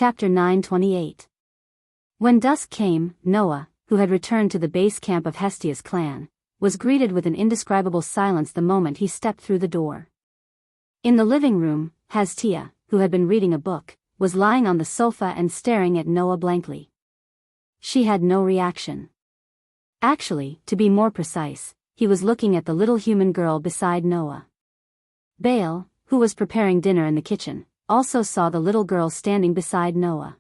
Chapter 928. When dusk came, Noah, who had returned to the base camp of Hestia's clan, was greeted with an indescribable silence the moment he stepped through the door. In the living room, Hestia, who had been reading a book, was lying on the sofa and staring at Noah blankly. She had no reaction. Actually, to be more precise, he was looking at the little human girl beside Noah. Baal, who was preparing dinner in the kitchen, also saw the little girl standing beside Noah.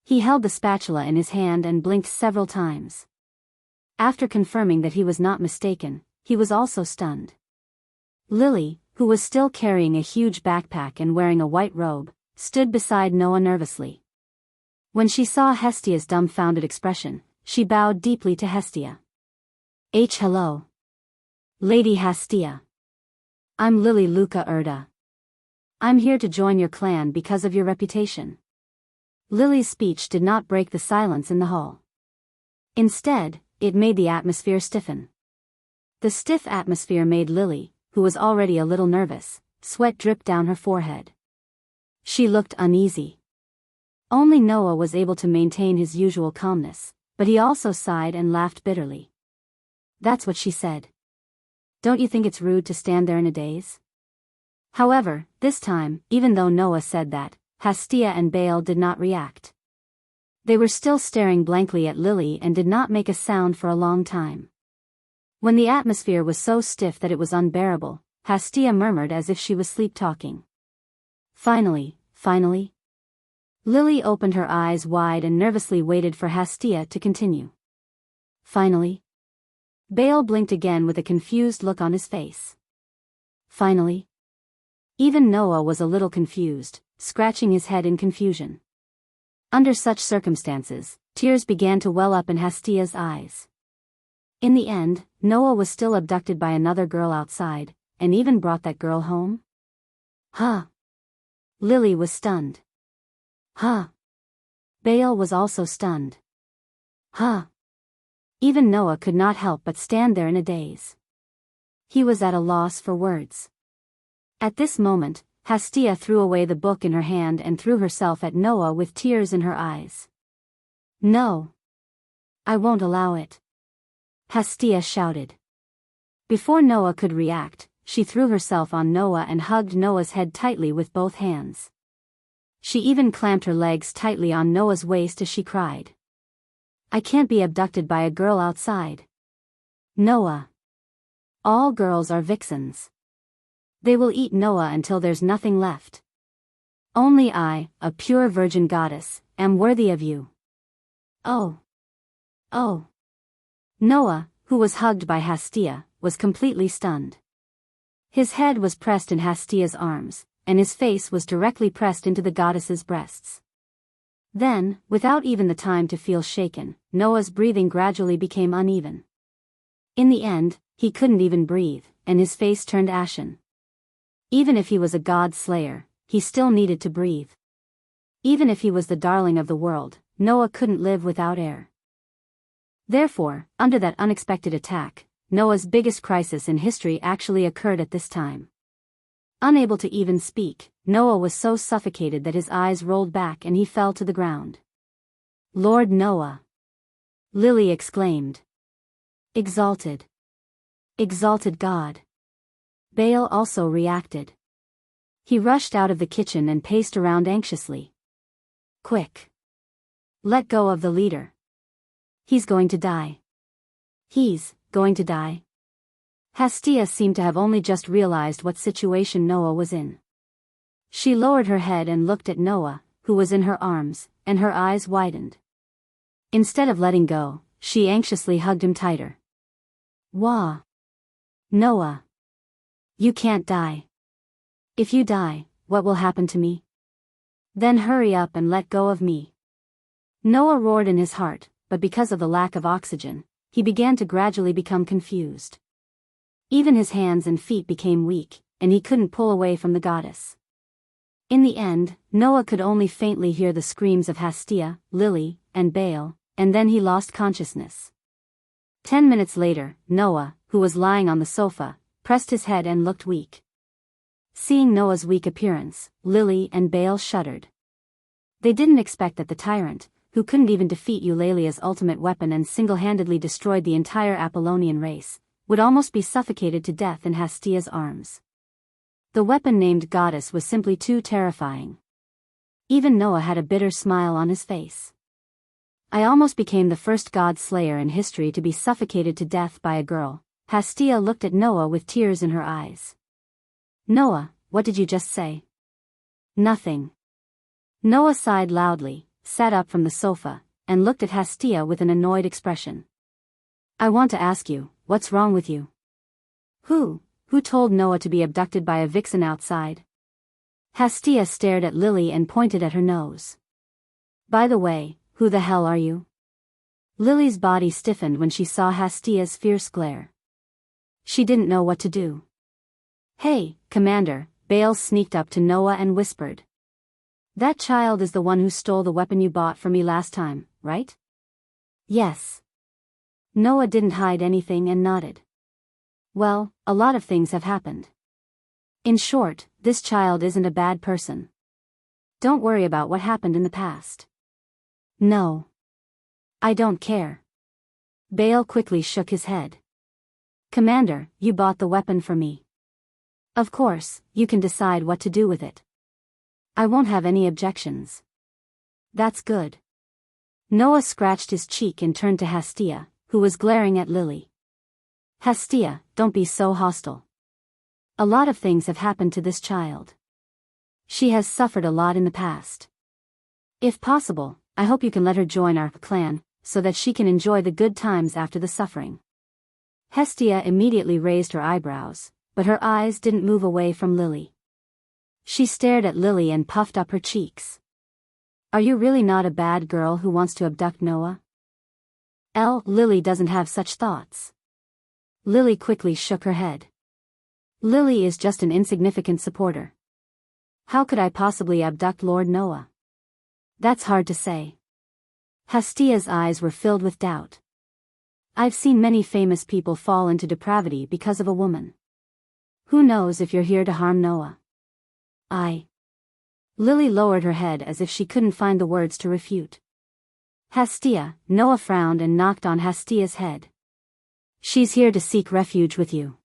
He held the spatula in his hand and blinked several times. After confirming that he was not mistaken, he was also stunned. Lily, who was still carrying a huge backpack and wearing a white robe, stood beside Noah nervously. When she saw Hestia's dumbfounded expression, she bowed deeply to Hestia. Hello. Lady Hestia. I'm Lily Luca Erda. I'm here to join your clan because of your reputation. Lily's speech did not break the silence in the hall. Instead, it made the atmosphere stiffen. The stiff atmosphere made Lily, who was already a little nervous, sweat drip down her forehead. She looked uneasy. Only Noah was able to maintain his usual calmness, but he also sighed and laughed bitterly. That's what she said. Don't you think it's rude to stand there in a daze? However, this time, even though Noah said that, Hestia and Baal did not react. They were still staring blankly at Lily and did not make a sound for a long time. When the atmosphere was so stiff that it was unbearable, Hestia murmured as if she was sleep-talking. Finally. Lily opened her eyes wide and nervously waited for Hestia to continue. Finally. Baal blinked again with a confused look on his face. Finally. Even Noah was a little confused, scratching his head in confusion. Under such circumstances, tears began to well up in Hestia's eyes. In the end, Noah was still abducted by another girl outside, and even brought that girl home? Huh. Lily was stunned. Huh. Baal was also stunned. Huh. Even Noah could not help but stand there in a daze. He was at a loss for words. At this moment, Hestia threw away the book in her hand and threw herself at Noah with tears in her eyes. No. I won't allow it. Hestia shouted. Before Noah could react, she threw herself on Noah and hugged Noah's head tightly with both hands. She even clamped her legs tightly on Noah's waist as she cried. I can't be abducted by a girl outside. Noah. All girls are vixens. They will eat Noah until there's nothing left. Only I, a pure virgin goddess, am worthy of you. Oh. Noah, who was hugged by Hestia, was completely stunned. His head was pressed in Hestia's arms, and his face was directly pressed into the goddess's breasts. Then, without even the time to feel shaken, Noah's breathing gradually became uneven. In the end, he couldn't even breathe, and his face turned ashen. Even if he was a god slayer, he still needed to breathe. Even if he was the darling of the world, Noah couldn't live without air. Therefore, under that unexpected attack, Noah's biggest crisis in history actually occurred at this time. Unable to even speak, Noah was so suffocated that his eyes rolled back and he fell to the ground. Lord Noah! Lily exclaimed. Exalted God! Baal also reacted. He rushed out of the kitchen and paced around anxiously. Quick! Let go of the leader. He's going to die. He's going to die. Hestia seemed to have only just realized what situation Noah was in. She lowered her head and looked at Noah, who was in her arms, and her eyes widened. Instead of letting go, she anxiously hugged him tighter. Wah! Noah! You can't die. If you die, what will happen to me? Then hurry up and let go of me. Noah roared in his heart, but because of the lack of oxygen, he began to gradually become confused. Even his hands and feet became weak, and he couldn't pull away from the goddess. In the end, Noah could only faintly hear the screams of Hestia, Lily, and Baal, and then he lost consciousness. 10 minutes later, Noah, who was lying on the sofa, pressed his head and looked weak. Seeing Noah's weak appearance, Lily and Baal shuddered. They didn't expect that the tyrant, who couldn't even defeat Eulalia's ultimate weapon and single-handedly destroyed the entire Apollonian race, would almost be suffocated to death in Hestia's arms. The weapon named Goddess was simply too terrifying. Even Noah had a bitter smile on his face. I almost became the first god slayer in history to be suffocated to death by a girl. Hestia looked at Noah with tears in her eyes. Noah, what did you just say? Nothing. Noah sighed loudly, sat up from the sofa, and looked at Hestia with an annoyed expression. I want to ask you, what's wrong with you? Who told Noah to be abducted by a vixen outside? Hestia stared at Lily and pointed at her nose. By the way, who the hell are you? Lily's body stiffened when she saw Hestia's fierce glare. She didn't know what to do. Hey, Commander, Baal sneaked up to Noah and whispered. That child is the one who stole the weapon you bought for me last time, right? Yes. Noah didn't hide anything and nodded. Well, a lot of things have happened. In short, this child isn't a bad person. Don't worry about what happened in the past. No. I don't care. Baal quickly shook his head. Commander, you bought the weapon for me. Of course, you can decide what to do with it. I won't have any objections. That's good. Noah scratched his cheek and turned to Hestia, who was glaring at Lily. Hestia, don't be so hostile. A lot of things have happened to this child. She has suffered a lot in the past. If possible, I hope you can let her join our clan, so that she can enjoy the good times after the suffering. Hestia immediately raised her eyebrows, but her eyes didn't move away from Lily. She stared at Lily and puffed up her cheeks. Are you really not a bad girl who wants to abduct Noah? Lily doesn't have such thoughts. Lily quickly shook her head. Lily is just an insignificant supporter. How could I possibly abduct Lord Noah? That's hard to say. Hestia's eyes were filled with doubt. I've seen many famous people fall into depravity because of a woman. Who knows if you're here to harm Noah? Lily lowered her head as if she couldn't find the words to refute. Hestia, Noah frowned and knocked on Hestia's head. She's here to seek refuge with you.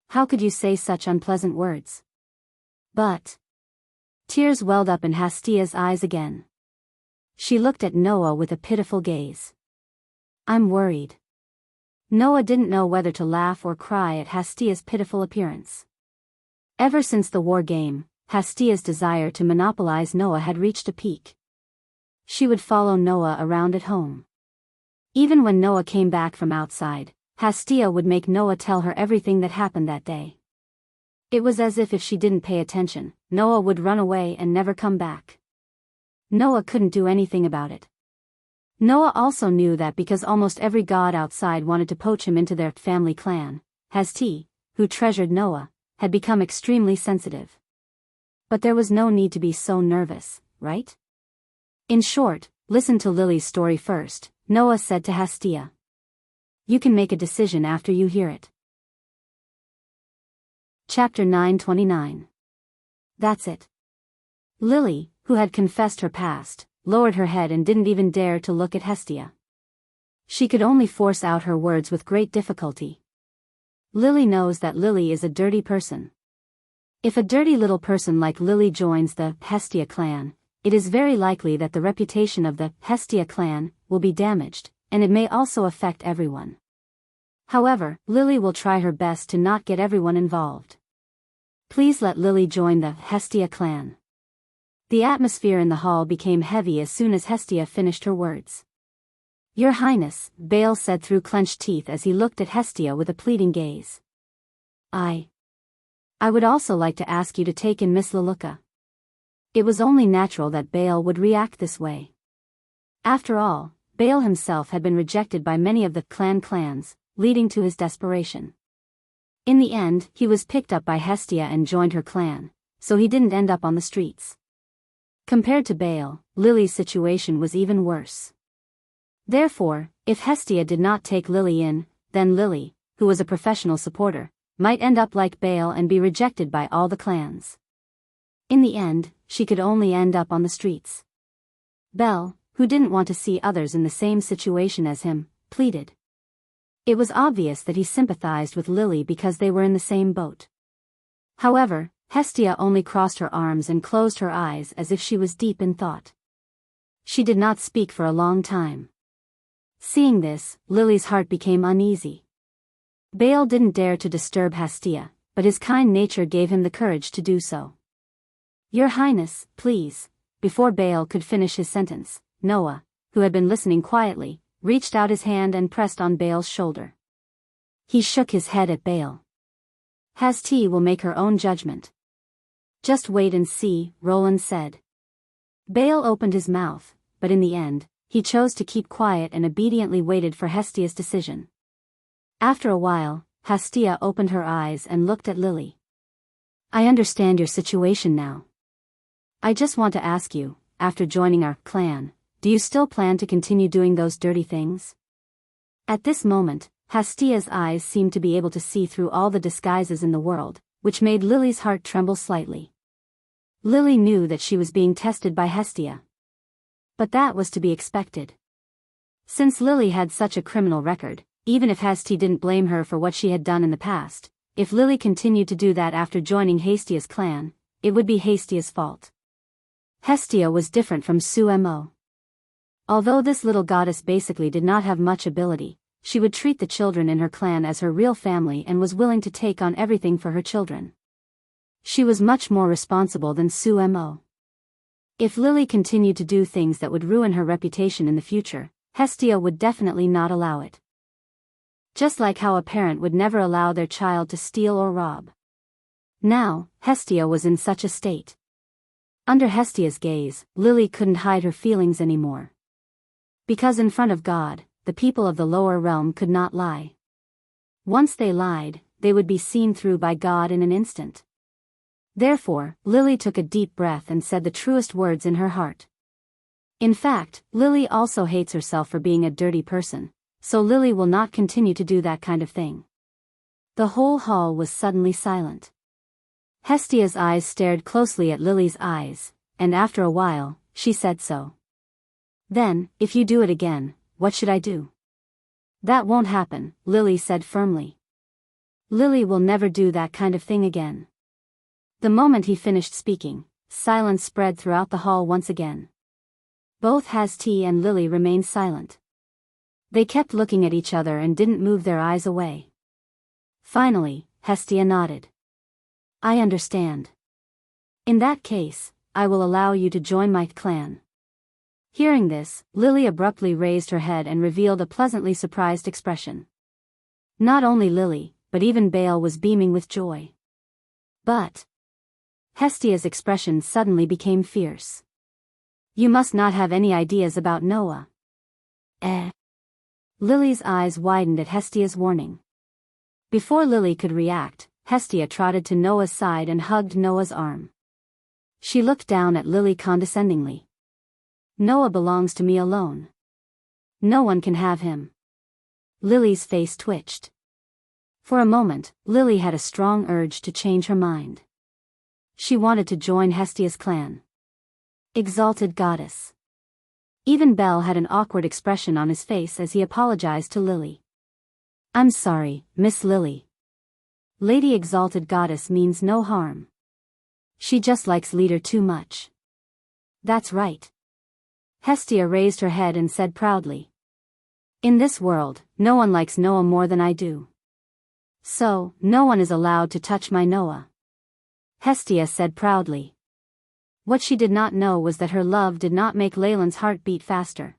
How could you say such unpleasant words? But... Tears welled up in Hestia's eyes again. She looked at Noah with a pitiful gaze. I'm worried. Noah didn't know whether to laugh or cry at Hestia's pitiful appearance. Ever since the war game, Hestia's desire to monopolize Noah had reached a peak. She would follow Noah around at home. Even when Noah came back from outside, Hestia would make Noah tell her everything that happened that day. It was as if she didn't pay attention, Noah would run away and never come back. Noah couldn't do anything about it. Noah also knew that because almost every god outside wanted to poach him into their family clan, Hestia, who treasured Noah, had become extremely sensitive. But there was no need to be so nervous, right? In short, listen to Lily's story first, Noah said to Hestia. You can make a decision after you hear it. Chapter 929. That's it. Lily, who had confessed her past, lowered her head and didn't even dare to look at Hestia. She could only force out her words with great difficulty. Lily knows that Lily is a dirty person. If a dirty little person like Lily joins the Hestia clan, it is very likely that the reputation of the Hestia clan will be damaged, and it may also affect everyone. However, Lily will try her best to not get everyone involved. Please let Lily join the Hestia clan. The atmosphere in the hall became heavy as soon as Hestia finished her words. Your Highness, Baal said through clenched teeth as he looked at Hestia with a pleading gaze. I would also like to ask you to take in Miss Leluca. It was only natural that Baal would react this way. After all, Baal himself had been rejected by many of the clans, leading to his desperation. In the end, he was picked up by Hestia and joined her clan, so he didn't end up on the streets. Compared to Baal, Lily's situation was even worse. Therefore, if Hestia did not take Lily in, then Lily, who was a professional supporter, might end up like Baal and be rejected by all the clans. In the end, she could only end up on the streets. Belle, who didn't want to see others in the same situation as him, pleaded. It was obvious that he sympathized with Lily because they were in the same boat. However, Hestia only crossed her arms and closed her eyes as if she was deep in thought. She did not speak for a long time. Seeing this, Lily's heart became uneasy. Bale didn't dare to disturb Hestia, but his kind nature gave him the courage to do so. Your Highness, please. Before Bale could finish his sentence, Noah, who had been listening quietly, reached out his hand and pressed on Bale's shoulder. He shook his head at Bale. Hestia will make her own judgment. Just wait and see, Roland said. Bale opened his mouth, but in the end, he chose to keep quiet and obediently waited for Hestia's decision. After a while, Hestia opened her eyes and looked at Lily. I understand your situation now. I just want to ask you, after joining our clan, do you still plan to continue doing those dirty things? At this moment, Hestia's eyes seemed to be able to see through all the disguises in the world, which made Lily's heart tremble slightly. Lily knew that she was being tested by Hestia. But that was to be expected. Since Lily had such a criminal record, even if Hestia didn't blame her for what she had done in the past, if Lily continued to do that after joining Hestia's clan, it would be Hestia's fault. Hestia was different from Sumo. Although this little goddess basically did not have much ability, she would treat the children in her clan as her real family and was willing to take on everything for her children. She was much more responsible than Sumo. If Lily continued to do things that would ruin her reputation in the future, Hestia would definitely not allow it. Just like how a parent would never allow their child to steal or rob. Now, Hestia was in such a state. Under Hestia's gaze, Lily couldn't hide her feelings anymore. Because in front of God, the people of the lower realm could not lie. Once they lied, they would be seen through by God in an instant. Therefore, Lily took a deep breath and said the truest words in her heart. In fact, Lily also hates herself for being a dirty person, so Lily will not continue to do that kind of thing. The whole hall was suddenly silent. Hestia's eyes stared closely at Lily's eyes, and after a while, she said so. Then, if you do it again, what should I do? That won't happen, Lily said firmly. Lily will never do that kind of thing again. The moment he finished speaking, silence spread throughout the hall once again. Both Hestia and Lily remained silent. They kept looking at each other and didn't move their eyes away. Finally, Hestia nodded. I understand. In that case, I will allow you to join my clan. Hearing this, Lily abruptly raised her head and revealed a pleasantly surprised expression. Not only Lily, but even Bale was beaming with joy. But Hestia's expression suddenly became fierce. You must not have any ideas about Noah. Lily's eyes widened at Hestia's warning. Before Lily could react, Hestia trotted to Noah's side and hugged Noah's arm. She looked down at Lily condescendingly. Noah belongs to me alone. No one can have him. Lily's face twitched. For a moment, Lily had a strong urge to change her mind. She wanted to join Hestia's clan. Exalted goddess. Even Belle had an awkward expression on his face as he apologized to Lily. I'm sorry, Miss Lily. Lady Exalted Goddess means no harm. She just likes Leader too much. That's right. Hestia raised her head and said proudly. In this world, no one likes Noah more than I do. So, no one is allowed to touch my Noah. Hestia said proudly. What she did not know was that her love did not make Leyland's heart beat faster.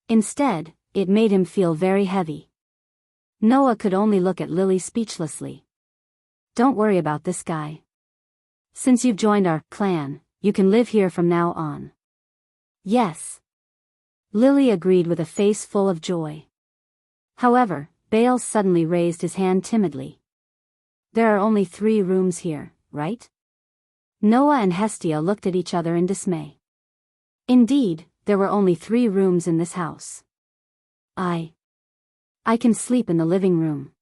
Instead, it made him feel very heavy. Noah could only look at Lily speechlessly. Don't worry about this guy. Since you've joined our clan, you can live here from now on. Yes. Lily agreed with a face full of joy. However, Bale suddenly raised his hand timidly. There are only 3 rooms here, right? Noah and Hestia looked at each other in dismay. Indeed, there were only 3 rooms in this house. I can sleep in the living room.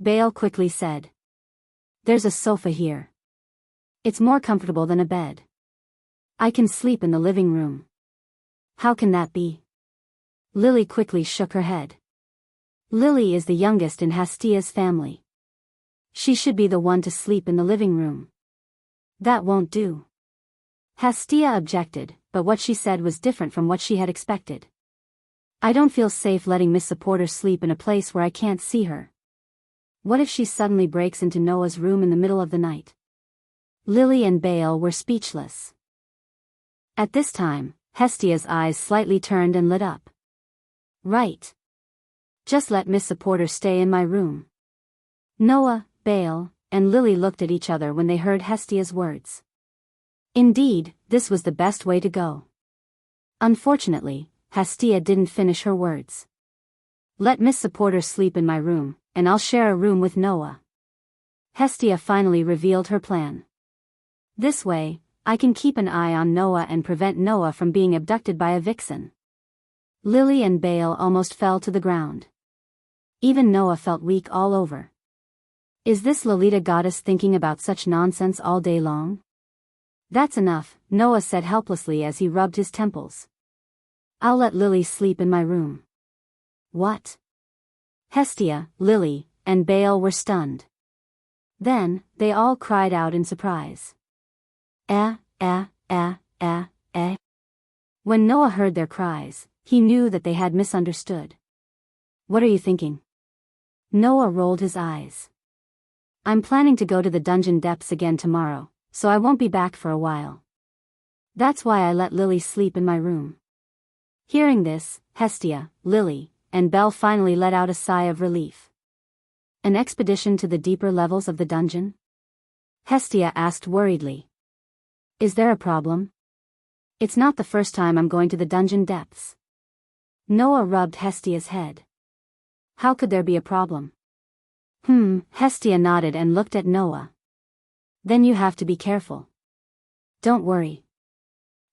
Bale quickly said. There's a sofa here. It's more comfortable than a bed. I can sleep in the living room. How can that be? Lily quickly shook her head. Lily is the youngest in Hastia's family. She should be the one to sleep in the living room. That won't do. Hastia objected, but what she said was different from what she had expected. I don't feel safe letting Miss Supporter sleep in a place where I can't see her. What if she suddenly breaks into Noah's room in the middle of the night? Lily and Bale were speechless. At this time, Hestia's eyes slightly turned and lit up. Right. Just let Miss Supporter stay in my room. Noah, Bale, and Lily looked at each other when they heard Hestia's words. Indeed, this was the best way to go. Unfortunately, Hastia didn't finish her words. Let Miss Supporter sleep in my room, and I'll share a room with Noah. Hestia finally revealed her plan. This way, I can keep an eye on Noah and prevent Noah from being abducted by a vixen. Lily and Bale almost fell to the ground. Even Noah felt weak all over. Is this Lolita goddess thinking about such nonsense all day long? That's enough, Noah said helplessly as he rubbed his temples. I'll let Lily sleep in my room. What? Hestia, Lily, and Bale were stunned. Then, they all cried out in surprise. Eh. When Noah heard their cries, he knew that they had misunderstood. What are you thinking? Noah rolled his eyes. I'm planning to go to the dungeon depths again tomorrow, so I won't be back for a while. That's why I let Lily sleep in my room. Hearing this, Hestia, Lily, and Belle finally let out a sigh of relief. An expedition to the deeper levels of the dungeon? Hestia asked worriedly. Is there a problem? It's not the first time I'm going to the dungeon depths. Noah rubbed Hestia's head. How could there be a problem? Hestia nodded and looked at Noah. Then you have to be careful. Don't worry.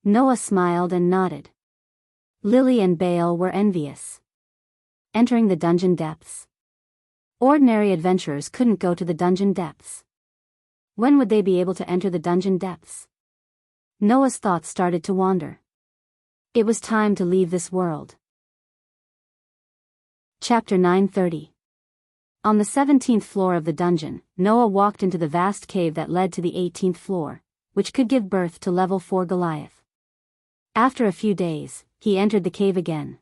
Noah smiled and nodded. Lily and Bale were envious. Entering the dungeon depths. Ordinary adventurers couldn't go to the dungeon depths. When would they be able to enter the dungeon depths? Noah's thoughts started to wander. It was time to leave this world. Chapter 930. On the 17th floor of the dungeon, Noah walked into the vast cave that led to the 18th floor, which could give birth to level 4 Goliath. After a few days, he entered the cave again.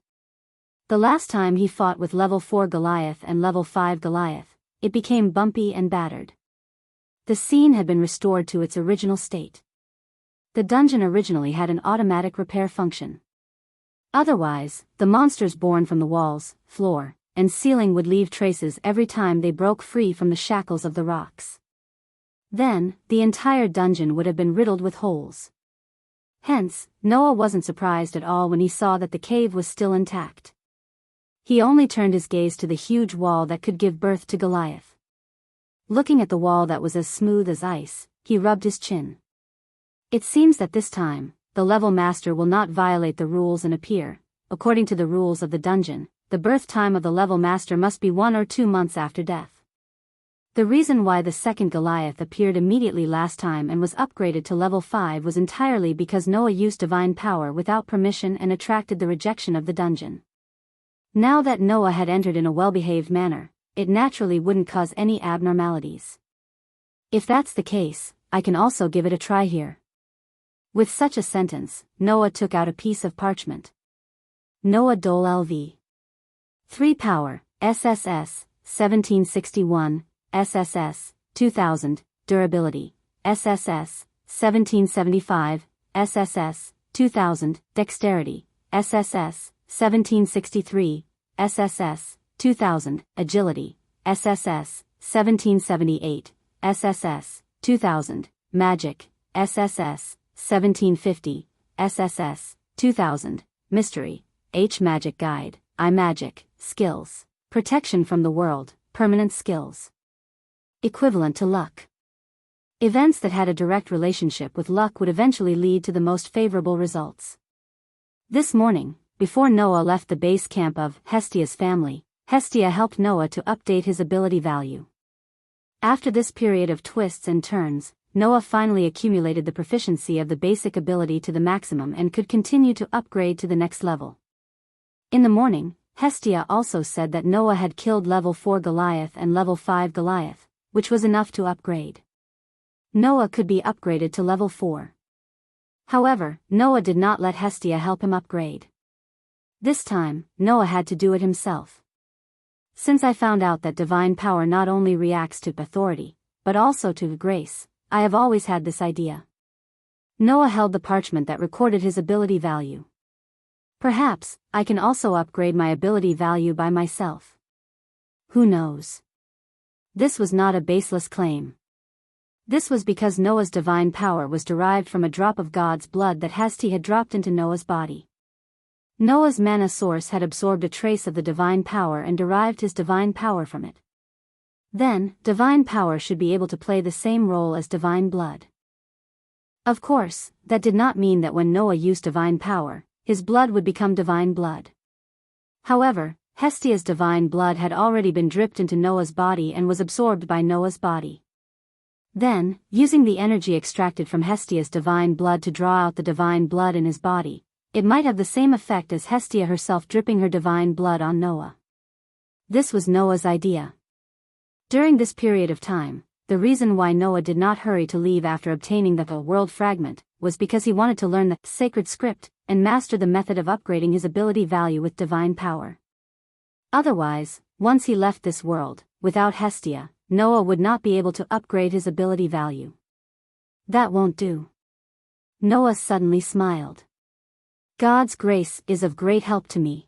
The last time he fought with level 4 Goliath and level 5 Goliath, it became bumpy and battered. The scene had been restored to its original state. The dungeon originally had an automatic repair function. Otherwise, the monsters born from the walls, floor, and ceiling would leave traces every time they broke free from the shackles of the rocks. Then, the entire dungeon would have been riddled with holes. Hence, Noah wasn't surprised at all when he saw that the cave was still intact. He only turned his gaze to the huge wall that could give birth to Goliath. Looking at the wall that was as smooth as ice, he rubbed his chin. It seems that this time, the level master will not violate the rules and appear. According to the rules of the dungeon, the birth time of the level master must be 1 or 2 months after death. The reason why the second Goliath appeared immediately last time and was upgraded to level 5 was entirely because Noah used divine power without permission and attracted the rejection of the dungeon. Now that Noah had entered in a well-behaved manner, it naturally wouldn't cause any abnormalities. If that's the case, I can also give it a try here. With such a sentence, Noah took out a piece of parchment. Noah Dole LV. 3 power, SSS, 1761, SSS, 2000, durability, SSS, 1775, SSS, 2000, dexterity, SSS, 1763, SSS, 2000, agility, SSS, 1778, SSS, 2000, magic, SSS, 1750, SSS, 2000, mystery, H magic guide, I magic, skills, protection from the world, permanent skills. Equivalent to luck. Events that had a direct relationship with luck would eventually lead to the most favorable results. This morning, before Noah left the base camp of Hestia's family, Hestia helped Noah to update his ability value. After this period of twists and turns, Noah finally accumulated the proficiency of the basic ability to the maximum and could continue to upgrade to the next level. In the morning, Hestia also said that Noah had killed level 4 Goliath and level 5 Goliath, which was enough to upgrade. Noah could be upgraded to level 4. However, Noah did not let Hestia help him upgrade. This time, Noah had to do it himself. Since I found out that divine power not only reacts to authority, but also to grace, I have always had this idea. Noah held the parchment that recorded his ability value. Perhaps, I can also upgrade my ability value by myself. Who knows? This was not a baseless claim. This was because Noah's divine power was derived from a drop of God's blood that Hestia had dropped into Noah's body. Noah's mana source had absorbed a trace of the divine power and derived his divine power from it. Then, divine power should be able to play the same role as divine blood. Of course, that did not mean that when Noah used divine power, his blood would become divine blood. However, Hestia's divine blood had already been dripped into Noah's body and was absorbed by Noah's body. Then, using the energy extracted from Hestia's divine blood to draw out the divine blood in his body, it might have the same effect as Hestia herself dripping her divine blood on Noah. This was Noah's idea. During this period of time, the reason why Noah did not hurry to leave after obtaining the world fragment was because he wanted to learn the sacred script and master the method of upgrading his ability value with divine power. Otherwise, once he left this world, without Hestia, Noah would not be able to upgrade his ability value. That won't do. Noah suddenly smiled. God's grace is of great help to me.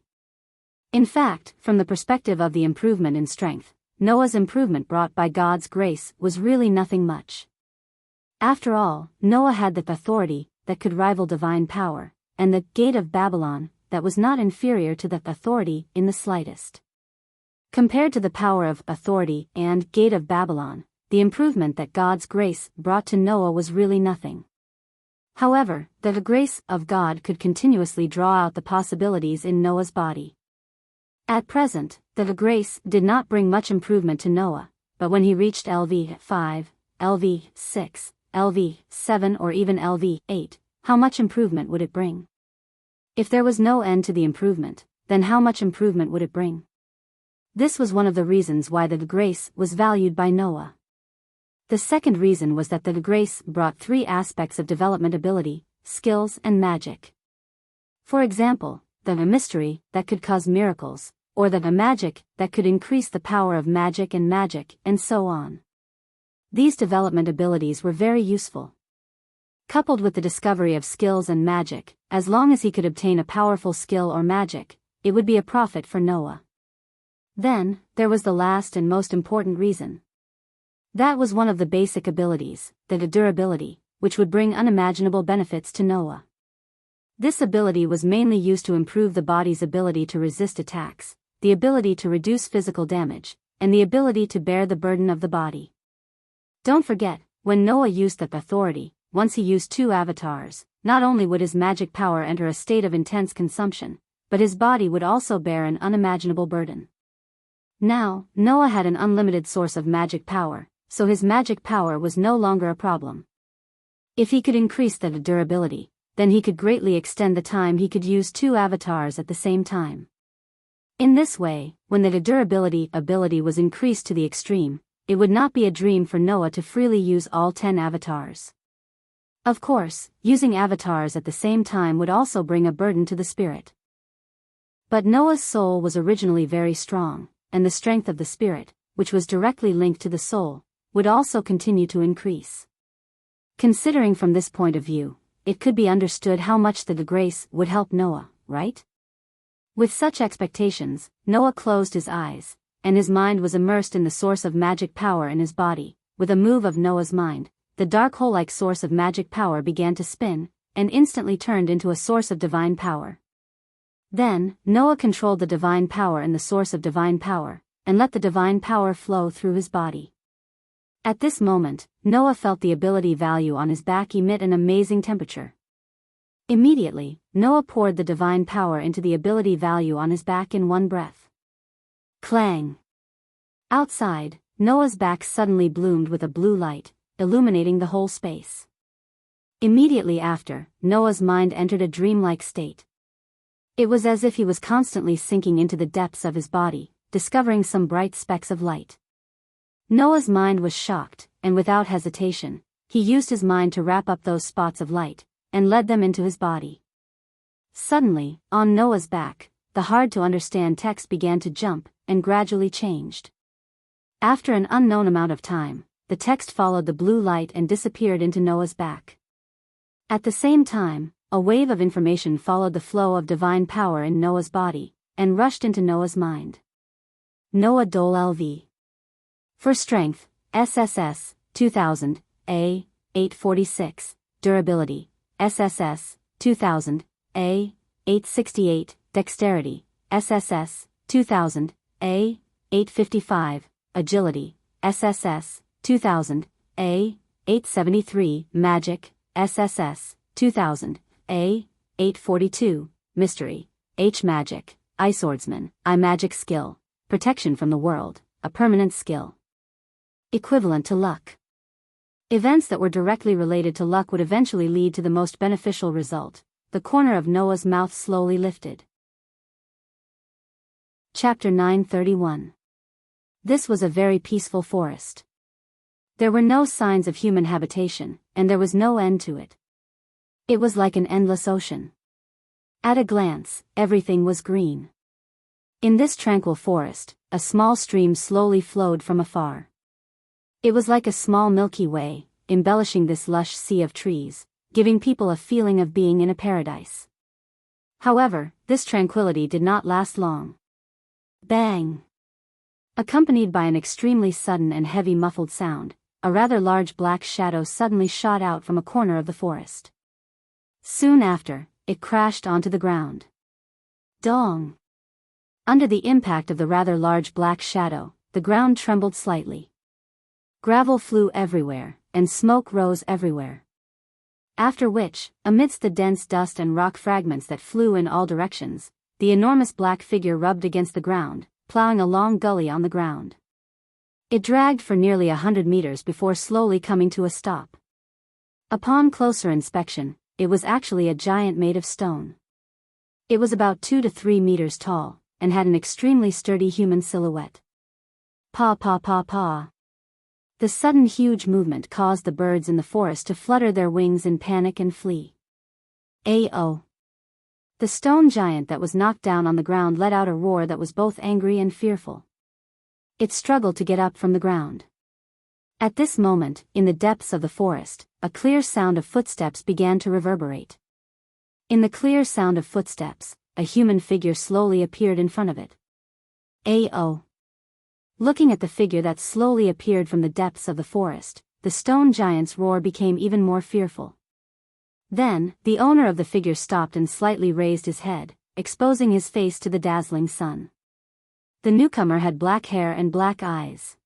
In fact, from the perspective of the improvement in strength, Noah's improvement brought by God's grace was really nothing much. After all, Noah had the authority that could rival divine power, and the gate of Babylon that was not inferior to that authority in the slightest. Compared to the power of authority and gate of Babylon, the improvement that God's grace brought to Noah was really nothing. However, the grace of God could continuously draw out the possibilities in Noah's body. At present, the grace did not bring much improvement to Noah, but when he reached LV5, LV6, LV7 or even LV8, how much improvement would it bring? If there was no end to the improvement, then how much improvement would it bring? This was one of the reasons why the grace was valued by Noah. The second reason was that the grace brought 3 aspects of development: ability, skills, and magic. For example, the mystery that could cause miracles, or the magic that could increase the power of magic, and so on. These development abilities were very useful. Coupled with the discovery of skills and magic, as long as he could obtain a powerful skill or magic, it would be a profit for Noah. Then, there was the last and most important reason. That was one of the basic abilities, the durability, which would bring unimaginable benefits to Noah. This ability was mainly used to improve the body's ability to resist attacks, the ability to reduce physical damage, and the ability to bear the burden of the body. Don't forget, when Noah used the authority, once he used 2 avatars, not only would his magic power enter a state of intense consumption, but his body would also bear an unimaginable burden. Now, Noah had an unlimited source of magic power, so his magic power was no longer a problem. If he could increase the durability, then he could greatly extend the time he could use 2 avatars at the same time. In this way, when the durability ability was increased to the extreme, it would not be a dream for Noah to freely use all 10 avatars. Of course, using avatars at the same time would also bring a burden to the spirit. But Noah's soul was originally very strong, and the strength of the spirit, which was directly linked to the soul, would also continue to increase. Considering from this point of view, it could be understood how much the grace would help Noah, right? With such expectations, Noah closed his eyes, and his mind was immersed in the source of magic power in his body. With a move of Noah's mind, the dark hole-like source of magic power began to spin, and instantly turned into a source of divine power. Then, Noah controlled the divine power in the source of divine power, and let the divine power flow through his body. At this moment, Noah felt the ability value on his back emit an amazing temperature. Immediately, Noah poured the divine power into the ability value on his back in one breath. Clang! Outside, Noah's back suddenly bloomed with a blue light, illuminating the whole space. Immediately after, Noah's mind entered a dreamlike state. It was as if he was constantly sinking into the depths of his body, discovering some bright specks of light. Noah's mind was shocked, and without hesitation, he used his mind to wrap up those spots of light, and led them into his body. Suddenly, on Noah's back, the hard-to-understand text began to jump, and gradually changed. After an unknown amount of time, the text followed the blue light and disappeared into Noah's back. At the same time, a wave of information followed the flow of divine power in Noah's body, and rushed into Noah's mind. Noah Dole LV. For strength, SSS, 2000, A, 846, durability, SSS, 2000, A, 868, dexterity, SSS, 2000, A, 855, agility, SSS, 2000, A, 873, magic, SSS, 2000, A, 842, mystery, H magic, I swordsman, I magic skill, protection from the world, a permanent skill. Equivalent to luck. Events that were directly related to luck would eventually lead to the most beneficial result. The corner of Noah's mouth slowly lifted. Chapter 931. This was a very peaceful forest. There were no signs of human habitation, and there was no end to it. It was like an endless ocean. At a glance, everything was green. In this tranquil forest, a small stream slowly flowed from afar. It was like a small Milky Way, embellishing this lush sea of trees, giving people a feeling of being in a paradise. However, this tranquility did not last long. Bang! Accompanied by an extremely sudden and heavy muffled sound, a rather large black shadow suddenly shot out from a corner of the forest. Soon after, it crashed onto the ground. Dong! Under the impact of the rather large black shadow, the ground trembled slightly. Gravel flew everywhere, and smoke rose everywhere. After which, amidst the dense dust and rock fragments that flew in all directions, the enormous black figure rubbed against the ground, plowing a long gully on the ground. It dragged for nearly 100 meters before slowly coming to a stop. Upon closer inspection, it was actually a giant made of stone. It was about 2 to 3 meters tall, and had an extremely sturdy human silhouette. Paw paw paw paw. The sudden huge movement caused the birds in the forest to flutter their wings in panic and flee. Ayo! The stone giant that was knocked down on the ground let out a roar that was both angry and fearful. It struggled to get up from the ground. At this moment, in the depths of the forest, a clear sound of footsteps began to reverberate. In the clear sound of footsteps, a human figure slowly appeared in front of it. Ayo! Looking at the figure that slowly appeared from the depths of the forest, the stone giant's roar became even more fearful. Then, the owner of the figure stopped and slightly raised his head, exposing his face to the dazzling sun. The newcomer had black hair and black eyes.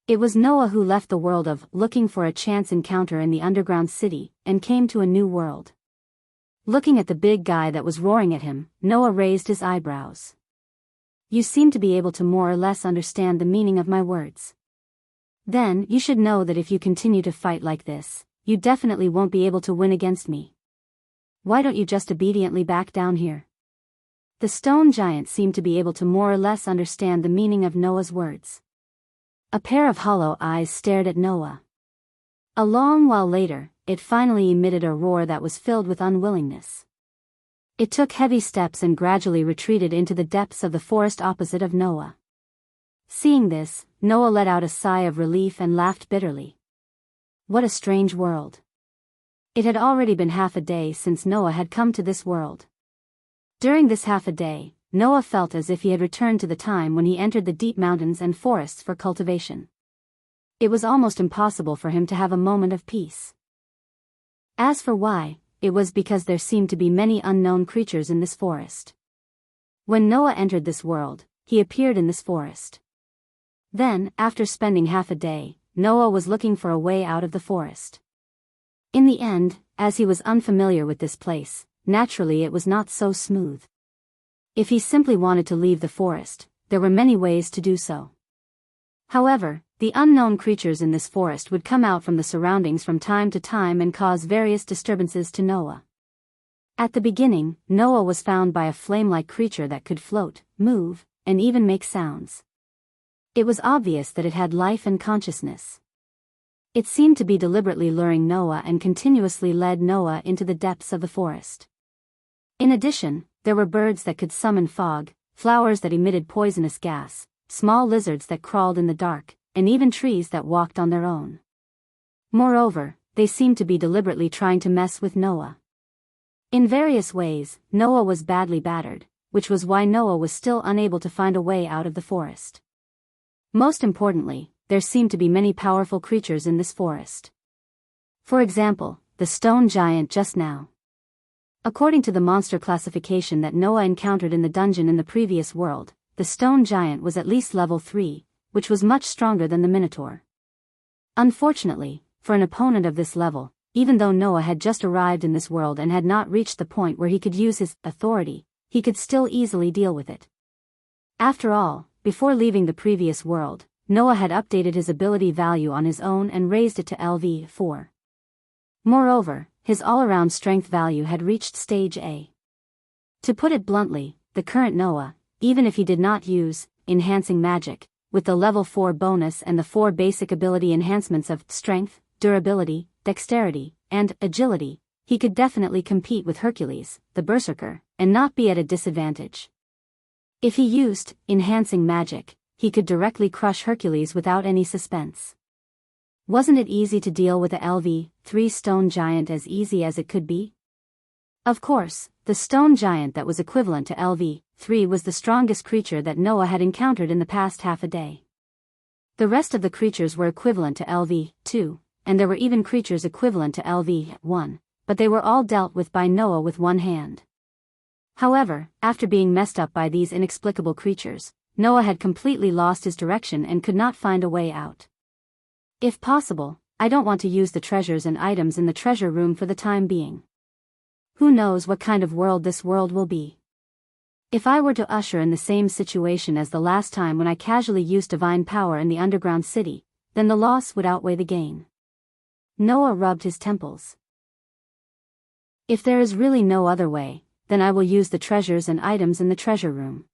It was Noah who left the world of looking for a chance encounter in the underground city, and came to a new world. Looking at the big guy that was roaring at him, Noah raised his eyebrows. You seem to be able to more or less understand the meaning of my words. Then, you should know that if you continue to fight like this, you definitely won't be able to win against me. Why don't you just obediently back down here? The stone giant seemed to be able to more or less understand the meaning of Noah's words. A pair of hollow eyes stared at Noah. A long while later, it finally emitted a roar that was filled with unwillingness. It took heavy steps and gradually retreated into the depths of the forest opposite of Noah. Seeing this, Noah let out a sigh of relief and laughed bitterly. What a strange world. It had already been half a day since Noah had come to this world. During this half a day, Noah felt as if he had returned to the time when he entered the deep mountains and forests for cultivation. It was almost impossible for him to have a moment of peace. As for why, it was because there seemed to be many unknown creatures in this forest. When Noah entered this world, he appeared in this forest. Then, after spending half a day, Noah was looking for a way out of the forest. In the end, as he was unfamiliar with this place, naturally it was not so smooth. If he simply wanted to leave the forest, there were many ways to do so. However, The unknown creatures in this forest would come out from the surroundings from time to time and cause various disturbances to Noah. At the beginning, Noah was found by a flame-like creature that could float, move, and even make sounds. It was obvious that it had life and consciousness. It seemed to be deliberately luring Noah and continuously led Noah into the depths of the forest. In addition, there were birds that could summon fog, flowers that emitted poisonous gas, small lizards that crawled in the dark, and even trees that walked on their own. Moreover, they seemed to be deliberately trying to mess with Noah. In various ways, Noah was badly battered, which was why Noah was still unable to find a way out of the forest. Most importantly, there seemed to be many powerful creatures in this forest. For example, the stone giant just now. According to the monster classification that Noah encountered in the dungeon in the previous world, the stone giant was at least level 3, which was much stronger than the Minotaur. Unfortunately, for an opponent of this level, even though Noah had just arrived in this world and had not reached the point where he could use his authority, he could still easily deal with it. After all, before leaving the previous world, Noah had updated his ability value on his own and raised it to LV4. Moreover, his all-around strength value had reached stage A. To put it bluntly, the current Noah, even if he did not use enhancing magic, with the level 4 bonus and the 4 basic ability enhancements of strength, durability, dexterity, and agility, he could definitely compete with Hercules, the berserker, and not be at a disadvantage. If he used enhancing magic, he could directly crush Hercules without any suspense. Wasn't it easy to deal with a LV3 stone giant as easy as it could be? Of course, the stone giant that was equivalent to LV3 was the strongest creature that Noah had encountered in the past half a day. The rest of the creatures were equivalent to LV2, and there were even creatures equivalent to LV1, but they were all dealt with by Noah with one hand. However, after being messed up by these inexplicable creatures, Noah had completely lost his direction and could not find a way out. If possible, I don't want to use the treasures and items in the treasure room for the time being. Who knows what kind of world this world will be. If I were to usher in the same situation as the last time when I casually used divine power in the underground city, then the loss would outweigh the gain. Noah rubbed his temples. If there is really no other way, then I will use the treasures and items in the treasure room.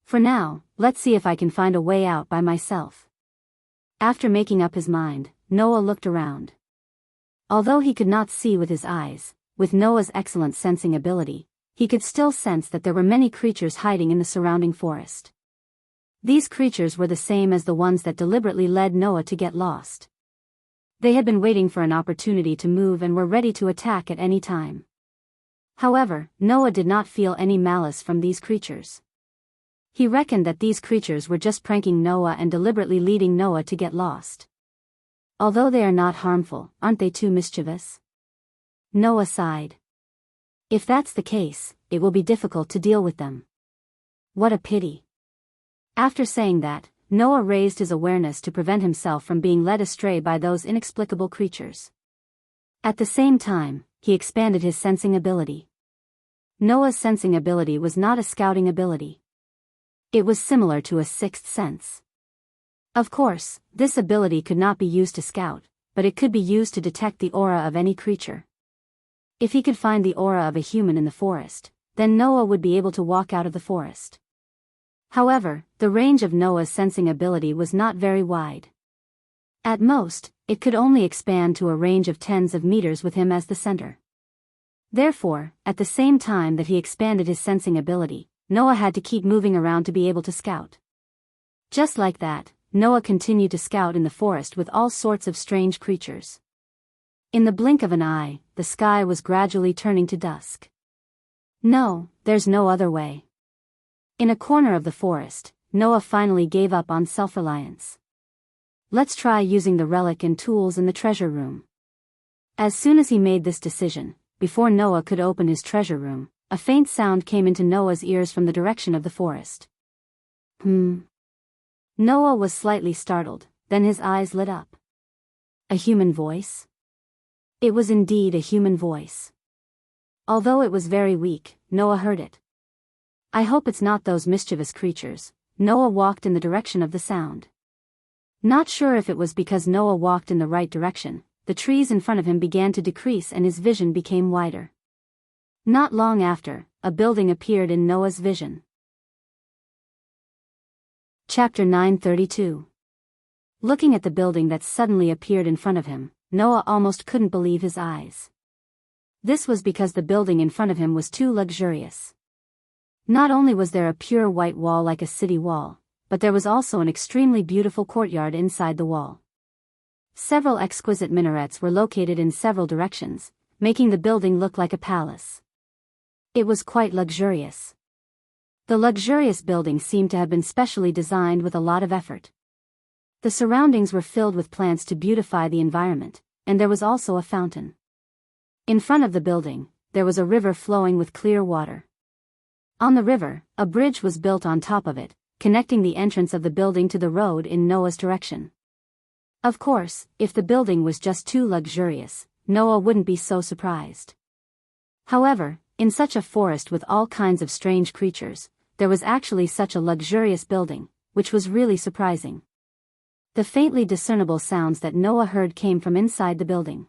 For now, let's see if I can find a way out by myself. After making up his mind, Noah looked around. Although he could not see with his eyes, with Noah's excellent sensing ability, he could still sense that there were many creatures hiding in the surrounding forest. These creatures were the same as the ones that deliberately led Noah to get lost. They had been waiting for an opportunity to move and were ready to attack at any time. However, Noah did not feel any malice from these creatures. He reckoned that these creatures were just pranking Noah and deliberately leading Noah to get lost. Although they are not harmful, aren't they too mischievous? Noah sighed. If that's the case, it will be difficult to deal with them. What a pity. After saying that, Noah raised his awareness to prevent himself from being led astray by those inexplicable creatures. At the same time, he expanded his sensing ability. Noah's sensing ability was not a scouting ability. It was similar to a sixth sense. Of course, this ability could not be used to scout, but it could be used to detect the aura of any creature. If he could find the aura of a human in the forest, then Noah would be able to walk out of the forest. However, the range of Noah's sensing ability was not very wide. At most, it could only expand to a range of tens of meters with him as the center. Therefore, at the same time that he expanded his sensing ability, Noah had to keep moving around to be able to scout. Just like that, Noah continued to scout in the forest with all sorts of strange creatures. In the blink of an eye, the sky was gradually turning to dusk. No, there's no other way. In a corner of the forest, Noah finally gave up on self-reliance. Let's try using the relic and tools in the treasure room. As soon as he made this decision, before Noah could open his treasure room, a faint sound came into Noah's ears from the direction of the forest. Noah was slightly startled, then his eyes lit up. A human voice? It was indeed a human voice. Although it was very weak, Noah heard it. I hope it's not those mischievous creatures. Noah walked in the direction of the sound. Not sure if it was because Noah walked in the right direction, the trees in front of him began to decrease and his vision became wider. Not long after, a building appeared in Noah's vision. Chapter 932. Looking at the building that suddenly appeared in front of him, Noah almost couldn't believe his eyes. This was because the building in front of him was too luxurious. Not only was there a pure white wall like a city wall, but there was also an extremely beautiful courtyard inside the wall. Several exquisite minarets were located in several directions, making the building look like a palace. It was quite luxurious. The luxurious building seemed to have been specially designed with a lot of effort. The surroundings were filled with plants to beautify the environment, and there was also a fountain. In front of the building, there was a river flowing with clear water. On the river, a bridge was built on top of it, connecting the entrance of the building to the road in Noah's direction. Of course, if the building was just too luxurious, Noah wouldn't be so surprised. However, in such a forest with all kinds of strange creatures, there was actually such a luxurious building, which was really surprising. The faintly discernible sounds that Noah heard came from inside the building.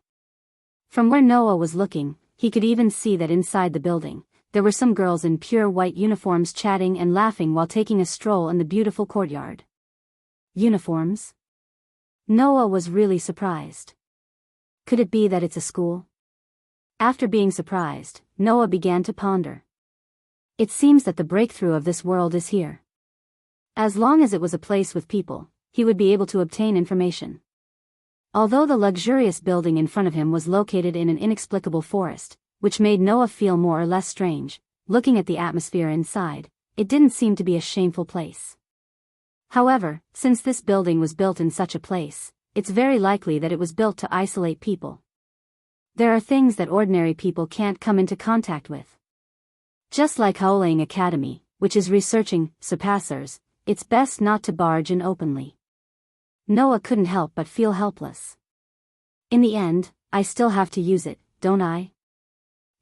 From where Noah was looking, he could even see that inside the building, there were some girls in pure white uniforms chatting and laughing while taking a stroll in the beautiful courtyard. Uniforms? Noah was really surprised. Could it be that it's a school? After being surprised, Noah began to ponder. It seems that the breakthrough of this world is here. As long as it was a place with people, he would be able to obtain information. Although the luxurious building in front of him was located in an inexplicable forest, which made Noah feel more or less strange, looking at the atmosphere inside, it didn't seem to be a shameful place. However, since this building was built in such a place, it's very likely that it was built to isolate people. There are things that ordinary people can't come into contact with. Just like Audiobook Academy, which is researching surpassers, it's best not to barge in openly. Noah couldn't help but feel helpless. In the end, I still have to use it, don't I?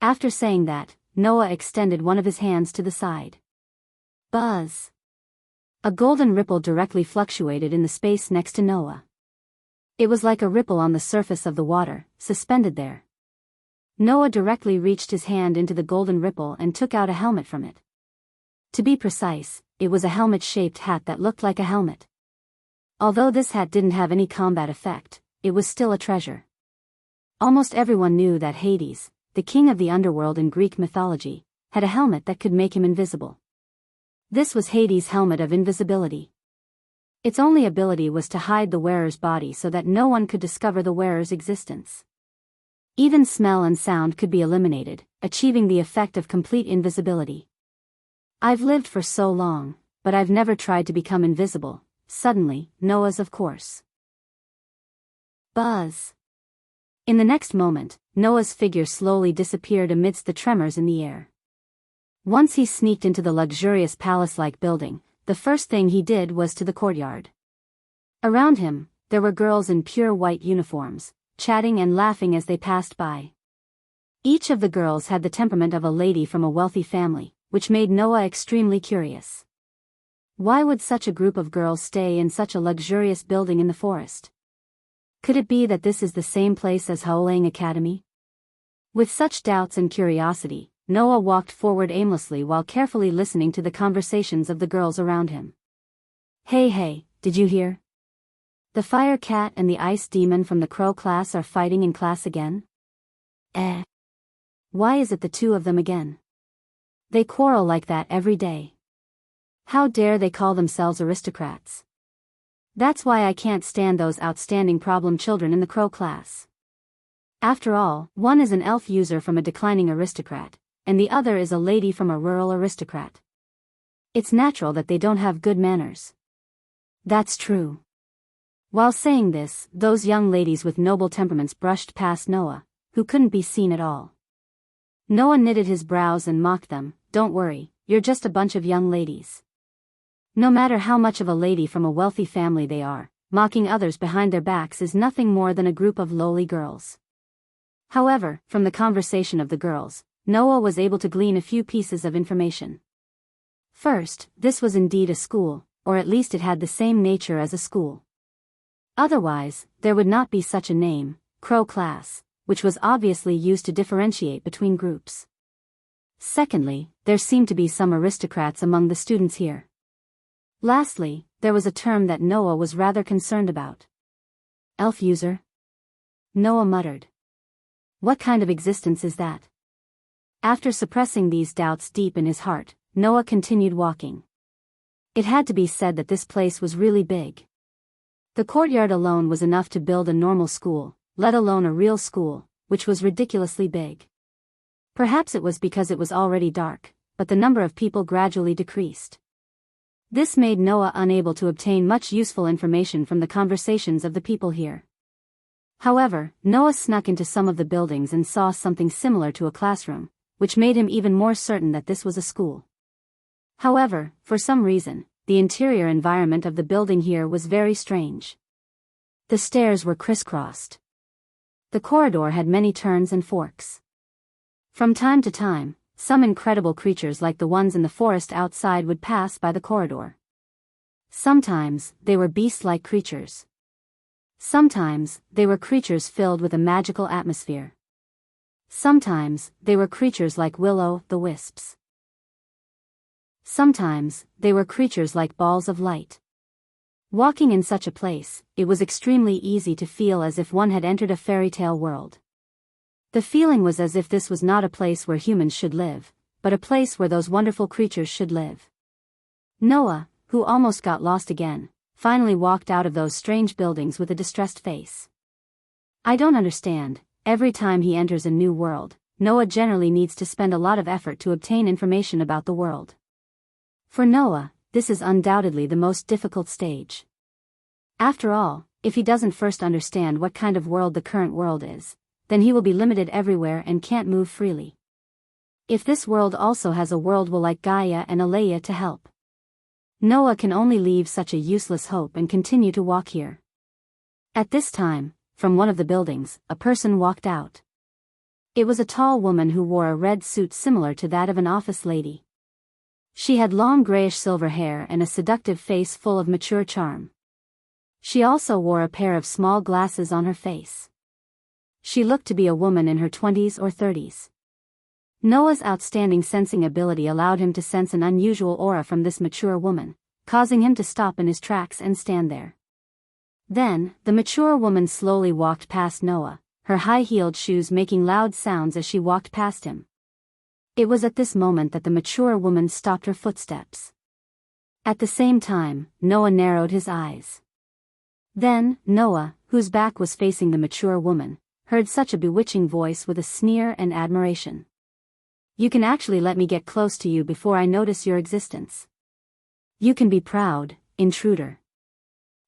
After saying that, Noah extended one of his hands to the side. Buzz! A golden ripple directly fluctuated in the space next to Noah. It was like a ripple on the surface of the water, suspended there. Noah directly reached his hand into the golden ripple and took out a helmet from it. To be precise, it was a helmet-shaped hat that looked like a helmet. Although this hat didn't have any combat effect, it was still a treasure. Almost everyone knew that Hades, the king of the underworld in Greek mythology, had a helmet that could make him invisible. This was Hades' helmet of invisibility. Its only ability was to hide the wearer's body so that no one could discover the wearer's existence. Even smell and sound could be eliminated, achieving the effect of complete invisibility. I've lived for so long, but I've never tried to become invisible. Suddenly, Noah's of course. Buzz! In the next moment, Noah's figure slowly disappeared amidst the tremors in the air. Once he sneaked into the luxurious palace-like building, the first thing he did was to the courtyard. Around him, there were girls in pure white uniforms, chatting and laughing as they passed by. Each of the girls had the temperament of a lady from a wealthy family, which made Noah extremely curious. Why would such a group of girls stay in such a luxurious building in the forest? Could it be that this is the same place as Audiobook Academy? With such doubts and curiosity, Noah walked forward aimlessly while carefully listening to the conversations of the girls around him. Hey, did you hear? The fire cat and the ice demon from the crow class are fighting in class again? Why is it the two of them again? They quarrel like that every day. How dare they call themselves aristocrats? That's why I can't stand those outstanding problem children in the crow class. After all, one is an elf user from a declining aristocrat, and the other is a lady from a rural aristocrat. It's natural that they don't have good manners. That's true. While saying this, those young ladies with noble temperaments brushed past Noah, who couldn't be seen at all. Noah knitted his brows and mocked them. Don't worry, you're just a bunch of young ladies. No matter how much of a lady from a wealthy family they are, mocking others behind their backs is nothing more than a group of lowly girls. However, from the conversation of the girls, Noah was able to glean a few pieces of information. First, this was indeed a school, or at least it had the same nature as a school. Otherwise, there would not be such a name, Crow class, which was obviously used to differentiate between groups. Secondly, there seemed to be some aristocrats among the students here. Lastly, there was a term that Noah was rather concerned about. Elf user? Noah muttered. What kind of existence is that? After suppressing these doubts deep in his heart, Noah continued walking. It had to be said that this place was really big. The courtyard alone was enough to build a normal school, let alone a real school, which was ridiculously big. Perhaps it was because it was already dark, but the number of people gradually decreased. This made Noah unable to obtain much useful information from the conversations of the people here. However, Noah snuck into some of the buildings and saw something similar to a classroom, which made him even more certain that this was a school. However, for some reason, the interior environment of the building here was very strange. The stairs were crisscrossed. The corridor had many turns and forks. From time to time, some incredible creatures like the ones in the forest outside would pass by the corridor. Sometimes, they were beast-like creatures. Sometimes, they were creatures filled with a magical atmosphere. Sometimes, they were creatures like will-o'-the-wisps. Sometimes, they were creatures like balls of light. Walking in such a place, it was extremely easy to feel as if one had entered a fairy tale world. The feeling was as if this was not a place where humans should live, but a place where those wonderful creatures should live. Noah, who almost got lost again, finally walked out of those strange buildings with a distressed face. I don't understand, every time he enters a new world, Noah generally needs to spend a lot of effort to obtain information about the world. For Noah, this is undoubtedly the most difficult stage. After all, if he doesn't first understand what kind of world the current world is, then he will be limited everywhere and can't move freely. If this world also has a world will like Gaia and Alea to help, Noah can only leave such a useless hope and continue to walk here. At this time, from one of the buildings, a person walked out. It was a tall woman who wore a red suit similar to that of an office lady. She had long grayish-silver hair and a seductive face full of mature charm. She also wore a pair of small glasses on her face. She looked to be a woman in her 20s or 30s. Noah's outstanding sensing ability allowed him to sense an unusual aura from this mature woman, causing him to stop in his tracks and stand there. Then, the mature woman slowly walked past Noah, her high-heeled shoes making loud sounds as she walked past him. It was at this moment that the mature woman stopped her footsteps. At the same time, Noah narrowed his eyes. Then, Noah, whose back was facing the mature woman, heard such a bewitching voice with a sneer and admiration. You can actually let me get close to you before I notice your existence. You can be proud, intruder.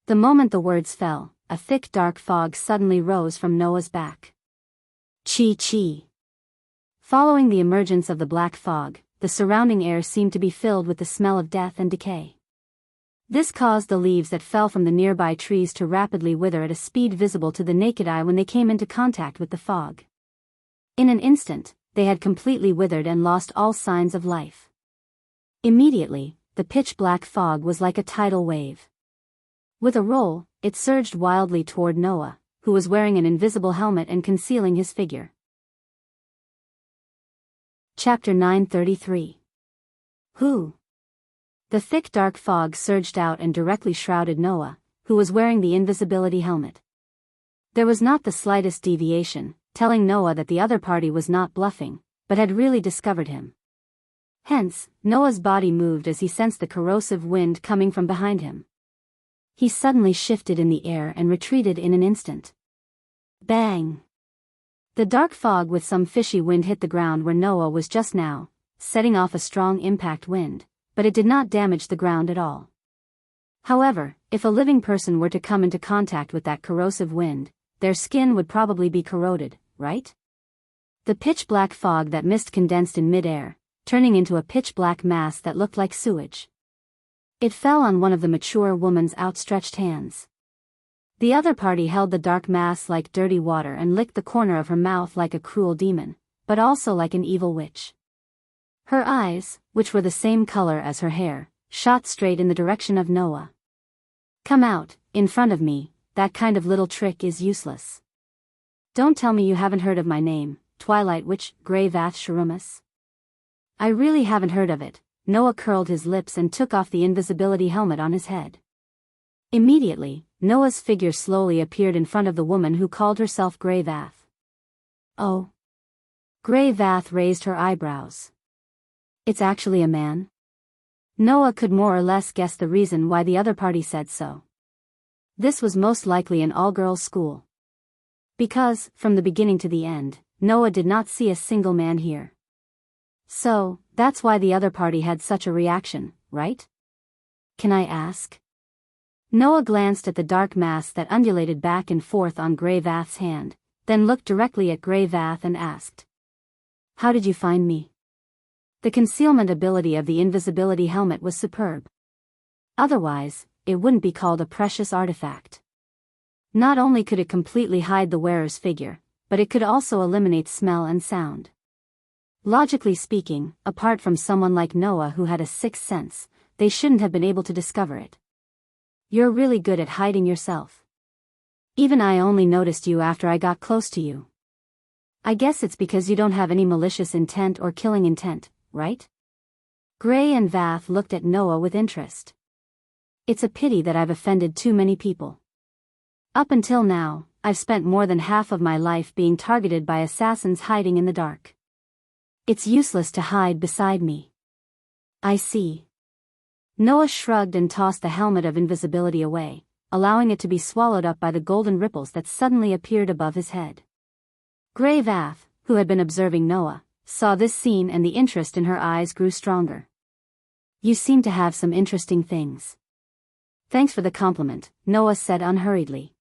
The moment the words fell, a thick dark fog suddenly rose from Noah's back. Chi. Following the emergence of the black fog, the surrounding air seemed to be filled with the smell of death and decay. This caused the leaves that fell from the nearby trees to rapidly wither at a speed visible to the naked eye when they came into contact with the fog. In an instant, they had completely withered and lost all signs of life. Immediately, the pitch-black fog was like a tidal wave. With a roll, it surged wildly toward Noah, who was wearing an invisible helmet and concealing his figure. Chapter 933. Who? The thick dark fog surged out and directly shrouded Noah, who was wearing the invisibility helmet. There was not the slightest deviation, telling Noah that the other party was not bluffing, but had really discovered him. Hence, Noah's body moved as he sensed the corrosive wind coming from behind him. He suddenly shifted in the air and retreated in an instant. Bang! The dark fog with some fishy wind hit the ground where Noah was just now, setting off a strong impact wind, but it did not damage the ground at all. However, if a living person were to come into contact with that corrosive wind, their skin would probably be corroded, right? The pitch-black fog that mist condensed in mid-air, turning into a pitch-black mass that looked like sewage. It fell on one of the mature woman's outstretched hands. The other party held the dark mass like dirty water and licked the corner of her mouth like a cruel demon, but also like an evil witch. Her eyes, which were the same color as her hair, shot straight in the direction of Noah. Come out, in front of me, that kind of little trick is useless. Don't tell me you haven't heard of my name, Twilight Witch, Grey Vath Sharumas. I really haven't heard of it. Noah curled his lips and took off the invisibility helmet on his head. Immediately, Noah's figure slowly appeared in front of the woman who called herself Grey Vath. Oh. Grey Vath raised her eyebrows. It's actually a man? Noah could more or less guess the reason why the other party said so. This was most likely an all-girls school. Because, from the beginning to the end, Noah did not see a single man here. So, that's why the other party had such a reaction, right? Can I ask? Noah glanced at the dark mass that undulated back and forth on Grey Vath's hand, then looked directly at Grey Vath and asked. How did you find me? The concealment ability of the invisibility helmet was superb. Otherwise, it wouldn't be called a precious artifact. Not only could it completely hide the wearer's figure, but it could also eliminate smell and sound. Logically speaking, apart from someone like Noah who had a sixth sense, they shouldn't have been able to discover it. You're really good at hiding yourself. Even I only noticed you after I got close to you. I guess it's because you don't have any malicious intent or killing intent, right? Grey and Vath looked at Noah with interest. It's a pity that I've offended too many people. Up until now, I've spent more than half of my life being targeted by assassins hiding in the dark. It's useless to hide beside me. I see. Noah shrugged and tossed the helmet of invisibility away, allowing it to be swallowed up by the golden ripples that suddenly appeared above his head. Grey Vath, who had been observing Noah, saw this scene and the interest in her eyes grew stronger. You seem to have some interesting things. Thanks for the compliment, Noah said unhurriedly.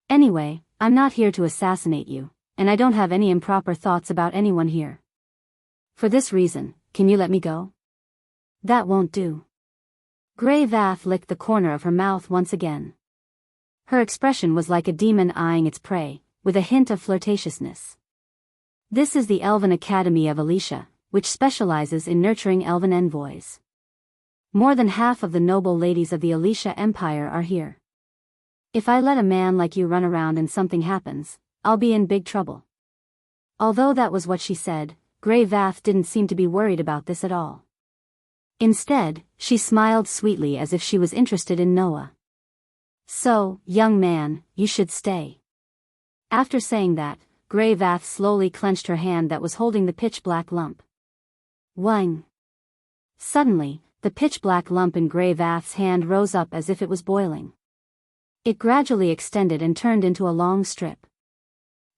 Anyway, I'm not here to assassinate you, and I don't have any improper thoughts about anyone here. For this reason, can you let me go? That won't do. Grey Vath licked the corner of her mouth once again. Her expression was like a demon eyeing its prey, with a hint of flirtatiousness. This is the Elven Academy of Alicia, which specializes in nurturing elven envoys. More than half of the noble ladies of the Alicia Empire are here. If I let a man like you run around and something happens, I'll be in big trouble. Although that was what she said, Grey Vath didn't seem to be worried about this at all. Instead, she smiled sweetly as if she was interested in Noah. So, young man, you should stay. After saying that, Grey Vath slowly clenched her hand that was holding the pitch-black lump. Wang! Suddenly, the pitch-black lump in Grey Vath's hand rose up as if it was boiling. It gradually extended and turned into a long strip.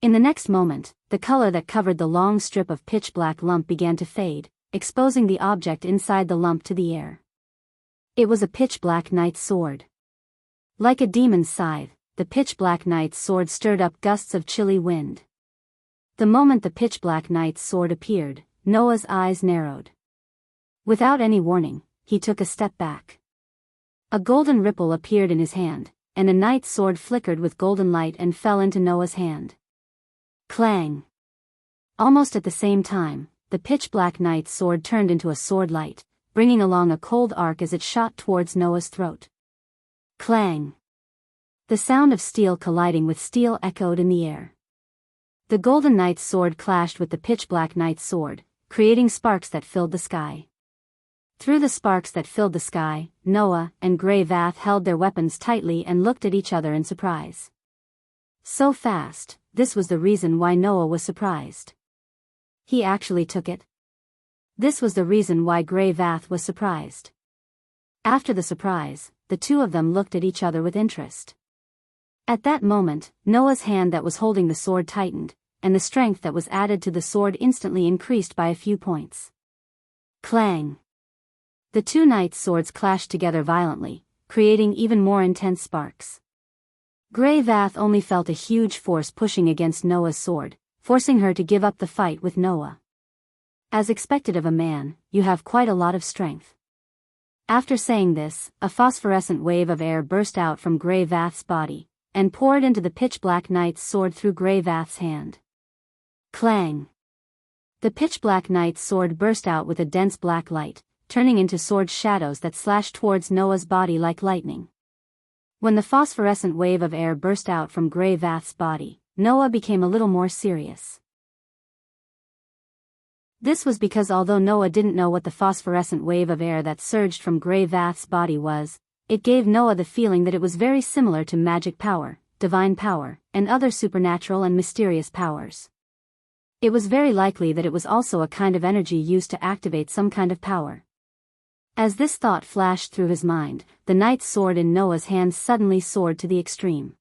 In the next moment, the color that covered the long strip of pitch-black lump began to fade, exposing the object inside the lump to the air. It was a pitch-black knight's sword. Like a demon's scythe, the pitch-black knight's sword stirred up gusts of chilly wind. The moment the pitch-black knight's sword appeared, Noah's eyes narrowed. Without any warning, he took a step back. A golden ripple appeared in his hand, and a knight's sword flickered with golden light and fell into Noah's hand. Clang! Almost at the same time, the pitch-black knight's sword turned into a sword light, bringing along a cold arc as it shot towards Noah's throat. Clang! The sound of steel colliding with steel echoed in the air. The golden knight's sword clashed with the pitch-black knight's sword, creating sparks that filled the sky. Through the sparks that filled the sky, Noah and Grey Vath held their weapons tightly and looked at each other in surprise. So fast, this was the reason why Noah was surprised. He actually took it. This was the reason why Grey Vath was surprised. After the surprise, the two of them looked at each other with interest. At that moment, Noah's hand that was holding the sword tightened, and the strength that was added to the sword instantly increased by a few points. Clang! The two knights' swords clashed together violently, creating even more intense sparks. Grey Vath only felt a huge force pushing against Noah's sword, forcing her to give up the fight with Noah. As expected of a man, you have quite a lot of strength. After saying this, a phosphorescent wave of air burst out from Grey Vath's body, and poured into the pitch-black knight's sword through Grey Vath's hand. Clang! The pitch-black knight's sword burst out with a dense black light, turning into sword shadows that slashed towards Noah's body like lightning. When the phosphorescent wave of air burst out from Grey Vath's body, Noah became a little more serious. This was because although Noah didn't know what the phosphorescent wave of air that surged from Grey Vath's body was, it gave Noah the feeling that it was very similar to magic power, divine power, and other supernatural and mysterious powers. It was very likely that it was also a kind of energy used to activate some kind of power. As this thought flashed through his mind, the knight's sword in Noah's hand suddenly soared to the extreme.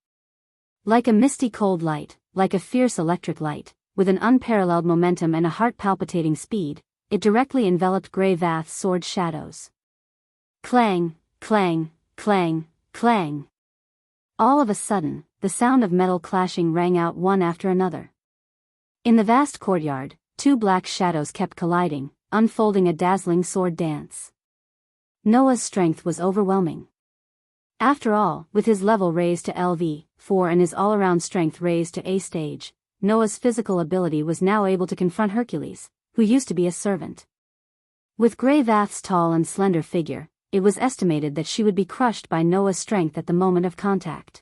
Like a misty cold light, like a fierce electric light, with an unparalleled momentum and a heart-palpitating speed, it directly enveloped Grey Vath's sword's shadows. Clang, clang, clang, clang. All of a sudden, the sound of metal clashing rang out one after another. In the vast courtyard, two black shadows kept colliding, unfolding a dazzling sword dance. Noah's strength was overwhelming. After all, with his level raised to LV4 and his all-around strength raised to A stage, Noah's physical ability was now able to confront Hercules, who used to be a servant. With Grey Vath's tall and slender figure, it was estimated that she would be crushed by Noah's strength at the moment of contact.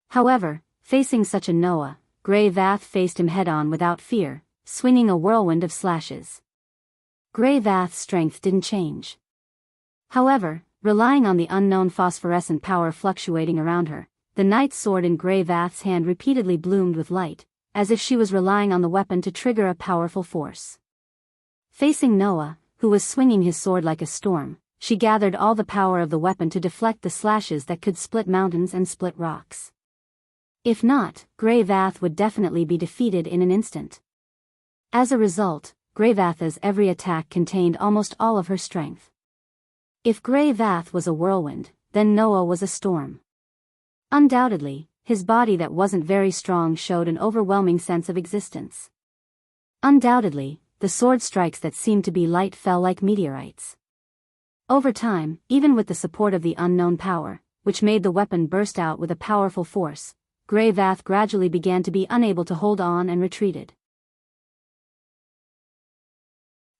However, facing such a Noah, Grey Vath faced him head-on without fear, swinging a whirlwind of slashes. Grey Vath's strength didn't change. However, relying on the unknown phosphorescent power fluctuating around her, the knight's sword in Grey Vath's hand repeatedly bloomed with light, as if she was relying on the weapon to trigger a powerful force. Facing Noah, who was swinging his sword like a storm, she gathered all the power of the weapon to deflect the slashes that could split mountains and split rocks. If not, Grey Vath would definitely be defeated in an instant. As a result, Grey Vath's every attack contained almost all of her strength. If Grey Vath was a whirlwind, then Noah was a storm. Undoubtedly, his body that wasn't very strong showed an overwhelming sense of existence. Undoubtedly, the sword strikes that seemed to be light fell like meteorites. Over time, even with the support of the unknown power, which made the weapon burst out with a powerful force, Grey Vath gradually began to be unable to hold on and retreated.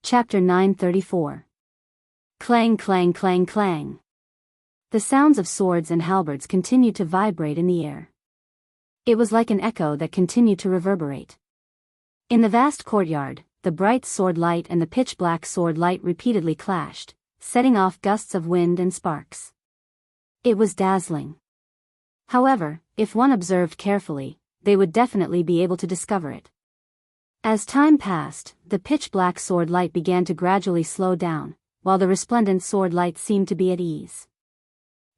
Chapter 934. Clang, clang, clang, clang. The sounds of swords and halberds continued to vibrate in the air. It was like an echo that continued to reverberate. In the vast courtyard, the bright sword light and the pitch-black sword light repeatedly clashed, setting off gusts of wind and sparks. It was dazzling. However, if one observed carefully, they would definitely be able to discover it. As time passed, the pitch-black sword light began to gradually slow down, while the resplendent sword light seemed to be at ease.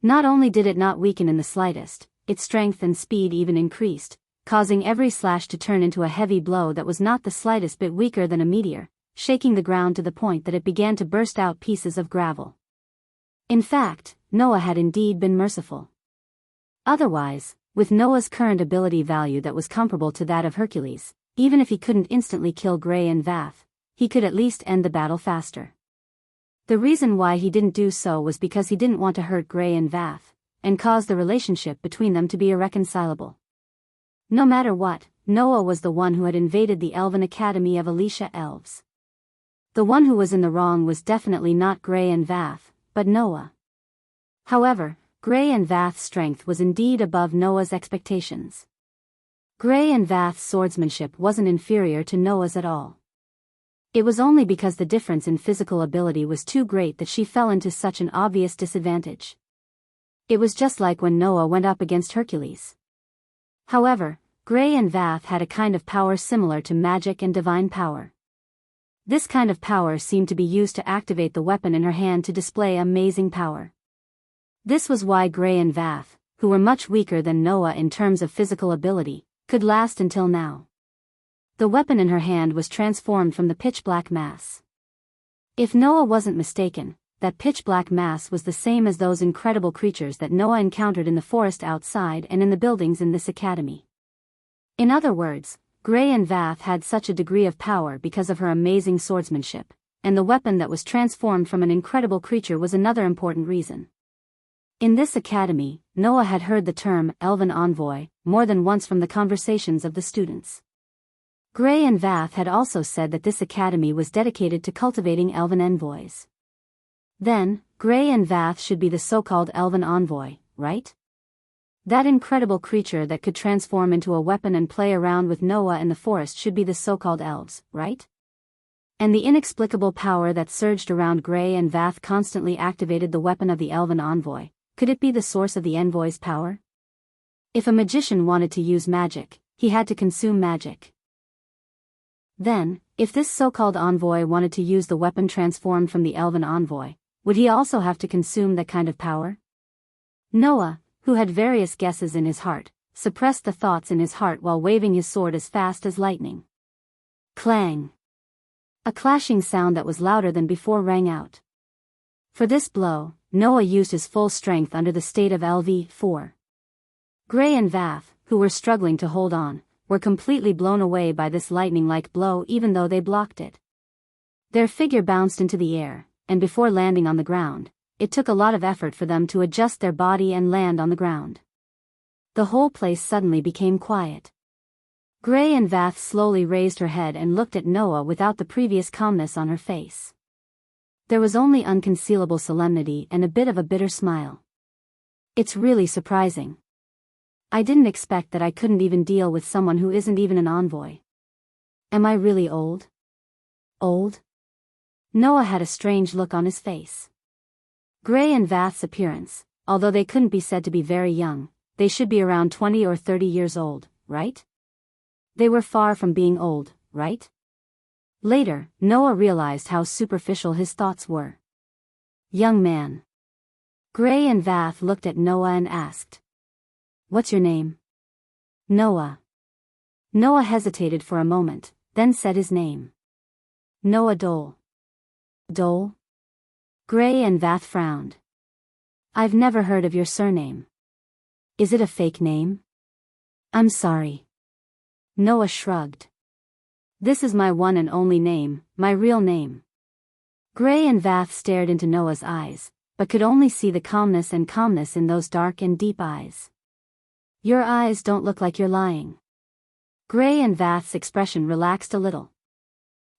Not only did it not weaken in the slightest, its strength and speed even increased, causing every slash to turn into a heavy blow that was not the slightest bit weaker than a meteor, shaking the ground to the point that it began to burst out pieces of gravel. In fact, Noah had indeed been merciful. Otherwise, with Noah's current ability value that was comparable to that of Hercules, even if he couldn't instantly kill Grey and Vath, he could at least end the battle faster. The reason why he didn't do so was because he didn't want to hurt Grey and Vath, and cause the relationship between them to be irreconcilable. No matter what, Noah was the one who had invaded the Elven Academy of Alicia Elves. The one who was in the wrong was definitely not Grey and Vath, but Noah. However, Grey and Vath's strength was indeed above Noah's expectations. Grey and Vath's swordsmanship wasn't inferior to Noah's at all. It was only because the difference in physical ability was too great that she fell into such an obvious disadvantage. It was just like when Noah went up against Hercules. However, Grey and Vath had a kind of power similar to magic and divine power. This kind of power seemed to be used to activate the weapon in her hand to display amazing power. This was why Grey and Vath, who were much weaker than Noah in terms of physical ability, could last until now. The weapon in her hand was transformed from the pitch-black mass. If Noah wasn't mistaken, that pitch-black mass was the same as those incredible creatures that Noah encountered in the forest outside and in the buildings in this academy. In other words, Grey and Vath had such a degree of power because of her amazing swordsmanship, and the weapon that was transformed from an incredible creature was another important reason. In this academy, Noah had heard the term Elven Envoy more than once from the conversations of the students. Grey and Vath had also said that this academy was dedicated to cultivating Elven envoys. Then, Grey and Vath should be the so-called Elven Envoy, right? That incredible creature that could transform into a weapon and play around with Noah in the forest should be the so-called elves, right? And the inexplicable power that surged around Gray and Vath constantly activated the weapon of the elven envoy. Could it be the source of the envoy's power? If a magician wanted to use magic, he had to consume magic. Then, if this so-called envoy wanted to use the weapon transformed from the elven envoy, would he also have to consume that kind of power? Noah, who had various guesses in his heart, suppressed the thoughts in his heart while waving his sword as fast as lightning. Clang! A clashing sound that was louder than before rang out. For this blow, Noah used his full strength under the state of LV4. Gray and Vath, who were struggling to hold on, were completely blown away by this lightning-like blow even though they blocked it. Their figure bounced into the air, and before landing on the ground, it took a lot of effort for them to adjust their body and land on the ground. The whole place suddenly became quiet. Gray and Vath slowly raised her head and looked at Noah without the previous calmness on her face. There was only unconcealable solemnity and a bit of a bitter smile. It's really surprising. I didn't expect that I couldn't even deal with someone who isn't even an envoy. Am I really old? Old? Noah had a strange look on his face. Gray and Vath's appearance, although they couldn't be said to be very young, they should be around 20 or 30 years old, right? They were far from being old, right? Later, Noah realized how superficial his thoughts were. Young man. Gray and Vath looked at Noah and asked, "What's your name?" Noah. Noah hesitated for a moment, then said his name. Noah Dole. Dole? Gray and Vath frowned. I've never heard of your surname. Is it a fake name? I'm sorry. Noah shrugged. This is my one and only name, my real name. Gray and Vath stared into Noah's eyes, but could only see the calmness in those dark and deep eyes. Your eyes don't look like you're lying. Gray and Vath's expression relaxed a little.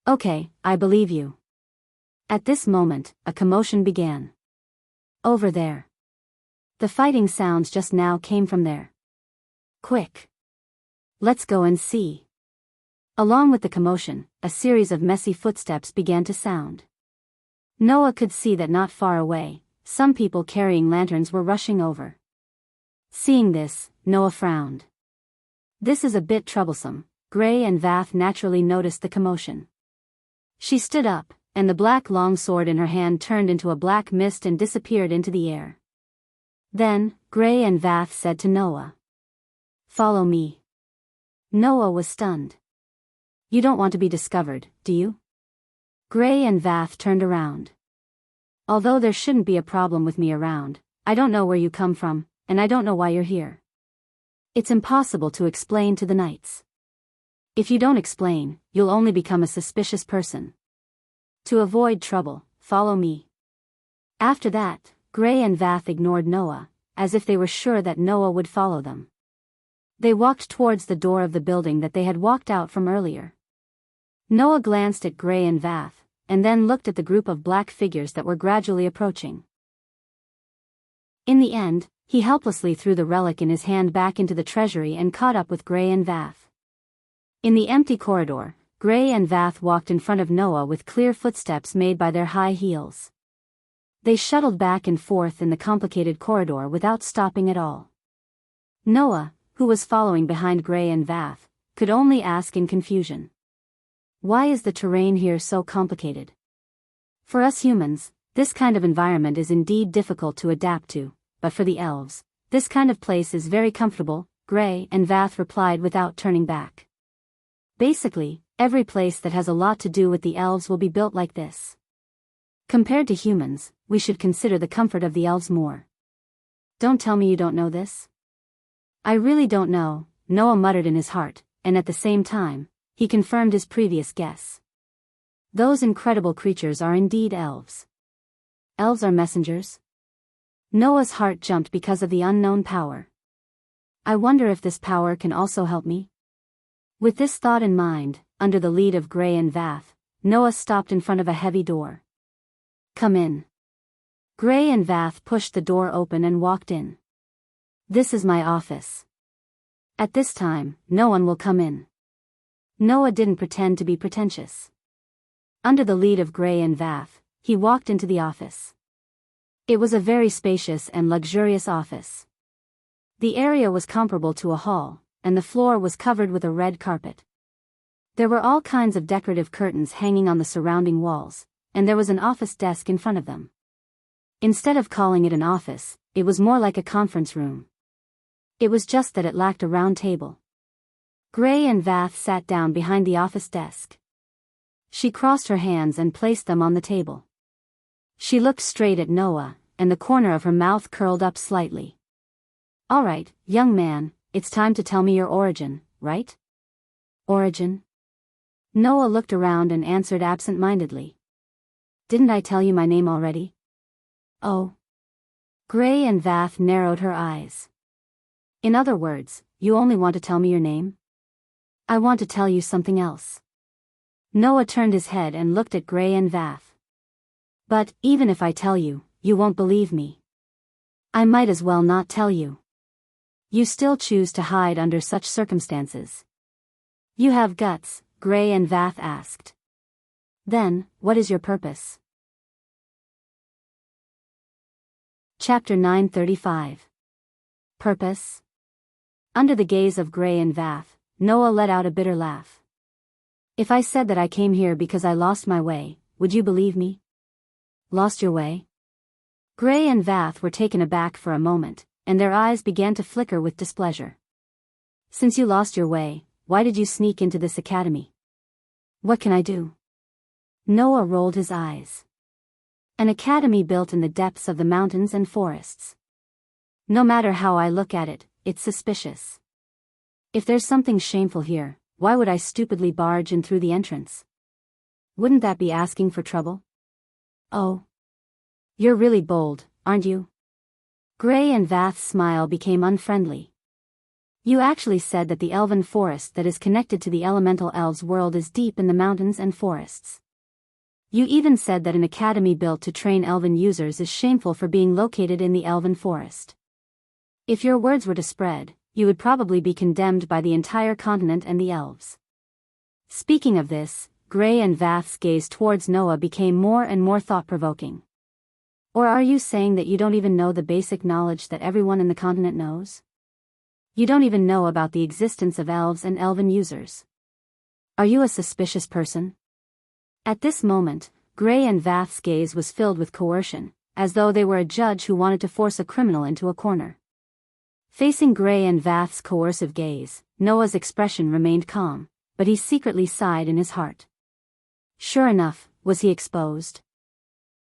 Okay, I believe you. At this moment, a commotion began. Over there. The fighting sounds just now came from there. Quick. Let's go and see. Along with the commotion, a series of messy footsteps began to sound. Noah could see that not far away, some people carrying lanterns were rushing over. Seeing this, Noah frowned. This is a bit troublesome. Gray and Vath naturally noticed the commotion. She stood up, and the black long sword in her hand turned into a black mist and disappeared into the air. Then, Gray and Vath said to Noah, "Follow me." Noah was stunned. You don't want to be discovered, do you? Gray and Vath turned around. Although there shouldn't be a problem with me around, I don't know where you come from, and I don't know why you're here. It's impossible to explain to the knights. If you don't explain, you'll only become a suspicious person. To avoid trouble, follow me. After that, Gray and Vath ignored Noah, as if they were sure that Noah would follow them. They walked towards the door of the building that they had walked out from earlier. Noah glanced at Gray and Vath, and then looked at the group of black figures that were gradually approaching. In the end, he helplessly threw the relic in his hand back into the treasury and caught up with Gray and Vath. In the empty corridor, Gray and Vath walked in front of Noah with clear footsteps made by their high heels. They shuttled back and forth in the complicated corridor without stopping at all. Noah, who was following behind Gray and Vath, could only ask in confusion. Why is the terrain here so complicated? For us humans, this kind of environment is indeed difficult to adapt to, but for the elves, this kind of place is very comfortable, Gray and Vath replied without turning back. Basically, every place that has a lot to do with the elves will be built like this. Compared to humans, we should consider the comfort of the elves more. Don't tell me you don't know this? I really don't know, Noah muttered in his heart, and at the same time, he confirmed his previous guess. Those incredible creatures are indeed elves. Elves are messengers? Noah's heart jumped because of the unknown power. I wonder if this power can also help me? With this thought in mind, under the lead of Gray and Vath, Noah stopped in front of a heavy door. Come in. Gray and Vath pushed the door open and walked in. This is my office. At this time, no one will come in. Noah didn't pretend to be pretentious. Under the lead of Gray and Vath, he walked into the office. It was a very spacious and luxurious office. The area was comparable to a hall, and the floor was covered with a red carpet. There were all kinds of decorative curtains hanging on the surrounding walls, and there was an office desk in front of them. Instead of calling it an office, it was more like a conference room. It was just that it lacked a round table. Gray and Vath sat down behind the office desk. She crossed her hands and placed them on the table. She looked straight at Noah, and the corner of her mouth curled up slightly. "All right, young man, it's time to tell me your origin, right?" "Origin?" Noah looked around and answered absent-mindedly. "Didn't I tell you my name already?" "Oh." Gray and Vath narrowed her eyes. "In other words, you only want to tell me your name?" "I want to tell you something else." Noah turned his head and looked at Gray and Vath. "But, even if I tell you, you won't believe me. I might as well not tell you. You still choose to hide under such circumstances." "You have guts," Gray and Vath asked. "Then, what is your purpose?" Chapter 935. Purpose? Under the gaze of Gray and Vath, Noah let out a bitter laugh. "If I said that I came here because I lost my way, would you believe me?" "Lost your way?" Gray and Vath were taken aback for a moment, and their eyes began to flicker with displeasure. "Since you lost your way, why did you sneak into this academy?" "What can I do?" Noah rolled his eyes. "An academy built in the depths of the mountains and forests. No matter how I look at it, it's suspicious. If there's something shameful here, why would I stupidly barge in through the entrance? Wouldn't that be asking for trouble?" "Oh. You're really bold, aren't you?" Gray and Vath's smile became unfriendly. "You actually said that the elven forest that is connected to the elemental elves' world is deep in the mountains and forests. You even said that an academy built to train elven users is shameful for being located in the elven forest. If your words were to spread, you would probably be condemned by the entire continent and the elves." Speaking of this, Gray and Vath's gaze towards Noah became more and more thought-provoking. "Or are you saying that you don't even know the basic knowledge that everyone in the continent knows? You don't even know about the existence of elves and elven users? Are you a suspicious person?" At this moment, Gray and Vath's gaze was filled with coercion, as though they were a judge who wanted to force a criminal into a corner. Facing Gray and Vath's coercive gaze, Noah's expression remained calm, but he secretly sighed in his heart. Sure enough, was he exposed?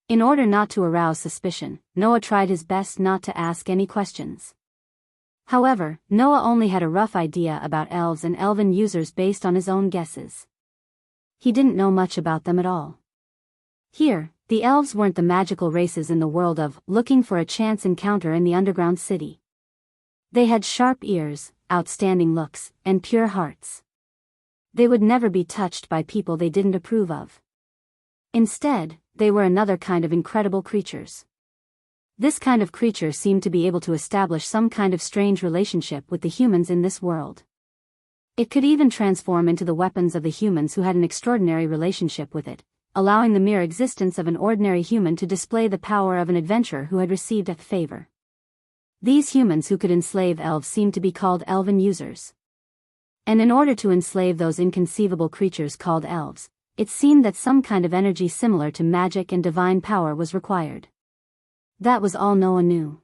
In order not to arouse suspicion, Noah tried his best not to ask any questions. However, Noah only had a rough idea about elves and elven users based on his own guesses. He didn't know much about them at all. Here, the elves weren't the magical races in the world of looking for a chance encounter in the underground city. They had sharp ears, outstanding looks, and pure hearts. They would never be touched by people they didn't approve of. Instead, they were another kind of incredible creatures. This kind of creature seemed to be able to establish some kind of strange relationship with the humans in this world. It could even transform into the weapons of the humans who had an extraordinary relationship with it, allowing the mere existence of an ordinary human to display the power of an adventurer who had received a favor. These humans who could enslave elves seemed to be called elven users. And in order to enslave those inconceivable creatures called elves, it seemed that some kind of energy similar to magic and divine power was required. That was all Noah knew.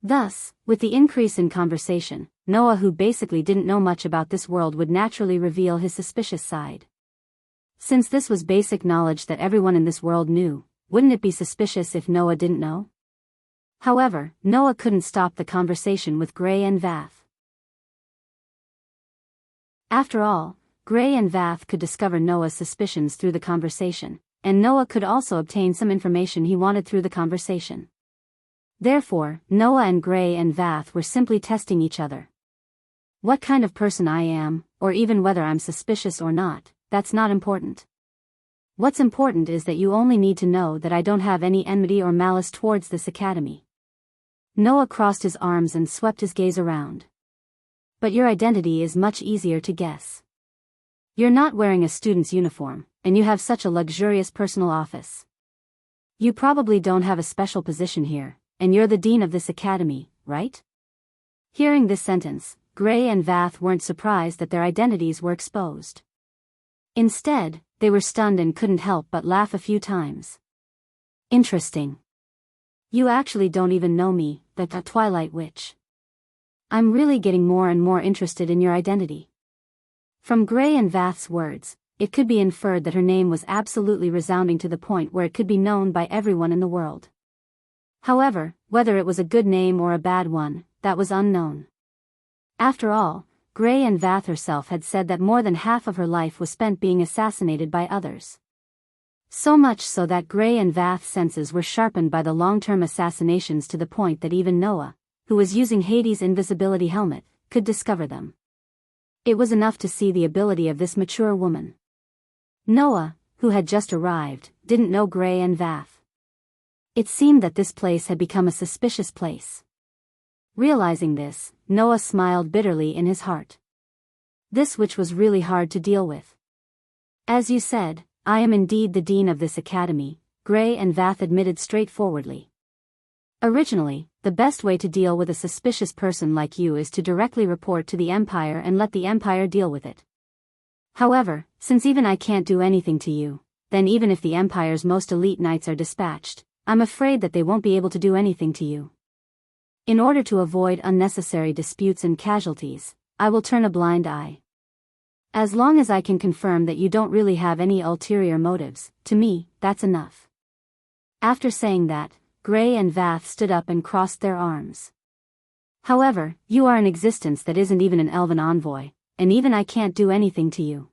Thus, with the increase in conversation, Noah, who basically didn't know much about this world, would naturally reveal his suspicious side. Since this was basic knowledge that everyone in this world knew, wouldn't it be suspicious if Noah didn't know? However, Noah couldn't stop the conversation with Gray and Vath. After all, Gray and Vath could discover Noah's suspicions through the conversation, and Noah could also obtain some information he wanted through the conversation. Therefore, Noah and Gray and Vath were simply testing each other. What kind of person I am, or even whether I'm suspicious or not, that's not important. What's important is that you only need to know that I don't have any enmity or malice towards this academy. Noah crossed his arms and swept his gaze around. But your identity is much easier to guess. You're not wearing a student's uniform, and you have such a luxurious personal office. You probably don't have a special position here, and you're the dean of this academy, right? Hearing this sentence, Gray and Vath weren't surprised that their identities were exposed. Instead, they were stunned and couldn't help but laugh a few times. Interesting. You actually don't even know me, the Twilight Witch. I'm really getting more and more interested in your identity. From Gray and Vath's words, it could be inferred that her name was absolutely resounding to the point where it could be known by everyone in the world. However, whether it was a good name or a bad one, that was unknown. After all, Gray and Vath herself had said that more than half of her life was spent being assassinated by others. So much so that Gray and Vath's senses were sharpened by the long-term assassinations to the point that even Noah, who was using Hades' invisibility helmet, could discover them. It was enough to see the ability of this mature woman. Noah, who had just arrived, didn't know Gray and Vath. It seemed that this place had become a suspicious place. Realizing this, Noah smiled bitterly in his heart. This witch was really hard to deal with. As you said, I am indeed the dean of this academy, Gray and Vath admitted straightforwardly. Originally, the best way to deal with a suspicious person like you is to directly report to the Empire and let the Empire deal with it. However, since even I can't do anything to you, then even if the Empire's most elite knights are dispatched, I'm afraid that they won't be able to do anything to you. In order to avoid unnecessary disputes and casualties, I will turn a blind eye. As long as I can confirm that you don't really have any ulterior motives, to me, that's enough. After saying that, Gray and Vath stood up and crossed their arms. However, you are an existence that isn't even an elven envoy, and even I can't do anything to you.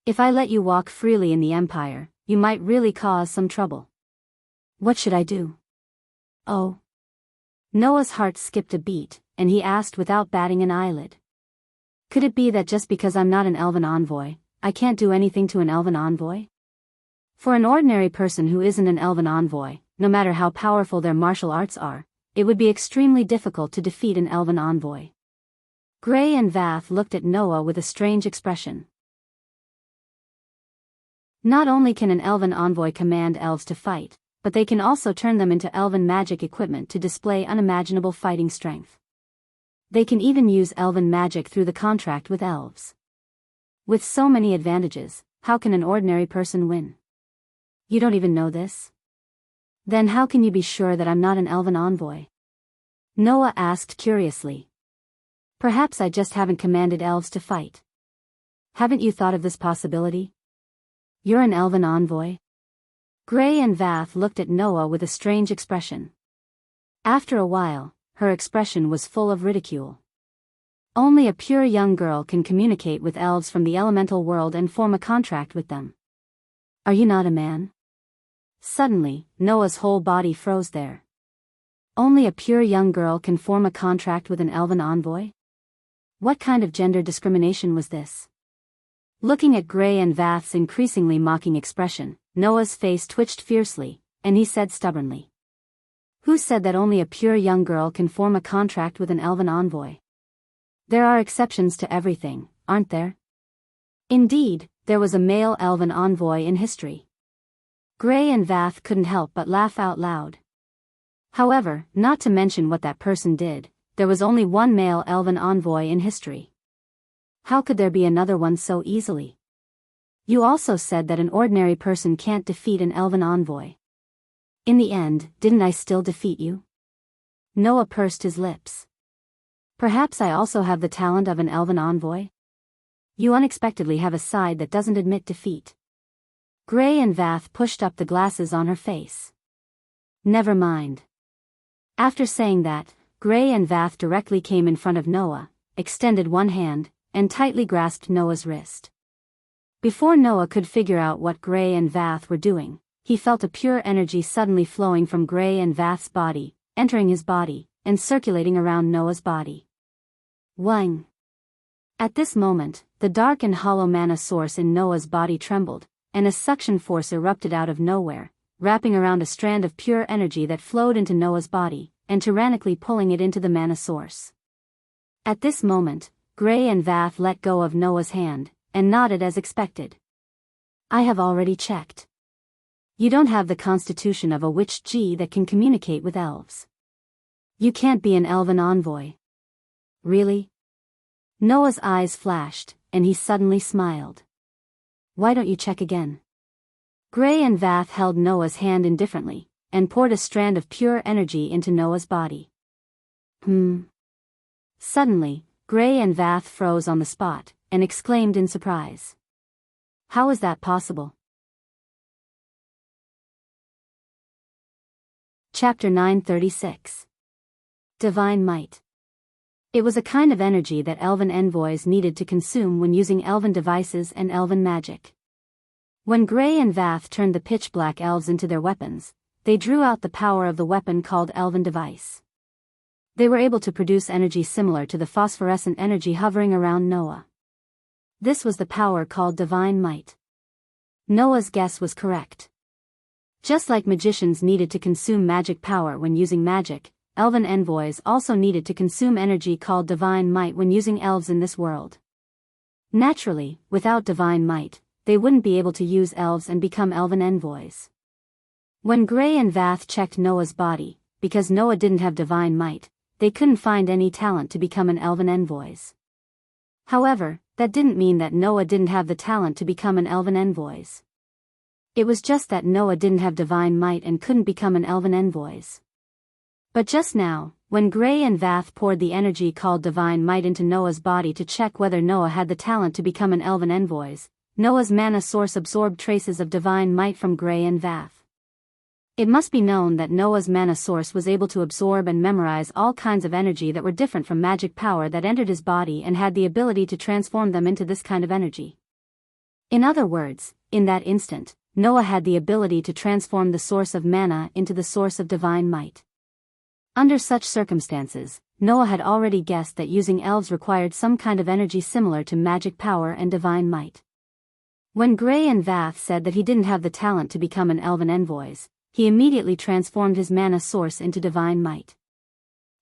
If I let you walk freely in the Empire, you might really cause some trouble. What should I do? Oh. Noah's heart skipped a beat, and he asked without batting an eyelid. Could it be that just because I'm not an elven envoy, I can't do anything to an elven envoy? For an ordinary person who isn't an elven envoy, no matter how powerful their martial arts are, it would be extremely difficult to defeat an elven envoy. Gray and Vath looked at Noah with a strange expression. Not only can an elven envoy command elves to fight, but they can also turn them into elven magic equipment to display unimaginable fighting strength. They can even use elven magic through the contract with elves. With so many advantages, how can an ordinary person win? You don't even know this? Then how can you be sure that I'm not an elven envoy? Noah asked curiously. Perhaps I just haven't commanded elves to fight. Haven't you thought of this possibility? You're an elven envoy? Gray and Vath looked at Noah with a strange expression. After a while, her expression was full of ridicule. Only a pure young girl can communicate with elves from the elemental world and form a contract with them. Are you not a man? Suddenly, Noah's whole body froze there. Only a pure young girl can form a contract with an elven envoy? What kind of gender discrimination was this? Looking at Gray and Vath's increasingly mocking expression, Noah's face twitched fiercely, and he said stubbornly. Who said that only a pure young girl can form a contract with an elven envoy? There are exceptions to everything, aren't there? Indeed, there was a male elven envoy in history. Gray and Vath couldn't help but laugh out loud. However, not to mention what that person did, there was only one male elven envoy in history. How could there be another one so easily? You also said that an ordinary person can't defeat an elven envoy. In the end, didn't I still defeat you? Noah pursed his lips. Perhaps I also have the talent of an elven envoy? You unexpectedly have a side that doesn't admit defeat. Gray and Vath pushed up the glasses on her face. Never mind. After saying that, Gray and Vath directly came in front of Noah, extended one hand, and tightly grasped Noah's wrist. Before Noah could figure out what Gray and Vath were doing, he felt a pure energy suddenly flowing from Gray and Vath's body, entering his body, and circulating around Noah's body. Wang! At this moment, the dark and hollow mana source in Noah's body trembled, and a suction force erupted out of nowhere, wrapping around a strand of pure energy that flowed into Noah's body, and tyrannically pulling it into the mana source. At this moment, Gray and Vath let go of Noah's hand, and nodded as expected. I have already checked. You don't have the constitution of a witch G that can communicate with elves. You can't be an elven envoy. Really? Noah's eyes flashed, and he suddenly smiled. Why don't you check again? Gray and Vath held Noah's hand indifferently, and poured a strand of pure energy into Noah's body. Suddenly, Gray and Vath froze on the spot, and exclaimed in surprise. How is that possible? Chapter 936. Divine Might. It was a kind of energy that elven envoys needed to consume when using elven devices and elven magic. When Gray and Vath turned the pitch-black elves into their weapons, they drew out the power of the weapon called elven device. They were able to produce energy similar to the phosphorescent energy hovering around Noah. This was the power called divine might. Noah's guess was correct. Just like magicians needed to consume magic power when using magic, elven envoys also needed to consume energy called divine might when using elves in this world. Naturally, without divine might, they wouldn't be able to use elves and become elven envoys. When Gray and Vath checked Noah's body, because Noah didn't have divine might, they couldn't find any talent to become an elven envoys. However, that didn't mean that Noah didn't have the talent to become an elven envoys. It was just that Noah didn't have divine might and couldn't become an elven envoys. But just now, when Gray and Vath poured the energy called divine might into Noah's body to check whether Noah had the talent to become an elven envoys, Noah's mana source absorbed traces of divine might from Gray and Vath. It must be known that Noah's mana source was able to absorb and memorize all kinds of energy that were different from magic power that entered his body and had the ability to transform them into this kind of energy. In other words, in that instant, Noah had the ability to transform the source of mana into the source of divine might. Under such circumstances, Noah had already guessed that using elves required some kind of energy similar to magic power and divine might. When Gray and Vath said that he didn't have the talent to become an elven envoys, he immediately transformed his mana source into divine might.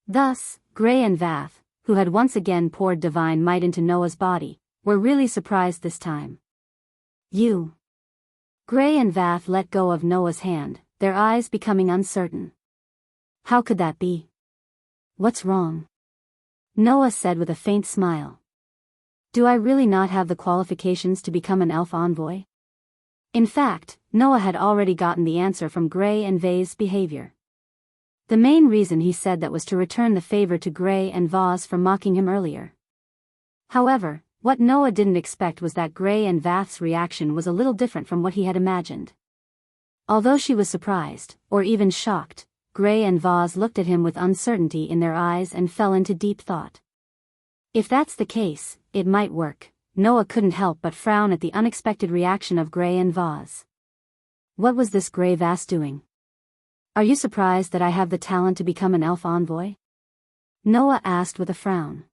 Thus, Gray and Vath, who had once again poured divine might into Noah's body, were really surprised this time. You. Gray and Vath let go of Noah's hand, their eyes becoming uncertain. How could that be? What's wrong? Noah said with a faint smile. Do I really not have the qualifications to become an elf envoy? In fact, Noah had already gotten the answer from Gray and Vath's behavior. The main reason he said that was to return the favor to Gray and Vath for mocking him earlier. However, what Noah didn't expect was that Gray and Vath's reaction was a little different from what he had imagined. Although she was surprised, or even shocked, Gray and Vath looked at him with uncertainty in their eyes and fell into deep thought. If that's the case, it might work. Noah couldn't help but frown at the unexpected reaction of Gray and Vath. What was this Gray Vath doing? Are you surprised that I have the talent to become an elf envoy? Noah asked with a frown.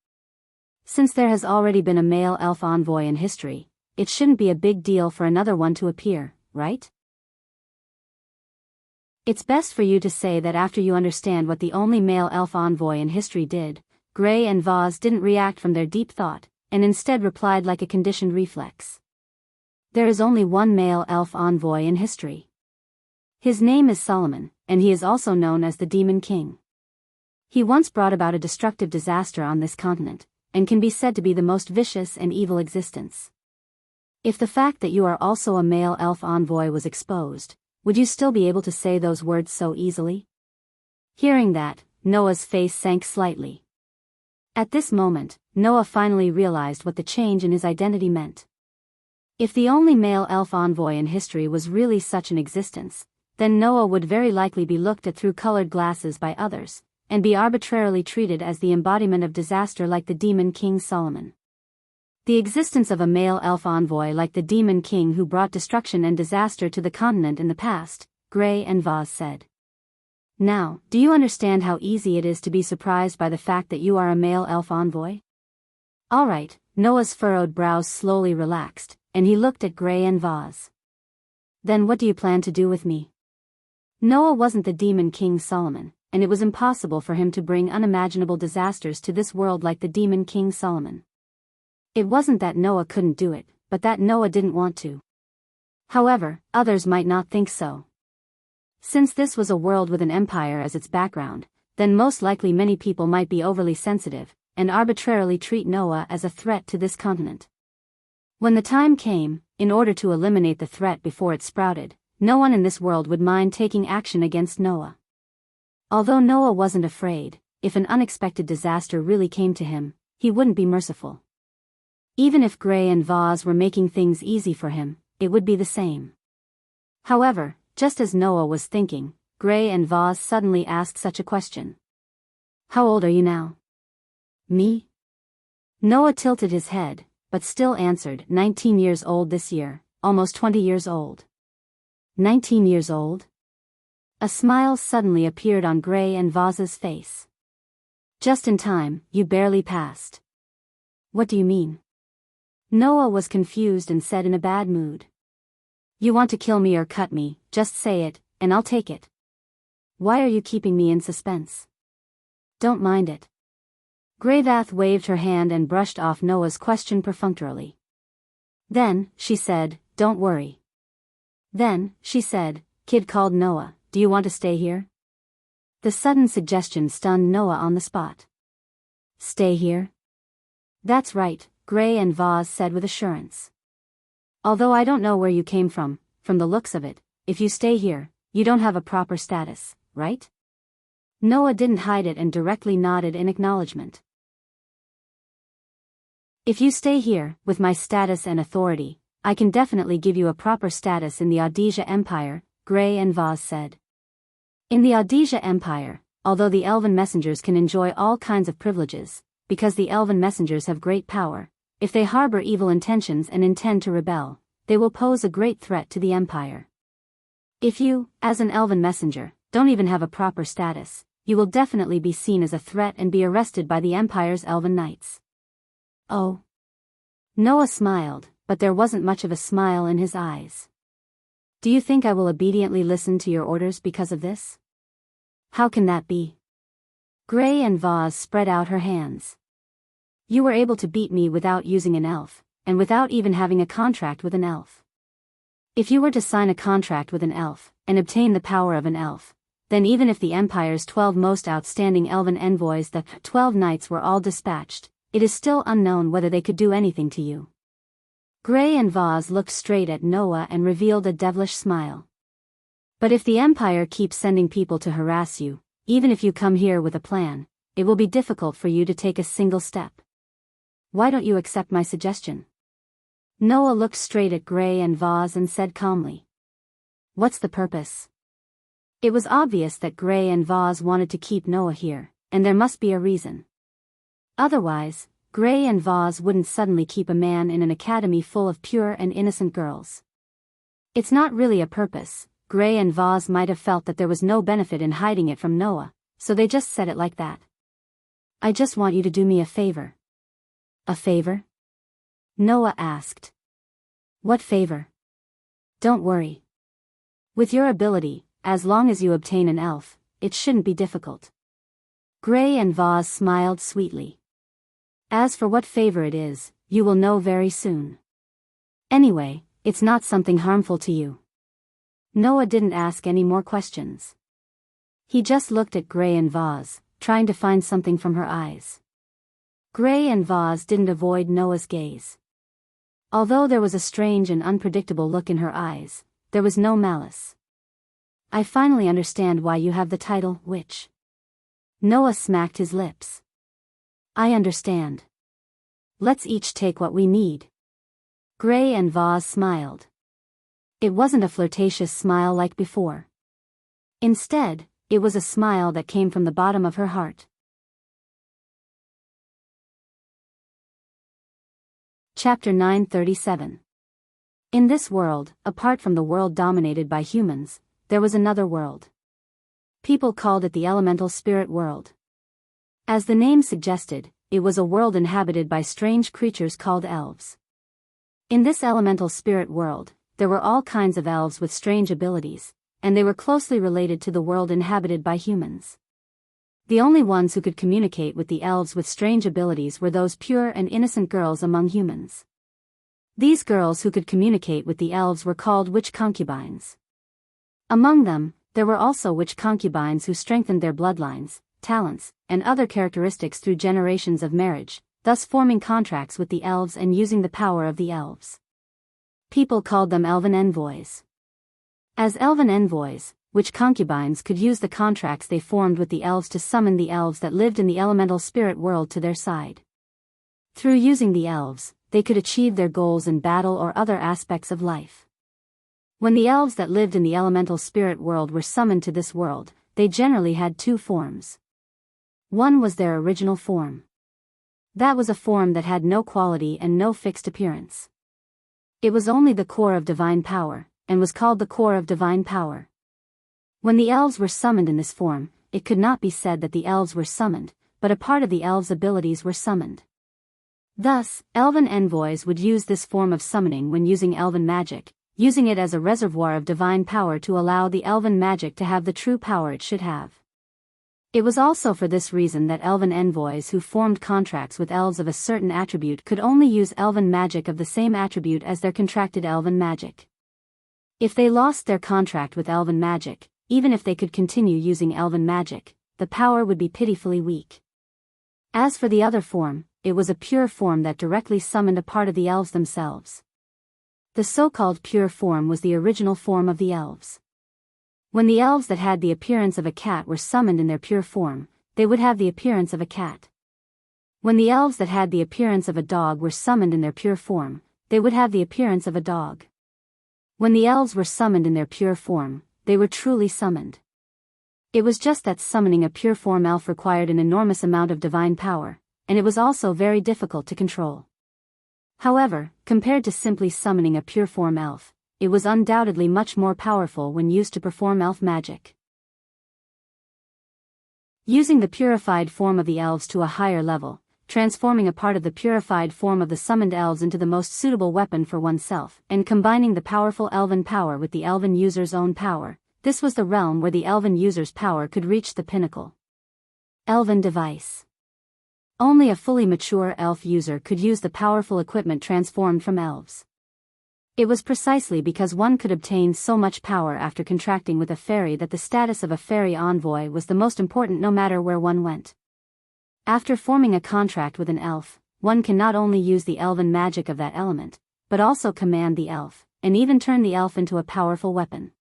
Since there has already been a male elf envoy in history, it shouldn't be a big deal for another one to appear, right? It's best for you to say that after you understand what the only male elf envoy in history did. Gray and Vath didn't react from their deep thought, and instead replied like a conditioned reflex. There is only one male elf envoy in history. His name is Solomon, and he is also known as the Demon King. He once brought about a destructive disaster on this continent, and can be said to be the most vicious and evil existence. If the fact that you are also a male elf envoy was exposed, would you still be able to say those words so easily? Hearing that, Noah's face sank slightly. At this moment, Noah finally realized what the change in his identity meant. If the only male elf envoy in history was really such an existence, then Noah would very likely be looked at through colored glasses by others, and be arbitrarily treated as the embodiment of disaster like the Demon King Solomon. The existence of a male elf envoy like the Demon King who brought destruction and disaster to the continent in the past, Gray and Vath said. Now, do you understand how easy it is to be surprised by the fact that you are a male elf envoy? Alright, Noah's furrowed brows slowly relaxed, and he looked at Gray and Vath. Then what do you plan to do with me? Noah wasn't the Demon King Solomon, and it was impossible for him to bring unimaginable disasters to this world like the demon King Solomon. It wasn't that Noah couldn't do it, but that Noah didn't want to. However, others might not think so. Since this was a world with an empire as its background, then most likely many people might be overly sensitive, and arbitrarily treat Noah as a threat to this continent. When the time came, in order to eliminate the threat before it sprouted, no one in this world would mind taking action against Noah. Although Noah wasn't afraid, if an unexpected disaster really came to him, he wouldn't be merciful. Even if Gray and Vaz were making things easy for him, it would be the same. However, just as Noah was thinking, Gray and Vaz suddenly asked such a question. "How old are you now?" "Me?" Noah tilted his head, but still answered, 19 years old this year, almost 20 years old. 19 years old? A smile suddenly appeared on Gray and Vaz's face. "Just in time, you barely passed." "What do you mean?" Noah was confused and said in a bad mood. "You want to kill me or cut me, just say it, and I'll take it. Why are you keeping me in suspense?" "Don't mind it." Grayvath waved her hand and brushed off Noah's question perfunctorily. Then, she said, "Don't worry." Then, she said, "Kid called Noah, do you want to stay here?" The sudden suggestion stunned Noah on the spot. "Stay here?" "That's right," Gray and Vaz said with assurance. "Although I don't know where you came from the looks of it, if you stay here, you don't have a proper status, right?" Noah didn't hide it and directly nodded in acknowledgement. "If you stay here, with my status and authority, I can definitely give you a proper status in the Audisia Empire," Gray and Vaz said. In the Audisia Empire, although the elven messengers can enjoy all kinds of privileges, because the elven messengers have great power, if they harbor evil intentions and intend to rebel, they will pose a great threat to the Empire. If you, as an elven messenger, don't even have a proper status, you will definitely be seen as a threat and be arrested by the Empire's elven knights. "Oh." Noah smiled, but there wasn't much of a smile in his eyes. "Do you think I will obediently listen to your orders because of this?" "How can that be?" Gray and Vaz spread out her hands. "You were able to beat me without using an elf, and without even having a contract with an elf. If you were to sign a contract with an elf, and obtain the power of an elf, then even if the Empire's 12 most outstanding elven envoys, the 12 knights, were all dispatched, it is still unknown whether they could do anything to you." Gray and Vaz looked straight at Noah and revealed a devilish smile. "But if the Empire keeps sending people to harass you, even if you come here with a plan, it will be difficult for you to take a single step. Why don't you accept my suggestion?" Noah looked straight at Gray and Vaz and said calmly. "What's the purpose?" It was obvious that Gray and Vaz wanted to keep Noah here, and there must be a reason. Otherwise, Gray and Vaz wouldn't suddenly keep a man in an academy full of pure and innocent girls. It's not really a purpose. Gray and Vaz might have felt that there was no benefit in hiding it from Noah, so they just said it like that. "I just want you to do me a favor." "A favor?" Noah asked. "What favor?" "Don't worry. With your ability, as long as you obtain an elf, it shouldn't be difficult." Gray and Vaz smiled sweetly. "As for what favor it is, you will know very soon. Anyway, it's not something harmful to you." Noah didn't ask any more questions. He just looked at Gray and Vaz, trying to find something from her eyes. Gray and Vaz didn't avoid Noah's gaze. Although there was a strange and unpredictable look in her eyes, there was no malice. "I finally understand why you have the title, Witch." Noah smacked his lips. "I understand. Let's each take what we need." Gray and Vaz smiled. It wasn't a flirtatious smile like before. Instead, it was a smile that came from the bottom of her heart. Chapter 937. In this world, apart from the world dominated by humans, there was another world. People called it the elemental spirit world. As the name suggested, it was a world inhabited by strange creatures called elves. In this elemental spirit world, there were all kinds of elves with strange abilities, and they were closely related to the world inhabited by humans. The only ones who could communicate with the elves with strange abilities were those pure and innocent girls among humans. These girls who could communicate with the elves were called witch concubines. Among them, there were also witch concubines who strengthened their bloodlines, talents, and other characteristics through generations of marriage, thus forming contracts with the elves and using the power of the elves. People called them elven envoys. As elven envoys, witch concubines could use the contracts they formed with the elves to summon the elves that lived in the elemental spirit world to their side. Through using the elves, they could achieve their goals in battle or other aspects of life. When the elves that lived in the elemental spirit world were summoned to this world, they generally had two forms. One was their original form. That was a form that had no quality and no fixed appearance. It was only the core of divine power, and was called the core of divine power. When the elves were summoned in this form, it could not be said that the elves were summoned, but a part of the elves' abilities were summoned. Thus, elven envoys would use this form of summoning when using elven magic, using it as a reservoir of divine power to allow the elven magic to have the true power it should have. It was also for this reason that elven envoys who formed contracts with elves of a certain attribute could only use elven magic of the same attribute as their contracted elven magic. If they lost their contract with elven magic, even if they could continue using elven magic, the power would be pitifully weak. As for the other form, it was a pure form that directly summoned a part of the elves themselves. The so-called pure form was the original form of the elves. When the elves that had the appearance of a cat were summoned in their pure form, they would have the appearance of a cat. When the elves that had the appearance of a dog were summoned in their pure form, they would have the appearance of a dog. When the elves were summoned in their pure form, they were truly summoned. It was just that summoning a pure form elf required an enormous amount of divine power, and it was also very difficult to control. However, compared to simply summoning a pure form elf, it was undoubtedly much more powerful when used to perform elf magic. Using the purified form of the elves to a higher level, transforming a part of the purified form of the summoned elves into the most suitable weapon for oneself, and combining the powerful elven power with the elven user's own power, this was the realm where the elven user's power could reach the pinnacle. Elven device. Only a fully mature elf user could use the powerful equipment transformed from elves. It was precisely because one could obtain so much power after contracting with a fairy that the status of a fairy envoy was the most important no matter where one went. After forming a contract with an elf, one can not only use the elven magic of that element, but also command the elf, and even turn the elf into a powerful weapon.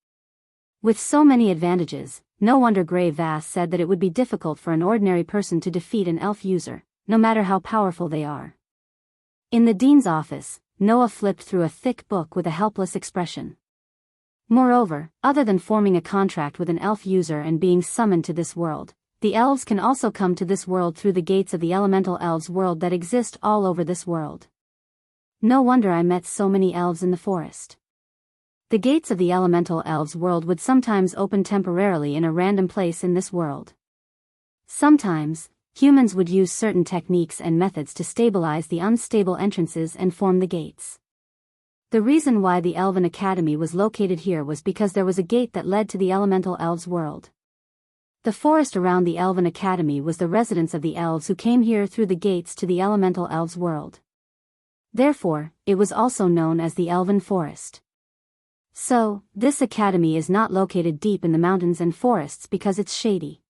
With so many advantages, no wonder Grey Vass said that it would be difficult for an ordinary person to defeat an elf user, no matter how powerful they are. In the dean's office, Noah flipped through a thick book with a helpless expression. Moreover, other than forming a contract with an elf user and being summoned to this world, the elves can also come to this world through the gates of the elemental elves world that exist all over this world. No wonder I met so many elves in the forest. The gates of the elemental elves world would sometimes open temporarily in a random place in this world. Sometimes, humans would use certain techniques and methods to stabilize the unstable entrances and form the gates. The reason why the Elven Academy was located here was because there was a gate that led to the elemental elves world. The forest around the Elven Academy was the residence of the elves who came here through the gates to the elemental elves world. Therefore, it was also known as the Elven Forest. So, this academy is not located deep in the mountains and forests because it's shady.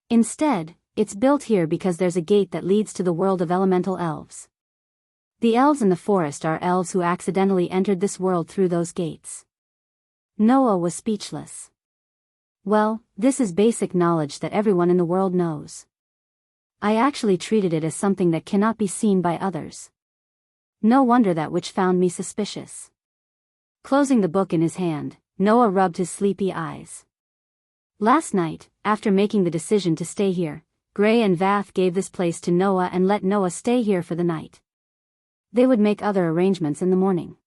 Instead, it's built here because there's a gate that leads to the world of elemental elves. The elves in the forest are elves who accidentally entered this world through those gates. Noah was speechless. Well, this is basic knowledge that everyone in the world knows. I actually treated it as something that cannot be seen by others. No wonder that witch found me suspicious. Closing the book in his hand, Noah rubbed his sleepy eyes. Last night, after making the decision to stay here, Gray and Vath gave this place to Noah and let Noah stay here for the night. They would make other arrangements in the morning.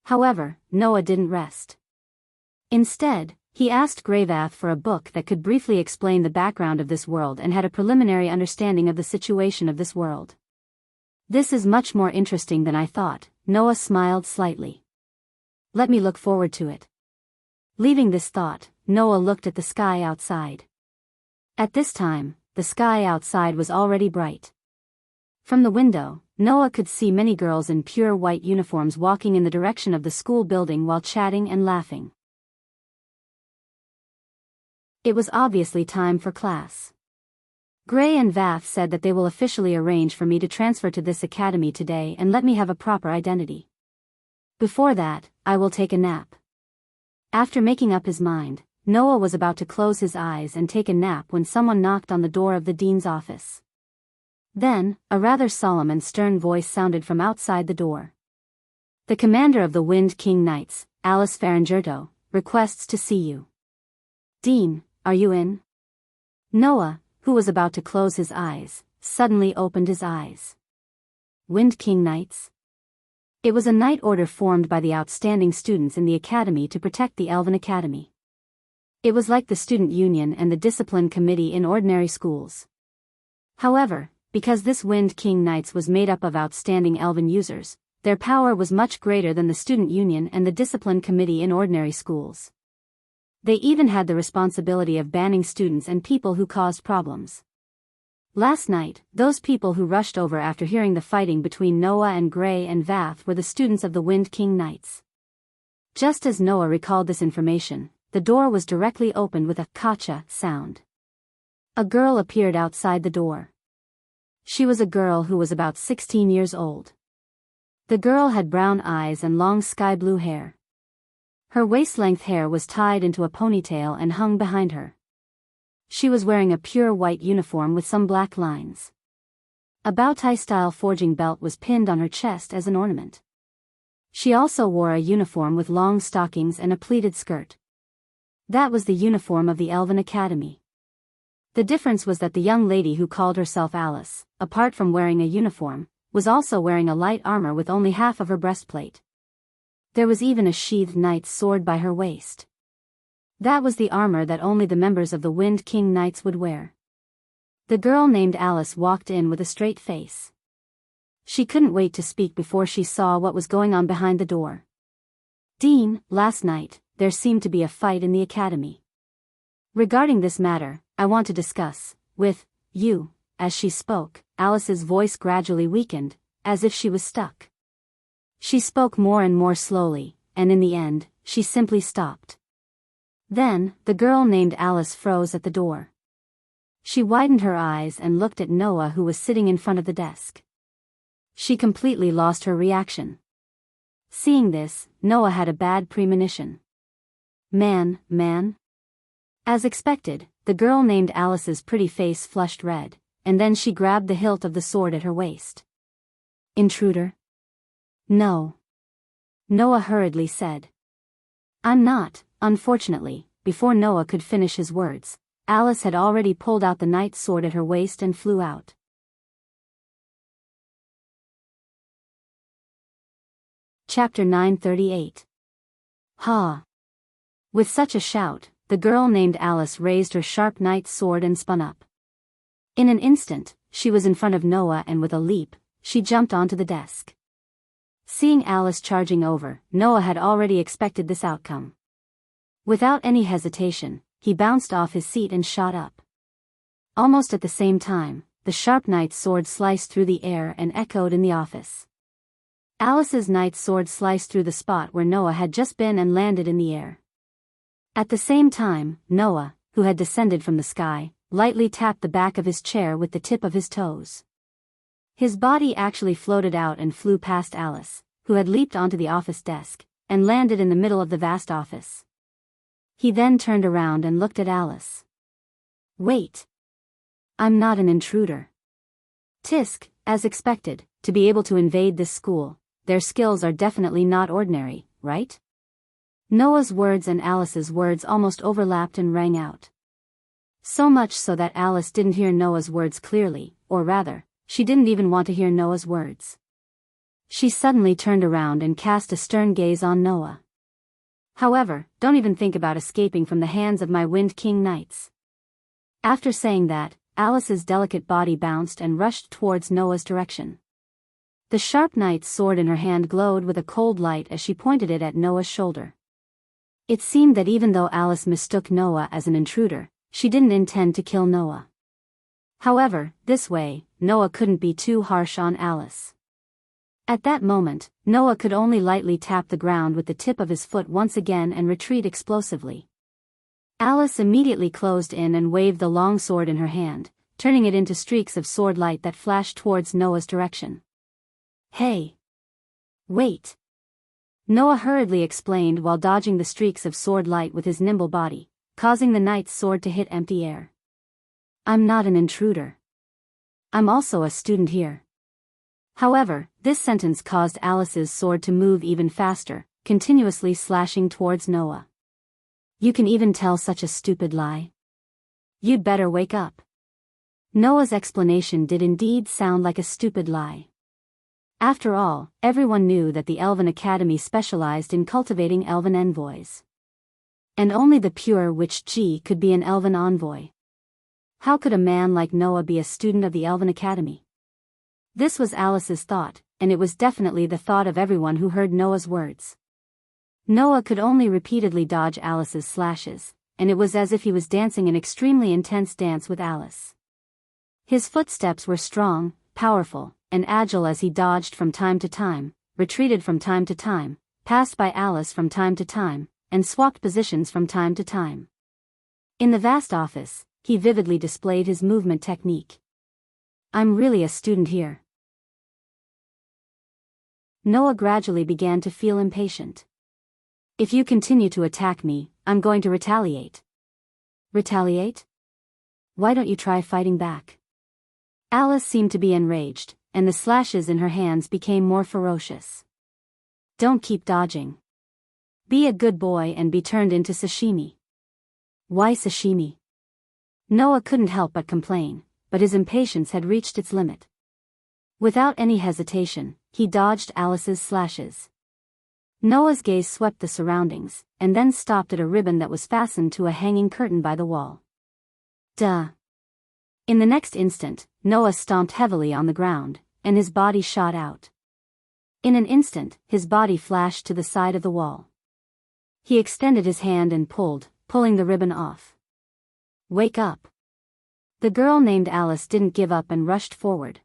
However, Noah didn't rest. Instead, he asked Greyvath for a book that could briefly explain the background of this world and had a preliminary understanding of the situation of this world. This is much more interesting than I thought, Noah smiled slightly. Let me look forward to it. Leaving this thought, Noah looked at the sky outside. At this time, the sky outside was already bright. From the window, Noah could see many girls in pure white uniforms walking in the direction of the school building while chatting and laughing. It was obviously time for class. Gray and Vath said that they will officially arrange for me to transfer to this academy today and let me have a proper identity. Before that, I will take a nap. After making up his mind, Noah was about to close his eyes and take a nap when someone knocked on the door of the dean's office. Then, a rather solemn and stern voice sounded from outside the door. The commander of the Wind King Knights, Alice Faringerto, requests to see you. Dean, are you in? Noah, who was about to close his eyes, suddenly opened his eyes. Wind King Knights? It was a knight order formed by the outstanding students in the academy to protect the Elven Academy. It was like the student union and the discipline committee in ordinary schools. However, because this Wind King Knights was made up of outstanding Elven users, their power was much greater than the student union and the discipline committee in ordinary schools. They even had the responsibility of banning students and people who caused problems. Last night, those people who rushed over after hearing the fighting between Noah and Gray and Vath were the students of the Wind King Knights. Just as Noah recalled this information, the door was directly opened with a "kacha" sound. A girl appeared outside the door. She was a girl who was about 16 years old. The girl had brown eyes and long sky blue hair. Her waist-length hair was tied into a ponytail and hung behind her. She was wearing a pure white uniform with some black lines. A bow-tie-style forging belt was pinned on her chest as an ornament. She also wore a uniform with long stockings and a pleated skirt. That was the uniform of the Elven Academy. The difference was that the young lady who called herself Alice, apart from wearing a uniform, was also wearing a light armor with only half of her breastplate. There was even a sheathed knight's sword by her waist. That was the armor that only the members of the Wind King Knights would wear. The girl named Alice walked in with a straight face. She couldn't wait to speak before she saw what was going on behind the door. Dean, last night, there seemed to be a fight in the academy. Regarding this matter, I want to discuss, with you. As she spoke, Alice's voice gradually weakened, as if she was stuck. She spoke more and more slowly, and in the end, she simply stopped. Then, the girl named Alice froze at the door. She widened her eyes and looked at Noah, who was sitting in front of the desk. She completely lost her reaction. Seeing this, Noah had a bad premonition. Man. As expected, the girl named Alice's pretty face flushed red, and then she grabbed the hilt of the sword at her waist. Intruder? No. Noah hurriedly said. I'm not, unfortunately. Before Noah could finish his words, Alice had already pulled out the knight's sword at her waist and flew out. Chapter 938. Ha! With such a shout, the girl named Alice raised her sharp knight's sword and spun up. In an instant, she was in front of Noah, and with a leap, she jumped onto the desk. Seeing Alice charging over, Noah had already expected this outcome. Without any hesitation, he bounced off his seat and shot up. Almost at the same time, the sharp knight's sword sliced through the air and echoed in the office. Alice's knight's sword sliced through the spot where Noah had just been and landed in the air. At the same time, Noah, who had descended from the sky, lightly tapped the back of his chair with the tip of his toes. His body actually floated out and flew past Alice, who had leaped onto the office desk, and landed in the middle of the vast office. He then turned around and looked at Alice. Wait. I'm not an intruder. Tisk, as expected, to be able to invade this school, their skills are definitely not ordinary, right? Noah's words and Alice's words almost overlapped and rang out. So much so that Alice didn't hear Noah's words clearly, or rather, she didn't even want to hear Noah's words. She suddenly turned around and cast a stern gaze on Noah. However, don't even think about escaping from the hands of my Wind King Knights. After saying that, Alice's delicate body bounced and rushed towards Noah's direction. The sharp knight's sword in her hand glowed with a cold light as she pointed it at Noah's shoulder. It seemed that even though Alice mistook Noah as an intruder, she didn't intend to kill Noah. However, this way, Noah couldn't be too harsh on Alice. At that moment, Noah could only lightly tap the ground with the tip of his foot once again and retreat explosively. Alice immediately closed in and waved the long sword in her hand, turning it into streaks of sword light that flashed towards Noah's direction. "Hey! Wait!" Noah hurriedly explained while dodging the streaks of sword light with his nimble body, causing the knight's sword to hit empty air. "I'm not an intruder. I'm also a student here." However, this sentence caused Alice's sword to move even faster, continuously slashing towards Noah. "You can even tell such a stupid lie? You'd better wake up." Noah's explanation did indeed sound like a stupid lie. After all, everyone knew that the Elven Academy specialized in cultivating elven envoys. And only the pure witch G could be an elven envoy. How could a man like Noah be a student of the Elven Academy? This was Alice's thought, and it was definitely the thought of everyone who heard Noah's words. Noah could only repeatedly dodge Alice's slashes, and it was as if he was dancing an extremely intense dance with Alice. His footsteps were strong, powerful, and agile as he dodged from time to time, retreated from time to time, passed by Alice from time to time, and swapped positions from time to time. In the vast office, he vividly displayed his movement technique. "I'm really a student here." Noah gradually began to feel impatient. "If you continue to attack me, I'm going to retaliate." "Retaliate? Why don't you try fighting back?" Alice seemed to be enraged, and the slashes in her hands became more ferocious. "Don't keep dodging. Be a good boy and be turned into sashimi." "Why sashimi?" Noah couldn't help but complain, but his impatience had reached its limit. Without any hesitation, he dodged Alice's slashes. Noah's gaze swept the surroundings, and then stopped at a ribbon that was fastened to a hanging curtain by the wall. Duh! In the next instant, Noah stomped heavily on the ground, and his body shot out. In an instant, his body flashed to the side of the wall. He extended his hand and pulling the ribbon off. "Wake up!" The girl named Alice didn't give up and rushed forward.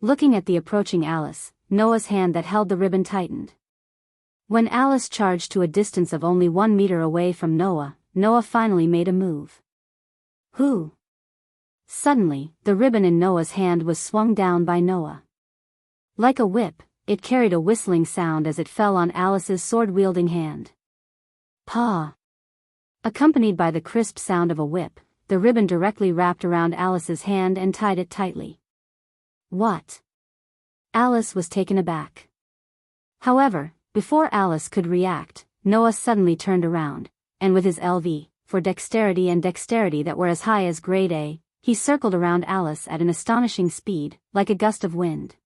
Looking at the approaching Alice, Noah's hand that held the ribbon tightened. When Alice charged to a distance of only 1 meter away from Noah, Noah finally made a move. "Who?" Suddenly, the ribbon in Noah's hand was swung down by Noah. Like a whip, it carried a whistling sound as it fell on Alice's sword-wielding hand. "Paw!" Accompanied by the crisp sound of a whip, the ribbon directly wrapped around Alice's hand and tied it tightly. "What?" Alice was taken aback. However, before Alice could react, Noah suddenly turned around, and with his LV, for dexterity and dexterity that were as high as grade A, he circled around Alice at an astonishing speed, like a gust of wind.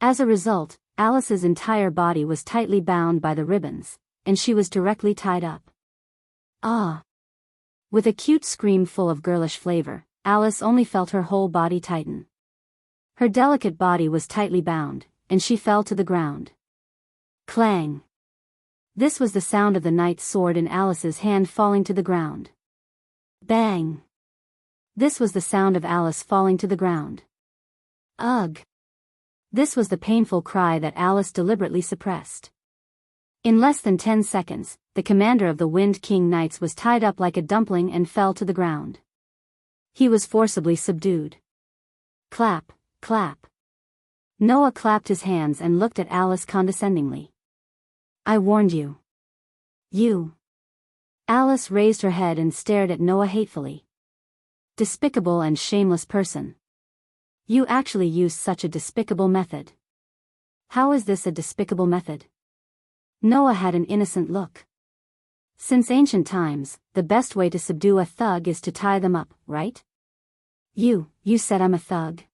As a result, Alice's entire body was tightly bound by the ribbons, and she was directly tied up. "Ah!" With a cute scream full of girlish flavor, Alice only felt her whole body tighten. Her delicate body was tightly bound, and she fell to the ground. Clang! This was the sound of the knight's sword in Alice's hand falling to the ground. Bang! This was the sound of Alice falling to the ground. Ugh! This was the painful cry that Alice deliberately suppressed. In less than 10 seconds, the commander of the Wind King Knights was tied up like a dumpling and fell to the ground. He was forcibly subdued. Clap, clap. Noah clapped his hands and looked at Alice condescendingly. "I warned you." "You." Alice raised her head and stared at Noah hatefully. "Despicable and shameless person. You actually used such a despicable method." "How is this a despicable method?" Noah had an innocent look. "Since ancient times, the best way to subdue a thug is to tie them up, right?" You said I'm a thug?"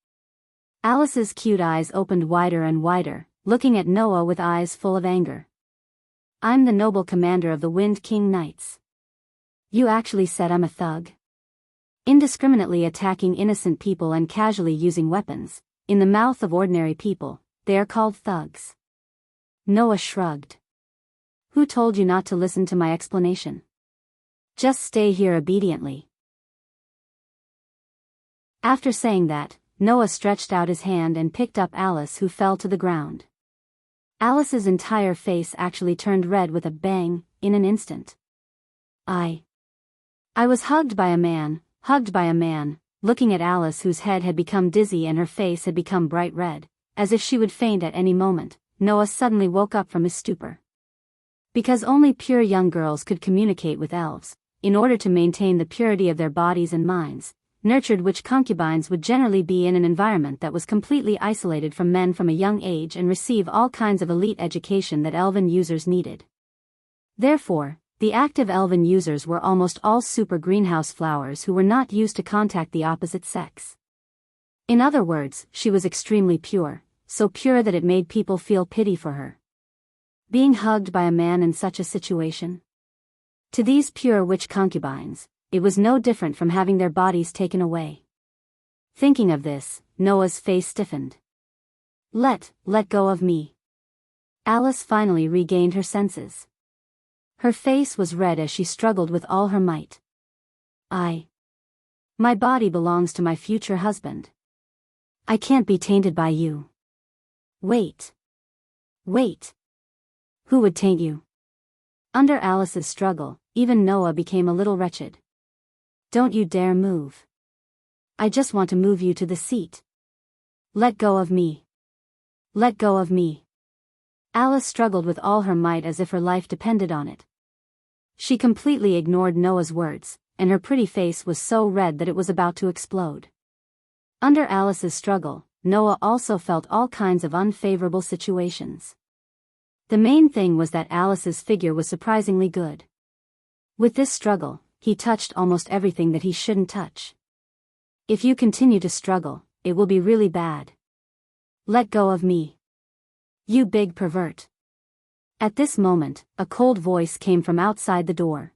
Alice's cute eyes opened wider and wider, looking at Noah with eyes full of anger. "I'm the noble commander of the Wind King Knights." "You actually said I'm a thug?" Indiscriminately attacking innocent people and casually using weapons, in the mouth of ordinary people, they are called thugs. Noah shrugged. "Who told you not to listen to my explanation? Just stay here obediently." After saying that, Noah stretched out his hand and picked up Alice, who fell to the ground. Alice's entire face actually turned red with a bang, in an instant. I was hugged by a man, looking at Alice, whose head had become dizzy and her face had become bright red, as if she would faint at any moment. Noah suddenly woke up from his stupor. Because only pure young girls could communicate with elves, in order to maintain the purity of their bodies and minds, nurtured witch concubines would generally be in an environment that was completely isolated from men from a young age and receive all kinds of elite education that elven users needed. Therefore, the active elven users were almost all super greenhouse flowers who were not used to contact the opposite sex. In other words, she was extremely pure, so pure that it made people feel pity for her. Being hugged by a man in such a situation? To these pure witch concubines, it was no different from having their bodies taken away. Thinking of this, Noah's face stiffened. Let go of me. Alice finally regained her senses. Her face was red as she struggled with all her might. My body belongs to my future husband. I can't be tainted by you. Wait. Who would taint you? Under Alice's struggle, even Noah became a little wretched. Don't you dare move. I just want to move you to the seat. Let go of me. Let go of me. Alice struggled with all her might as if her life depended on it. She completely ignored Noah's words, and her pretty face was so red that it was about to explode. Under Alice's struggle, Noah also felt all kinds of unfavorable situations. The main thing was that Alice's figure was surprisingly good. With this struggle, he touched almost everything that he shouldn't touch. If you continue to struggle, it will be really bad. Let go of me. You big pervert. At this moment, a cold voice came from outside the door.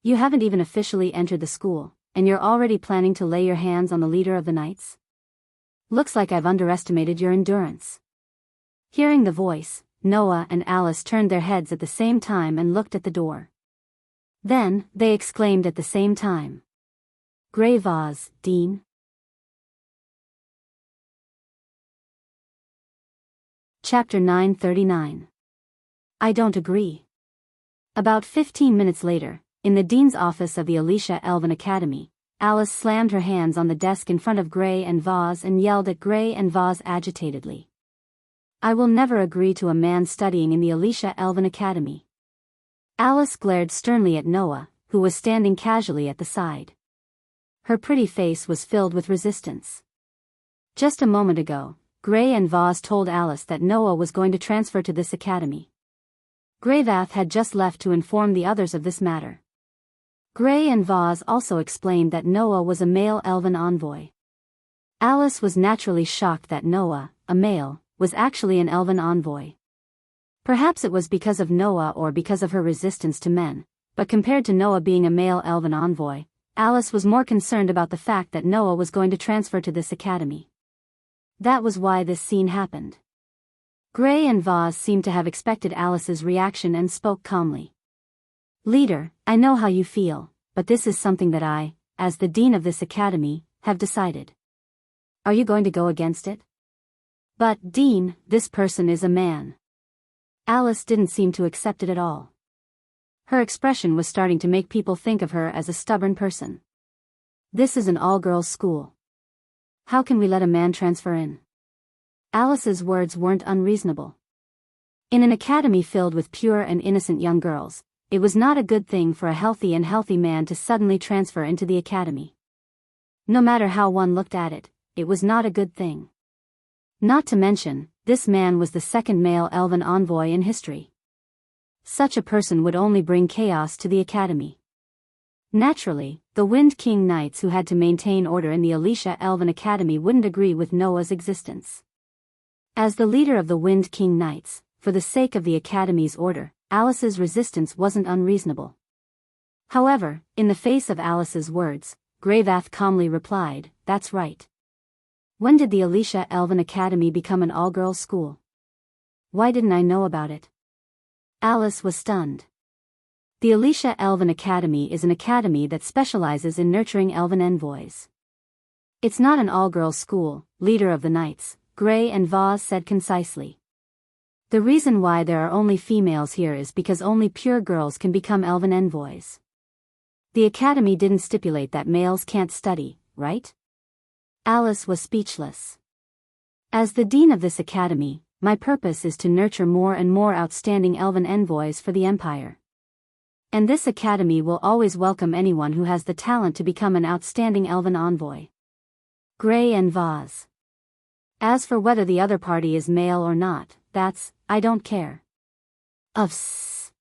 You haven't even officially entered the school, and you're already planning to lay your hands on the leader of the knights? Looks like I've underestimated your endurance. Hearing the voice, Noah and Alice turned their heads at the same time and looked at the door. Then, they exclaimed at the same time. Grey vase, Dean. Chapter 939. I don't agree. About 15 minutes later, in the dean's office of the Alicia Elven Academy, Alice slammed her hands on the desk in front of Grey and Vaz and yelled at Grey and Vaz agitatedly. I will never agree to a man studying in the Alicia Elven Academy. Alice glared sternly at Noah, who was standing casually at the side. Her pretty face was filled with resistance. Just a moment ago, Grey and Vaz told Alice that Noah was going to transfer to this academy. Greyvath had just left to inform the others of this matter. Grey and Vaz also explained that Noah was a male elven envoy. Alice was naturally shocked that Noah, a male, was actually an elven envoy. Perhaps it was because of Noah or because of her resistance to men, but compared to Noah being a male elven envoy, Alice was more concerned about the fact that Noah was going to transfer to this academy. That was why this scene happened. Grey and Vaz seemed to have expected Alice's reaction and spoke calmly. Leader, I know how you feel, but this is something that I, as the dean of this academy, have decided. Are you going to go against it? But, Dean, this person is a man. Alice didn't seem to accept it at all. Her expression was starting to make people think of her as a stubborn person. This is an all-girls school. How can we let a man transfer in? Alice's words weren't unreasonable. In an academy filled with pure and innocent young girls, it was not a good thing for a healthy man to suddenly transfer into the academy. No matter how one looked at it, it was not a good thing. Not to mention, this man was the second male elven envoy in history. Such a person would only bring chaos to the academy. Naturally, the Wind King Knights who had to maintain order in the Alicia Elven Academy wouldn't agree with Noah's existence. As the leader of the Wind King Knights, for the sake of the academy's order, Alice's resistance wasn't unreasonable. However, in the face of Alice's words, Greyvath calmly replied, "That's right. When did the Alicia Elven Academy become an all-girls school? Why didn't I know about it?" Alice was stunned. The Alicia Elven Academy is an academy that specializes in nurturing elven envoys. It's not an all-girls school, leader of the knights, Gray and Vaz said concisely. The reason why there are only females here is because only pure girls can become elven envoys. The academy didn't stipulate that males can't study, right? Alice was speechless. As the dean of this academy, my purpose is to nurture more and more outstanding elven envoys for the Empire. And this academy will always welcome anyone who has the talent to become an outstanding elven envoy. Gray and Vaz. As for whether the other party is male or not, I don't care. SSSS.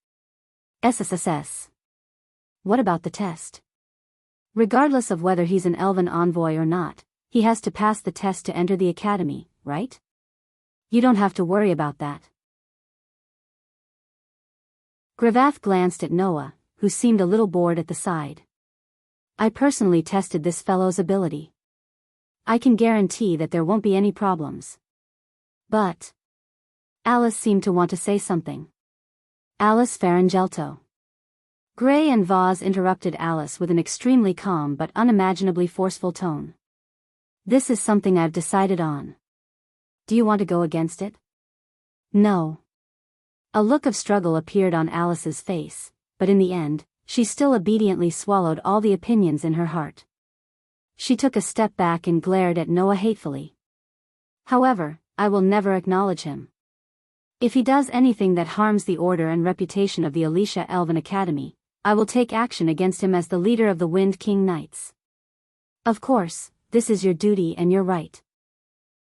What about the test? Regardless of whether he's an elven envoy or not, he has to pass the test to enter the academy, right? You don't have to worry about that. Gravath glanced at Noah, who seemed a little bored at the side. I personally tested this fellow's ability. I can guarantee that there won't be any problems. But Alice seemed to want to say something. Alice Farangelto. Gray and Vaz interrupted Alice with an extremely calm but unimaginably forceful tone. This is something I've decided on. Do you want to go against it? No. A look of struggle appeared on Alice's face, but in the end, she still obediently swallowed all the opinions in her heart. She took a step back and glared at Noah hatefully. However, I will never acknowledge him. If he does anything that harms the order and reputation of the Alicia Elven Academy, I will take action against him as the leader of the Wind King Knights. Of course, this is your duty and your right.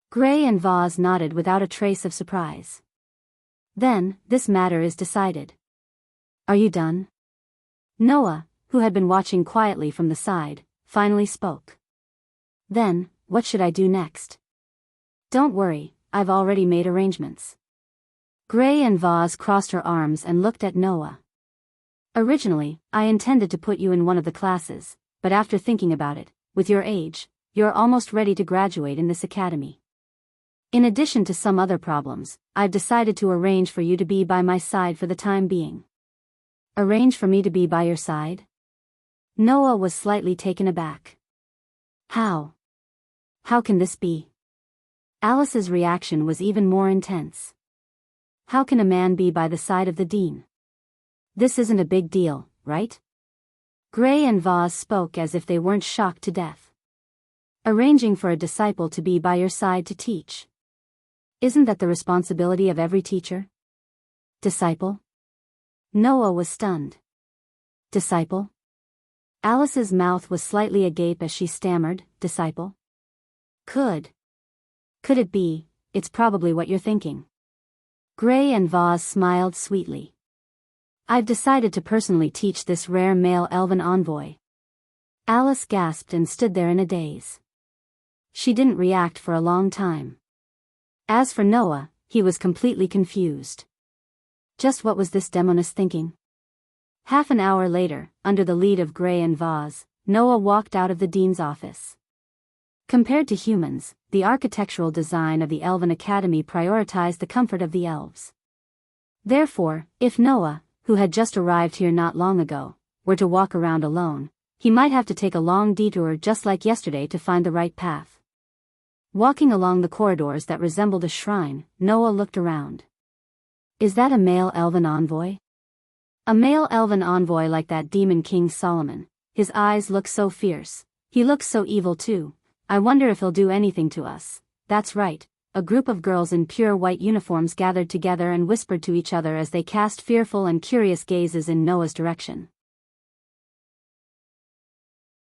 Gray and Vaz nodded without a trace of surprise. Then, this matter is decided. Are you done? Noah, who had been watching quietly from the side, finally spoke. Then, what should I do next? Don't worry, I've already made arrangements. Gray and Vaz crossed her arms and looked at Noah. Originally, I intended to put you in one of the classes, but after thinking about it, with your age, you're almost ready to graduate in this academy. In addition to some other problems, I've decided to arrange for you to be by my side for the time being. Arrange for me to be by your side? Noah was slightly taken aback. How? How can this be? Alice's reaction was even more intense. How can a man be by the side of the dean? This isn't a big deal, right? Gray and Vaz spoke as if they weren't shocked to death. Arranging for a disciple to be by your side to teach. Isn't that the responsibility of every teacher? Disciple? Noah was stunned. Disciple? Alice's mouth was slightly agape as she stammered, disciple? Could it be, it's probably what you're thinking. Gray and Vaz smiled sweetly. I've decided to personally teach this rare male elven envoy. Alice gasped and stood there in a daze. She didn't react for a long time. As for Noah, he was completely confused. Just what was this demoness thinking? Half an hour later, under the lead of Gray and Vaz, Noah walked out of the dean's office. Compared to humans, the architectural design of the Elven Academy prioritized the comfort of the elves. Therefore, if Noah, who had just arrived here not long ago, were to walk around alone, he might have to take a long detour just like yesterday to find the right path. Walking along the corridors that resembled a shrine, Noah looked around. Is that a male elven envoy? A male elven envoy like that demon King Solomon. His eyes look so fierce. He looks so evil too. I wonder if he'll do anything to us. That's right. A group of girls in pure white uniforms gathered together and whispered to each other as they cast fearful and curious gazes in Noah's direction.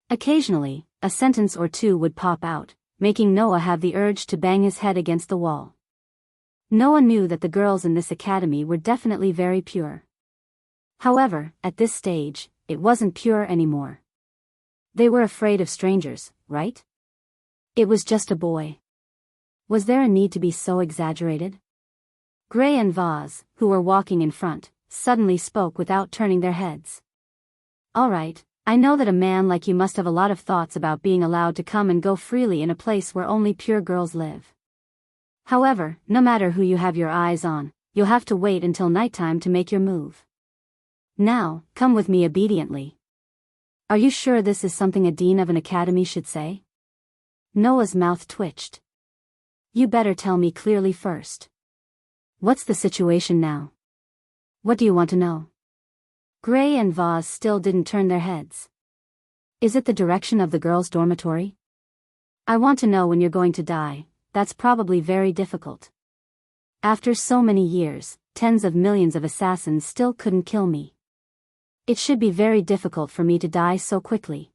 Occasionally, a sentence or two would pop out, making Noah have the urge to bang his head against the wall. Noah knew that the girls in this academy were definitely very pure. However, at this stage, it wasn't pure anymore. They were afraid of strangers, right? It was just a boy. Was there a need to be so exaggerated? Gray and Vaz, who were walking in front, suddenly spoke without turning their heads. All right, I know that a man like you must have a lot of thoughts about being allowed to come and go freely in a place where only pure girls live. However, no matter who you have your eyes on, you'll have to wait until nighttime to make your move. Now, come with me obediently. Are you sure this is something a dean of an academy should say? Noah's mouth twitched. You better tell me clearly first. What's the situation now? What do you want to know? Gray and Vaz still didn't turn their heads. Is it the direction of the girls' dormitory? I want to know when you're going to die. That's probably very difficult. After so many years, tens of millions of assassins still couldn't kill me. It should be very difficult for me to die so quickly.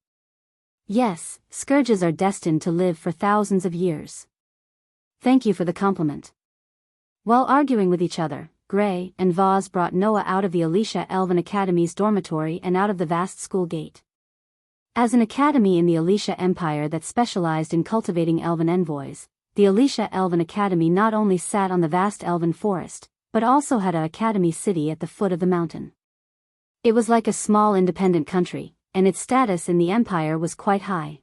Yes, scourges are destined to live for thousands of years. Thank you for the compliment. While arguing with each other, Gray and Vaz brought Noah out of the Alicia Elven Academy's dormitory and out of the vast school gate. As an academy in the Alicia Empire that specialized in cultivating elven envoys, the Alicia Elven Academy not only sat on the vast elven forest, but also had an academy city at the foot of the mountain. It was like a small independent country, and its status in the empire was quite high.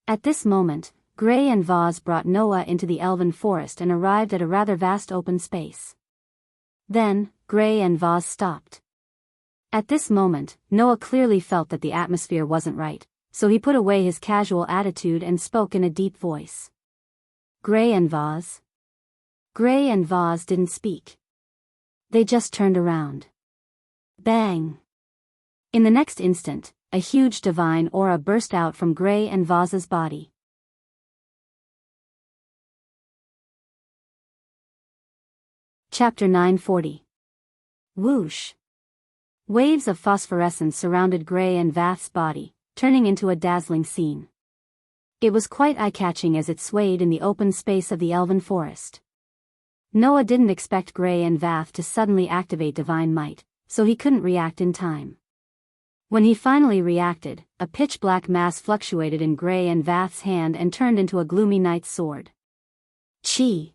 At this moment, Gray and Vaz brought Noah into the elven forest and arrived at a rather vast open space. Then, Gray and Vaz stopped. At this moment, Noah clearly felt that the atmosphere wasn't right, so he put away his casual attitude and spoke in a deep voice. Gray and Vaz? Gray and Vaz didn't speak. They just turned around. Bang! In the next instant, a huge divine aura burst out from Gray and Vaz's body. Chapter 940. Whoosh! Waves of phosphorescence surrounded Gray and Vaz's body, turning into a dazzling scene. It was quite eye-catching as it swayed in the open space of the elven forest. Noah didn't expect Gray and Vaz to suddenly activate divine might, so he couldn't react in time. When he finally reacted, a pitch-black mass fluctuated in Gray and Vaz's hand and turned into a gloomy knight's sword. Chi!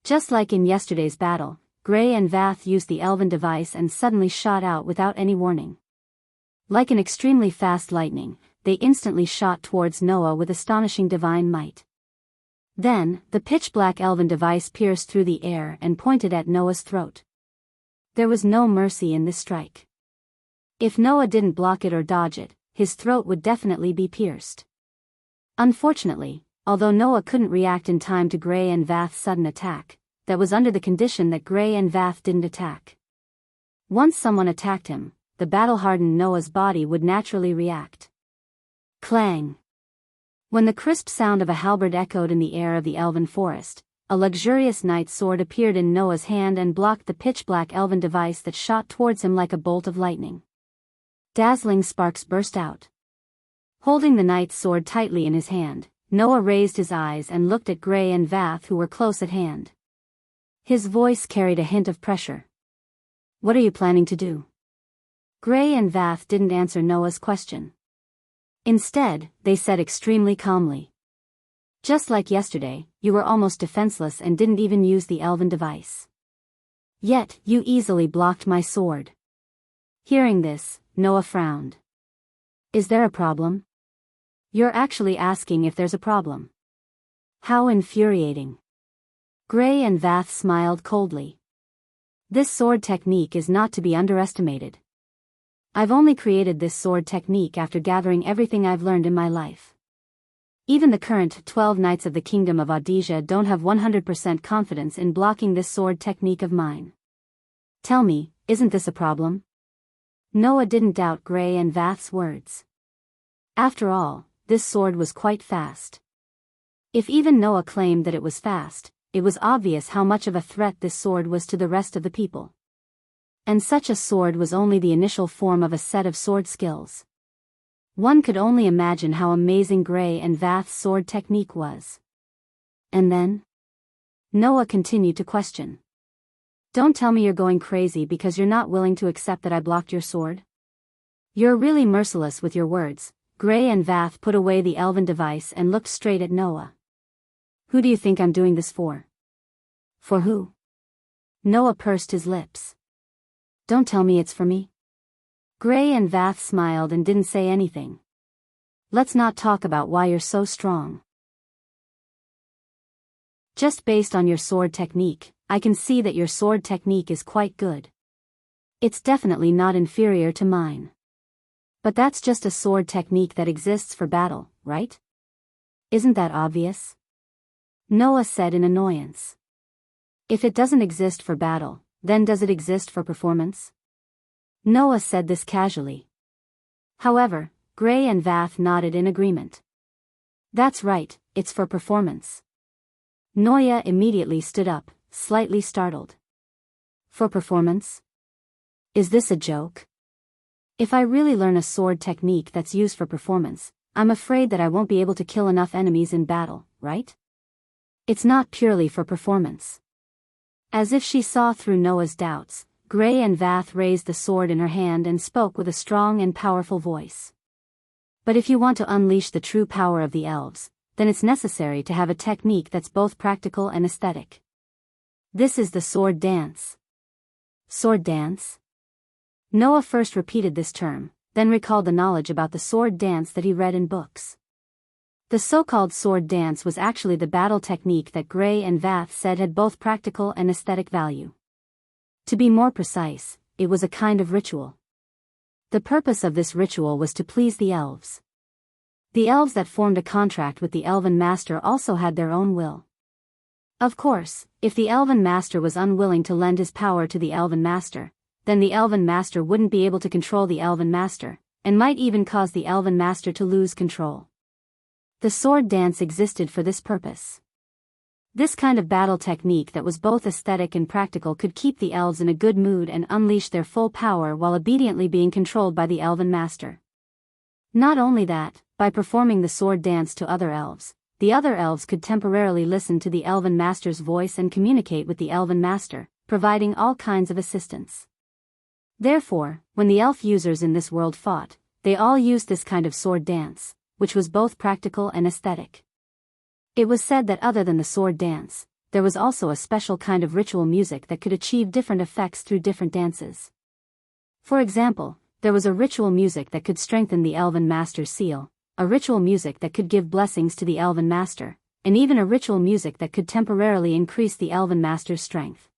Just like in yesterday's battle, Gray and Vaz used the elven device and suddenly shot out without any warning. Like an extremely fast lightning, they instantly shot towards Noah with astonishing divine might. Then, the pitch-black elven device pierced through the air and pointed at Noah's throat. There was no mercy in this strike. If Noah didn't block it or dodge it, his throat would definitely be pierced. Unfortunately, although Noah couldn't react in time to Gray and Vaz's sudden attack, that was under the condition that Gray and Vaz didn't attack. Once someone attacked him, the battle-hardened Noah's body would naturally react. Clang! When the crisp sound of a halberd echoed in the air of the elven forest, a luxurious knight's sword appeared in Noah's hand and blocked the pitch-black elven device that shot towards him like a bolt of lightning. Dazzling sparks burst out. Holding the knight's sword tightly in his hand, Noah raised his eyes and looked at Gray and Vaz, who were close at hand. His voice carried a hint of pressure. What are you planning to do? Gray and Vaz didn't answer Noah's question. Instead, they said extremely calmly. Just like yesterday, you were almost defenseless and didn't even use the elven device. Yet, you easily blocked my sword. Hearing this, Noah frowned. Is there a problem? You're actually asking if there's a problem. How infuriating. Gray and Vaz smiled coldly. This sword technique is not to be underestimated. I've only created this sword technique after gathering everything I've learned in my life. Even the current 12 knights of the Kingdom of Audiobook don't have 100% confidence in blocking this sword technique of mine. Tell me, isn't this a problem? Noah didn't doubt Gray and Vaz's words. After all, this sword was quite fast. If even Noah claimed that it was fast, it was obvious how much of a threat this sword was to the rest of the people. And such a sword was only the initial form of a set of sword skills. One could only imagine how amazing Gray and Vaz's sword technique was. And then? Noah continued to question. Don't tell me you're going crazy because you're not willing to accept that I blocked your sword? You're really merciless with your words. Gray and Vaz put away the elven device and looked straight at Noah. Who do you think I'm doing this for? For who? Noah pursed his lips. Don't tell me it's for me. Gray and Vaz smiled and didn't say anything. Let's not talk about why you're so strong. Just based on your sword technique, I can see that your sword technique is quite good. It's definitely not inferior to mine. But that's just a sword technique that exists for battle, right? Isn't that obvious? Noah said in annoyance. If it doesn't exist for battle, then does it exist for performance? Noah said this casually. However, Gray and Vath nodded in agreement. That's right, it's for performance. Noah immediately stood up, slightly startled. For performance? Is this a joke? If I really learn a sword technique that's used for performance, I'm afraid that I won't be able to kill enough enemies in battle, right? It's not purely for performance. As if she saw through Noah's doubts, Gray and Vath raised the sword in her hand and spoke with a strong and powerful voice. But if you want to unleash the true power of the elves, then it's necessary to have a technique that's both practical and aesthetic. This is the sword dance. Sword dance? Noah first repeated this term, then recalled the knowledge about the sword dance that he read in books. The so-called sword dance was actually the battle technique that Gray and Vath said had both practical and aesthetic value. To be more precise, it was a kind of ritual. The purpose of this ritual was to please the elves. The elves that formed a contract with the elven master also had their own will. Of course, if the elven master was unwilling to lend his power to the elven master, then the elven master wouldn't be able to control the elven master, and might even cause the elven master to lose control. The sword dance existed for this purpose. This kind of battle technique that was both aesthetic and practical could keep the elves in a good mood and unleash their full power while obediently being controlled by the elven master. Not only that, by performing the sword dance to other elves, the other elves could temporarily listen to the elven master's voice and communicate with the elven master, providing all kinds of assistance. Therefore, when the elf users in this world fought, they all used this kind of sword dance, which was both practical and aesthetic. It was said that other than the sword dance, there was also a special kind of ritual music that could achieve different effects through different dances. For example, there was a ritual music that could strengthen the elven master's seal, a ritual music that could give blessings to the elven master, and even a ritual music that could temporarily increase the elven master's strength.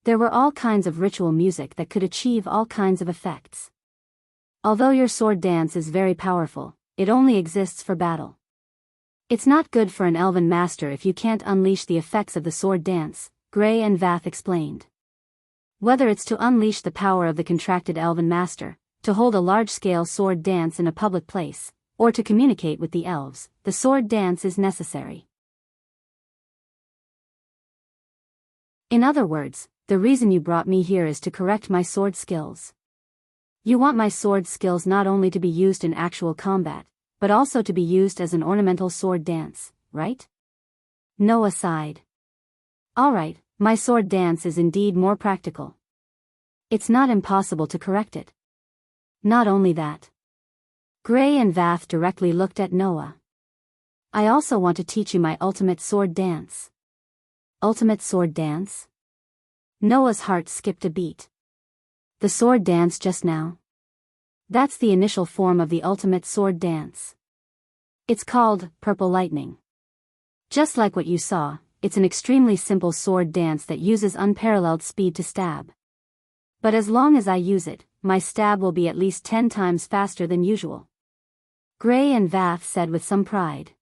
There were all kinds of ritual music that could achieve all kinds of effects. Although your sword dance is very powerful, it only exists for battle. It's not good for an elven master if you can't unleash the effects of the sword dance, Gray and Vath explained. Whether it's to unleash the power of the contracted elven master, to hold a large-scale sword dance in a public place, or to communicate with the elves, the sword dance is necessary. In other words, the reason you brought me here is to correct my sword skills. You want my sword skills not only to be used in actual combat, but also to be used as an ornamental sword dance, right? Noah sighed. Alright, my sword dance is indeed more practical. It's not impossible to correct it. Not only that. Gray and Vath directly looked at Noah. I also want to teach you my ultimate sword dance. Ultimate sword dance? Noah's heart skipped a beat. The sword dance just now? That's the initial form of the ultimate sword dance. It's called Purple Lightning. Just like what you saw, it's an extremely simple sword dance that uses unparalleled speed to stab. But as long as I use it, my stab will be at least 10 times faster than usual. Gray and Vath said with some pride.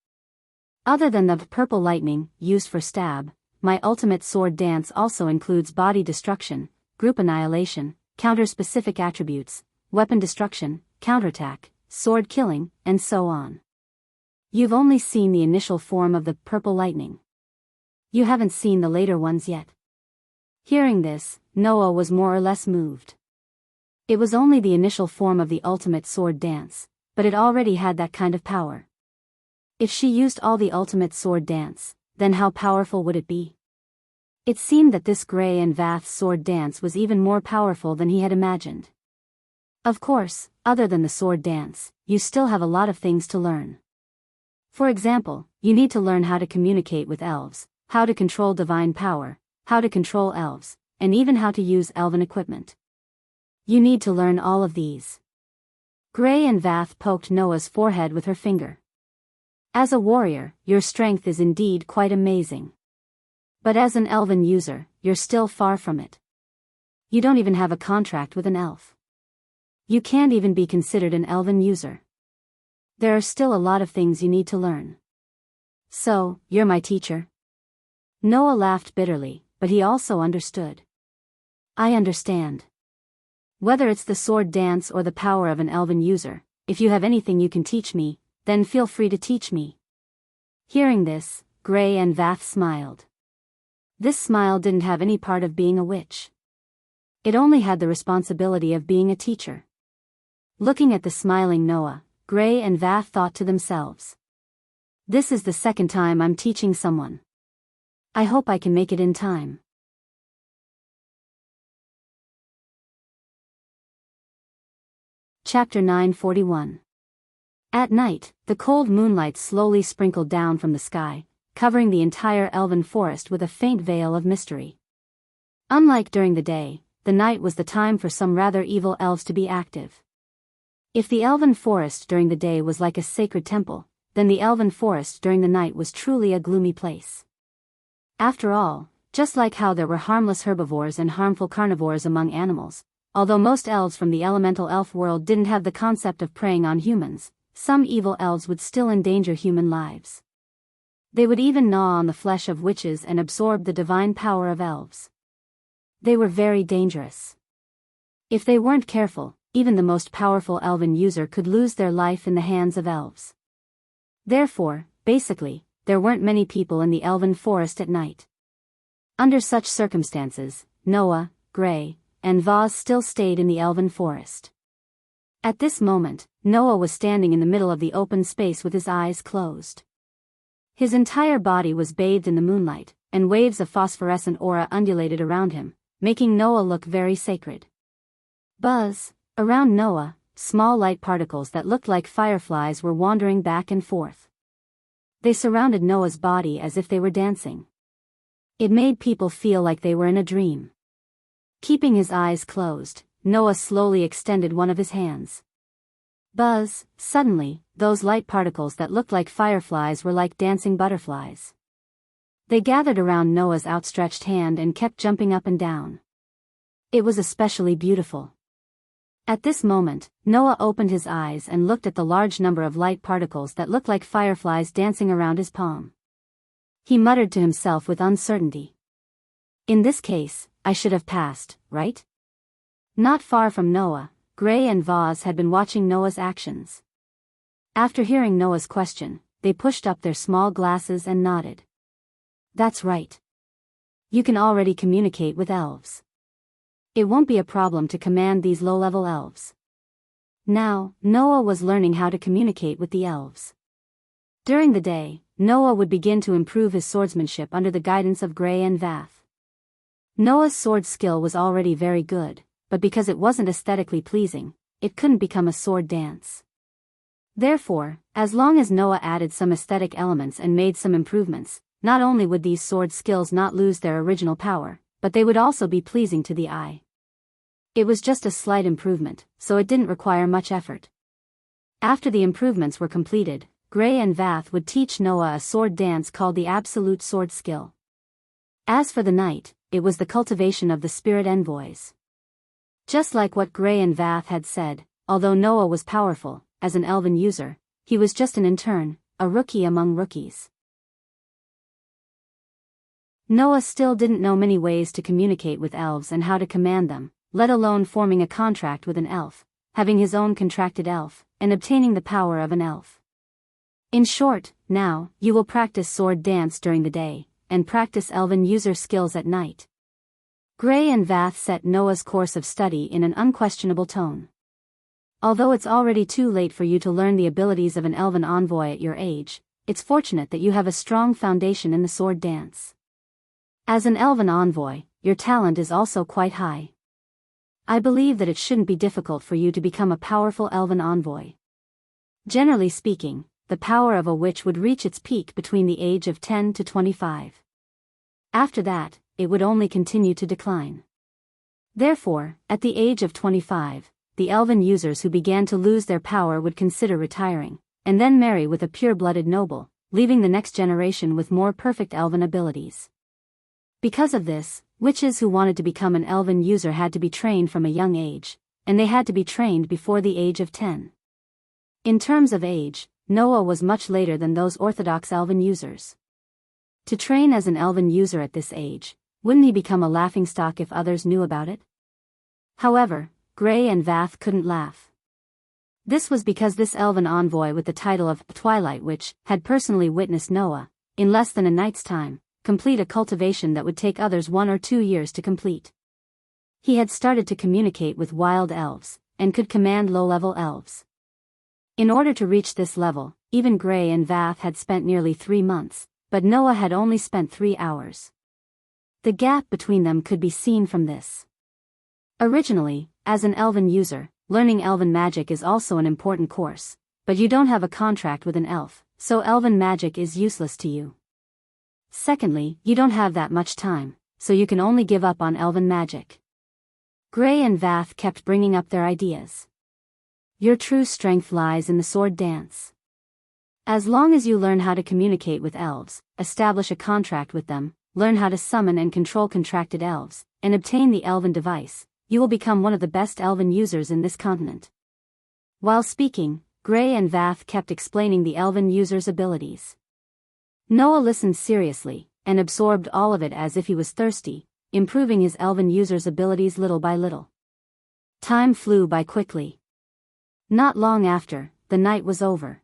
Other than the Purple Lightning, used for stab, my ultimate sword dance also includes body destruction, group annihilation, counter-specific attributes, weapon destruction, counterattack, sword killing, and so on. You've only seen the initial form of the Purple Lightning. You haven't seen the later ones yet. Hearing this, Noah was more or less moved. It was only the initial form of the ultimate sword dance, but it already had that kind of power. If she used all the ultimate sword dance, then how powerful would it be? It seemed that this Gray and Vath's sword dance was even more powerful than he had imagined. Of course, other than the sword dance, you still have a lot of things to learn. For example, you need to learn how to communicate with elves, how to control divine power, how to control elves, and even how to use elven equipment. You need to learn all of these. Gray and Vath poked Noah's forehead with her finger. As a warrior, your strength is indeed quite amazing. But as an elven user, you're still far from it. You don't even have a contract with an elf. You can't even be considered an elven user. There are still a lot of things you need to learn. So, you're my teacher? Noah laughed bitterly, but he also understood. I understand. Whether it's the sword dance or the power of an elven user, if you have anything you can teach me, then feel free to teach me. Hearing this, Gray and Vath smiled. This smile didn't have any part of being a witch. It only had the responsibility of being a teacher. Looking at the smiling Noah, Gray and Vath thought to themselves. This is the second time I'm teaching someone. I hope I can make it in time. Chapter 941. At night, the cold moonlight slowly sprinkled down from the sky, covering the entire elven forest with a faint veil of mystery. Unlike during the day, the night was the time for some rather evil elves to be active. If the elven forest during the day was like a sacred temple, then the elven forest during the night was truly a gloomy place. After all, just like how there were harmless herbivores and harmful carnivores among animals, although most elves from the elemental elf world didn't have the concept of preying on humans, some evil elves would still endanger human lives. They would even gnaw on the flesh of witches and absorb the divine power of elves. They were very dangerous. If they weren't careful, even the most powerful elven user could lose their life in the hands of elves. Therefore, basically, there weren't many people in the elven forest at night. Under such circumstances, Noah, Gray, and Vaz still stayed in the elven forest. At this moment, Noah was standing in the middle of the open space with his eyes closed. His entire body was bathed in the moonlight, and waves of phosphorescent aura undulated around him, making Noah look very sacred. Around Noah, small light particles that looked like fireflies were wandering back and forth. They surrounded Noah's body as if they were dancing. It made people feel like they were in a dream. Keeping his eyes closed, Noah slowly extended one of his hands. Suddenly, those light particles that looked like fireflies were like dancing butterflies. They gathered around Noah's outstretched hand and kept jumping up and down. It was especially beautiful. At this moment, Noah opened his eyes and looked at the large number of light particles that looked like fireflies dancing around his palm. He muttered to himself with uncertainty. In this case, I should have passed, right? Not far from Noah, Gray and Vaz had been watching Noah's actions. After hearing Noah's question, they pushed up their small glasses and nodded. That's right. You can already communicate with elves. It won't be a problem to command these low-level elves. Now, Noah was learning how to communicate with the elves. During the day, Noah would begin to improve his swordsmanship under the guidance of Gray and Vath. Noah's sword skill was already very good, but because it wasn't aesthetically pleasing, it couldn't become a sword dance. Therefore, as long as Noah added some aesthetic elements and made some improvements, not only would these sword skills not lose their original power, but they would also be pleasing to the eye. It was just a slight improvement, so it didn't require much effort. After the improvements were completed, Gray and Vath would teach Noah a sword dance called the Absolute Sword Skill. As for the night, it was the cultivation of the spirit envoys. Just like what Gray and Vath had said, although Noah was powerful, as an elven user, he was just an intern, a rookie among rookies. Noah still didn't know many ways to communicate with elves and how to command them, let alone forming a contract with an elf, having his own contracted elf, and obtaining the power of an elf. In short, now, you will practice sword dance during the day, and practice elven user skills at night. Gray and Vath set Noah's course of study in an unquestionable tone. Although it's already too late for you to learn the abilities of an elven envoy at your age, it's fortunate that you have a strong foundation in the sword dance. As an elven envoy, your talent is also quite high. I believe that it shouldn't be difficult for you to become a powerful elven envoy. Generally speaking, the power of a witch would reach its peak between the age of 10 to 25. After that, it would only continue to decline. Therefore, at the age of 25, the elven users who began to lose their power would consider retiring, and then marry with a pure-blooded noble, leaving the next generation with more perfect elven abilities. Because of this, witches who wanted to become an elven user had to be trained from a young age, and they had to be trained before the age of 10. In terms of age, Noah was much later than those orthodox elven users. To train as an elven user at this age, wouldn't he become a laughingstock if others knew about it? However, Gray and Vath couldn't laugh. This was because this elven envoy with the title of Twilight Witch had personally witnessed Noah, in less than a night's time, complete a cultivation that would take others 1 or 2 years to complete. He had started to communicate with wild elves, and could command low-level elves. In order to reach this level, even Gray and Vath had spent nearly 3 months, but Noah had only spent 3 hours. The gap between them could be seen from this. Originally, as an elven user, learning elven magic is also an important course, but you don't have a contract with an elf, so elven magic is useless to you. Secondly, you don't have that much time, so you can only give up on elven magic. Gray and Vath kept bringing up their ideas. Your true strength lies in the sword dance. As long as you learn how to communicate with elves, establish a contract with them, learn how to summon and control contracted elves, and obtain the elven device, you will become one of the best elven users in this continent. While speaking, Gray and Vath kept explaining the elven user's abilities. Noah listened seriously, and absorbed all of it as if he was thirsty, improving his elven user's abilities little by little. Time flew by quickly. Not long after, the night was over.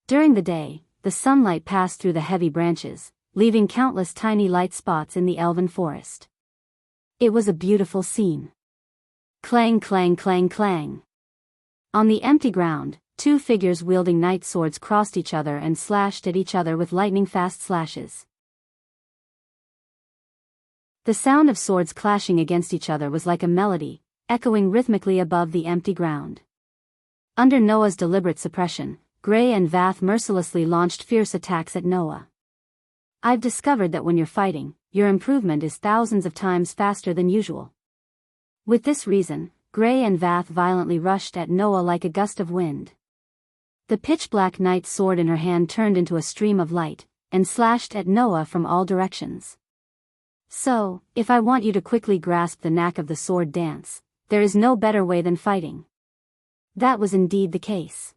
During the day, the sunlight passed through the heavy branches, leaving countless tiny light spots in the elven forest. It was a beautiful scene. Clang, clang, clang, clang. On the empty ground, 2 figures wielding night swords crossed each other and slashed at each other with lightning-fast slashes. The sound of swords clashing against each other was like a melody, echoing rhythmically above the empty ground. Under Noah's deliberate suppression, Gray and Vath mercilessly launched fierce attacks at Noah. I've discovered that when you're fighting, your improvement is thousands of times faster than usual. With this reason, Gray and Vath violently rushed at Noah like a gust of wind. The pitch-black knight's sword in her hand turned into a stream of light, and slashed at Noah from all directions. So, if I want you to quickly grasp the knack of the sword dance, there is no better way than fighting. That was indeed the case.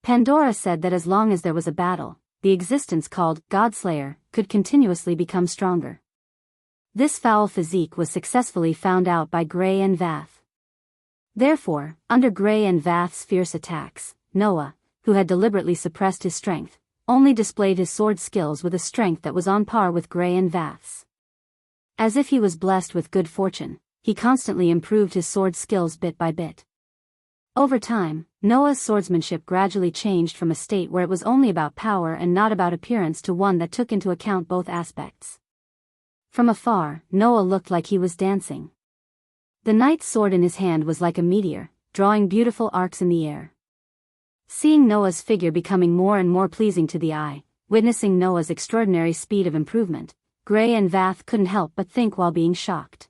Pandora said that as long as there was a battle, the existence called Godslayer could continuously become stronger. This foul physique was successfully found out by Gray and Vath. Therefore, under Gray and Vath's fierce attacks, Noah, who had deliberately suppressed his strength, only displayed his sword skills with a strength that was on par with Gray and Vath's. As if he was blessed with good fortune, he constantly improved his sword skills bit by bit. Over time, Noah's swordsmanship gradually changed from a state where it was only about power and not about appearance to one that took into account both aspects. From afar, Noah looked like he was dancing. The knight's sword in his hand was like a meteor, drawing beautiful arcs in the air. Seeing Noah's figure becoming more and more pleasing to the eye, witnessing Noah's extraordinary speed of improvement, Gray and Vath couldn't help but think while being shocked.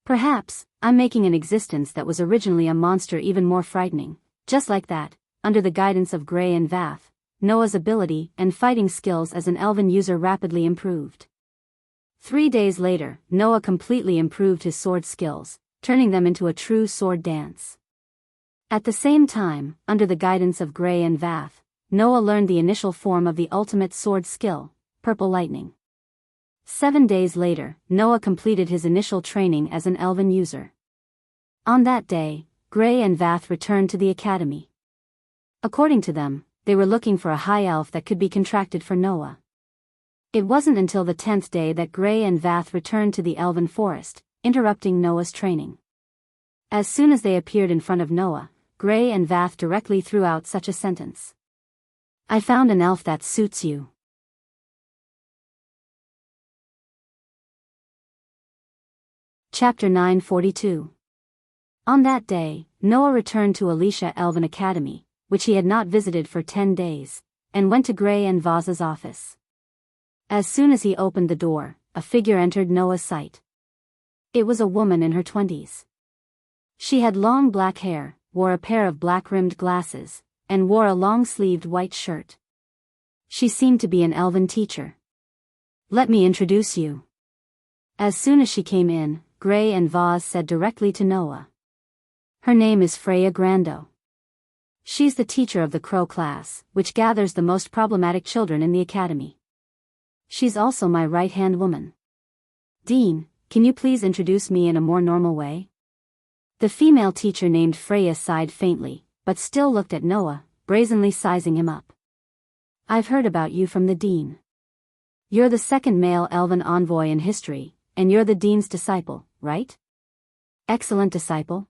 Perhaps, I'm making an existence that was originally a monster even more frightening. Just like that, under the guidance of Gray and Vath, Noah's ability and fighting skills as an elven user rapidly improved. 3 days later, Noah completely improved his sword skills, turning them into a true sword dance. At the same time, under the guidance of Gray and Vath, Noah learned the initial form of the ultimate sword skill, Purple Lightning. 7 days later, Noah completed his initial training as an elven user. On that day, Gray and Vath returned to the academy. According to them, they were looking for a high elf that could be contracted for Noah. It wasn't until the 10th day that Gray and Vath returned to the elven forest, interrupting Noah's training. As soon as they appeared in front of Noah, Gray and Vath directly threw out such a sentence. I found an elf that suits you. Chapter 942. On that day, Noah returned to Alicia Elven Academy, which he had not visited for 10 days, and went to Gray and Vaza's office. As soon as he opened the door, a figure entered Noah's sight. It was a woman in her 20s. She had long black hair, wore a pair of black-rimmed glasses, and wore a long-sleeved white shirt. She seemed to be an elven teacher. Let me introduce you. As soon as she came in, Gray and Vaz said directly to Noah. Her name is Freya Grando. She's the teacher of the Crow class, which gathers the most problematic children in the academy. She's also my right-hand woman. Dean, can you please introduce me in a more normal way? The female teacher named Freya sighed faintly, but still looked at Noah, brazenly sizing him up. I've heard about you from the Dean. You're the second male elven envoy in history, and you're the Dean's disciple, right? Excellent disciple.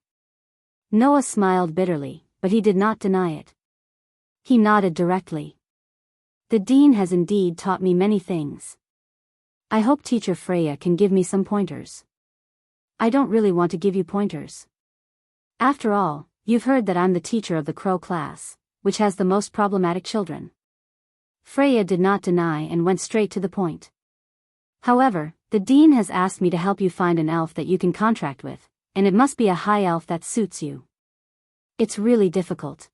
Noah smiled bitterly, but he did not deny it. He nodded directly. The Dean has indeed taught me many things. I hope Teacher Freya can give me some pointers. I don't really want to give you pointers. After all, you've heard that I'm the teacher of the Crow class, which has the most problematic children. Freya did not deny and went straight to the point. However, the Dean has asked me to help you find an elf that you can contract with, and it must be a high elf that suits you. It's really difficult.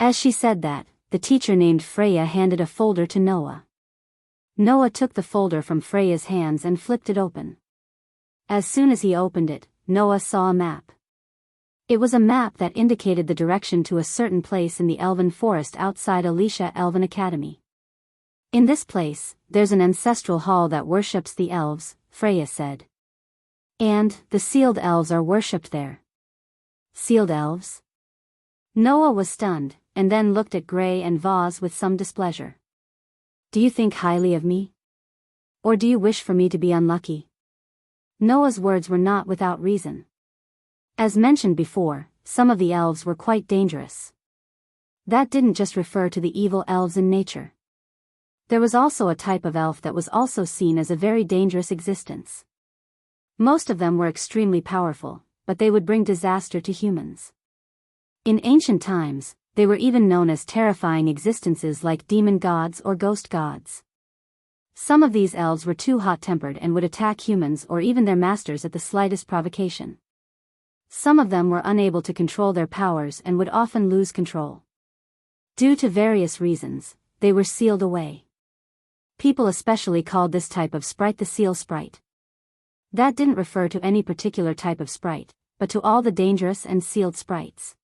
As she said that, the teacher named Freya handed a folder to Noah. Noah took the folder from Freya's hands and flipped it open. As soon as he opened it, Noah saw a map. It was a map that indicated the direction to a certain place in the elven forest outside Alicia Elven Academy. In this place, there's an ancestral hall that worships the elves, Freya said. And, the sealed elves are worshipped there. Sealed elves? Noah was stunned, and then looked at Gray and Vaz with some displeasure. Do you think highly of me? Or do you wish for me to be unlucky? Noah's words were not without reason. As mentioned before, some of the elves were quite dangerous. That didn't just refer to the evil elves in nature. There was also a type of elf that was also seen as a very dangerous existence. Most of them were extremely powerful, but they would bring disaster to humans. In ancient times, they were even known as terrifying existences like demon gods or ghost gods. Some of these elves were too hot-tempered and would attack humans or even their masters at the slightest provocation. Some of them were unable to control their powers and would often lose control. Due to various reasons, they were sealed away. People especially called this type of sprite the seal sprite. That didn't refer to any particular type of sprite, but to all the dangerous and sealed sprites.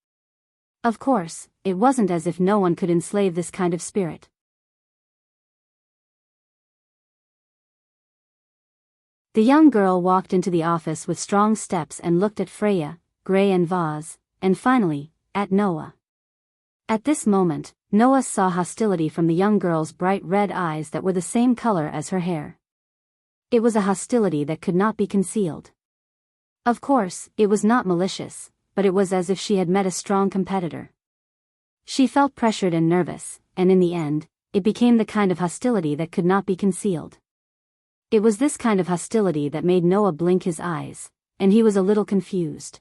Of course, it wasn't as if no one could enslave this kind of spirit. The young girl walked into the office with strong steps and looked at Freya, Gray and Vaz, and finally, at Noah. At this moment, Noah saw hostility from the young girl's bright red eyes that were the same color as her hair. It was a hostility that could not be concealed. Of course, it was not malicious, but it was as if she had met a strong competitor. She felt pressured and nervous, and in the end, it became the kind of hostility that could not be concealed. It was this kind of hostility that made Noah blink his eyes, and he was a little confused.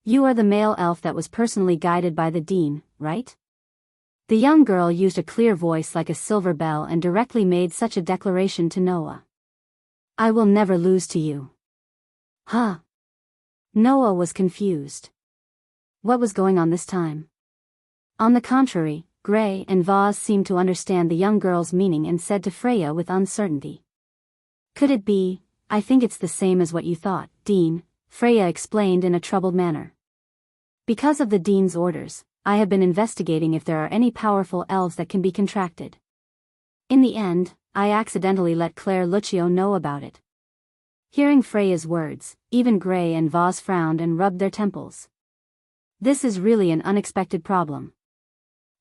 You are the male elf that was personally guided by the Dean, right? The young girl used a clear voice like a silver bell and directly made such a declaration to Noah. I will never lose to you. Huh? Noah was confused. What was going on this time? On the contrary, Gray and Vaz seemed to understand the young girl's meaning and said to Freya with uncertainty. Could it be, I think it's the same as what you thought, Dean, Freya explained in a troubled manner. Because of the Dean's orders, I have been investigating if there are any powerful elves that can be contracted. In the end, I accidentally let Claire Lucio know about it. Hearing Freya's words, even Gray and Vaz frowned and rubbed their temples. This is really an unexpected problem.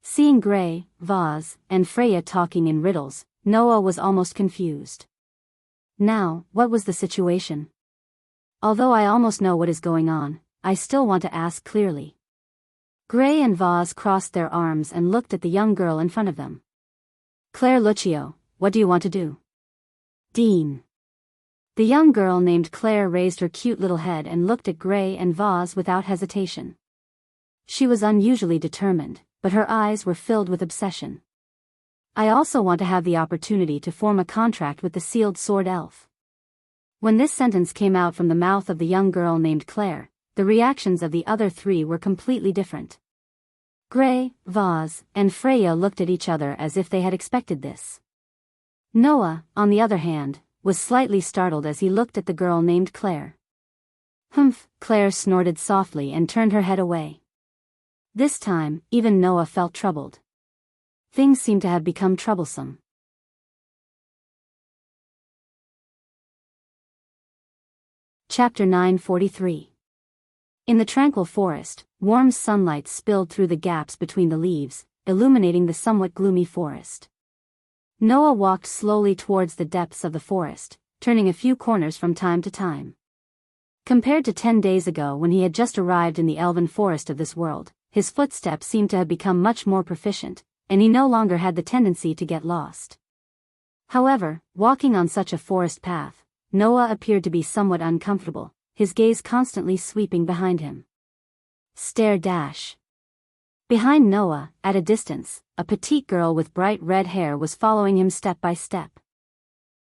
Seeing Gray, Vaz, and Freya talking in riddles, Noah was almost confused. Now, what was the situation? Although I almost know what is going on, I still want to ask clearly. Gray and Vaz crossed their arms and looked at the young girl in front of them. Claire Lucio, what do you want to do? Dean. The young girl named Claire raised her cute little head and looked at Gray and Vaz without hesitation. She was unusually determined, but her eyes were filled with obsession. I also want to have the opportunity to form a contract with the sealed sword elf. When this sentence came out from the mouth of the young girl named Claire, the reactions of the other three were completely different. Gray, Vaz, and Freya looked at each other as if they had expected this. Noah, on the other hand, was slightly startled as he looked at the girl named Claire. Humph, Claire snorted softly and turned her head away. This time, even Noah felt troubled. Things seemed to have become troublesome. Chapter 943. In the tranquil forest, warm sunlight spilled through the gaps between the leaves, illuminating the somewhat gloomy forest. Noah walked slowly towards the depths of the forest, turning a few corners from time to time. Compared to 10 days ago when he had just arrived in the elven forest of this world, his footsteps seemed to have become much more proficient, and he no longer had the tendency to get lost. However, walking on such a forest path, Noah appeared to be somewhat uncomfortable, his gaze constantly sweeping behind him. Stare dash. Behind Noah, at a distance, a petite girl with bright red hair was following him step by step.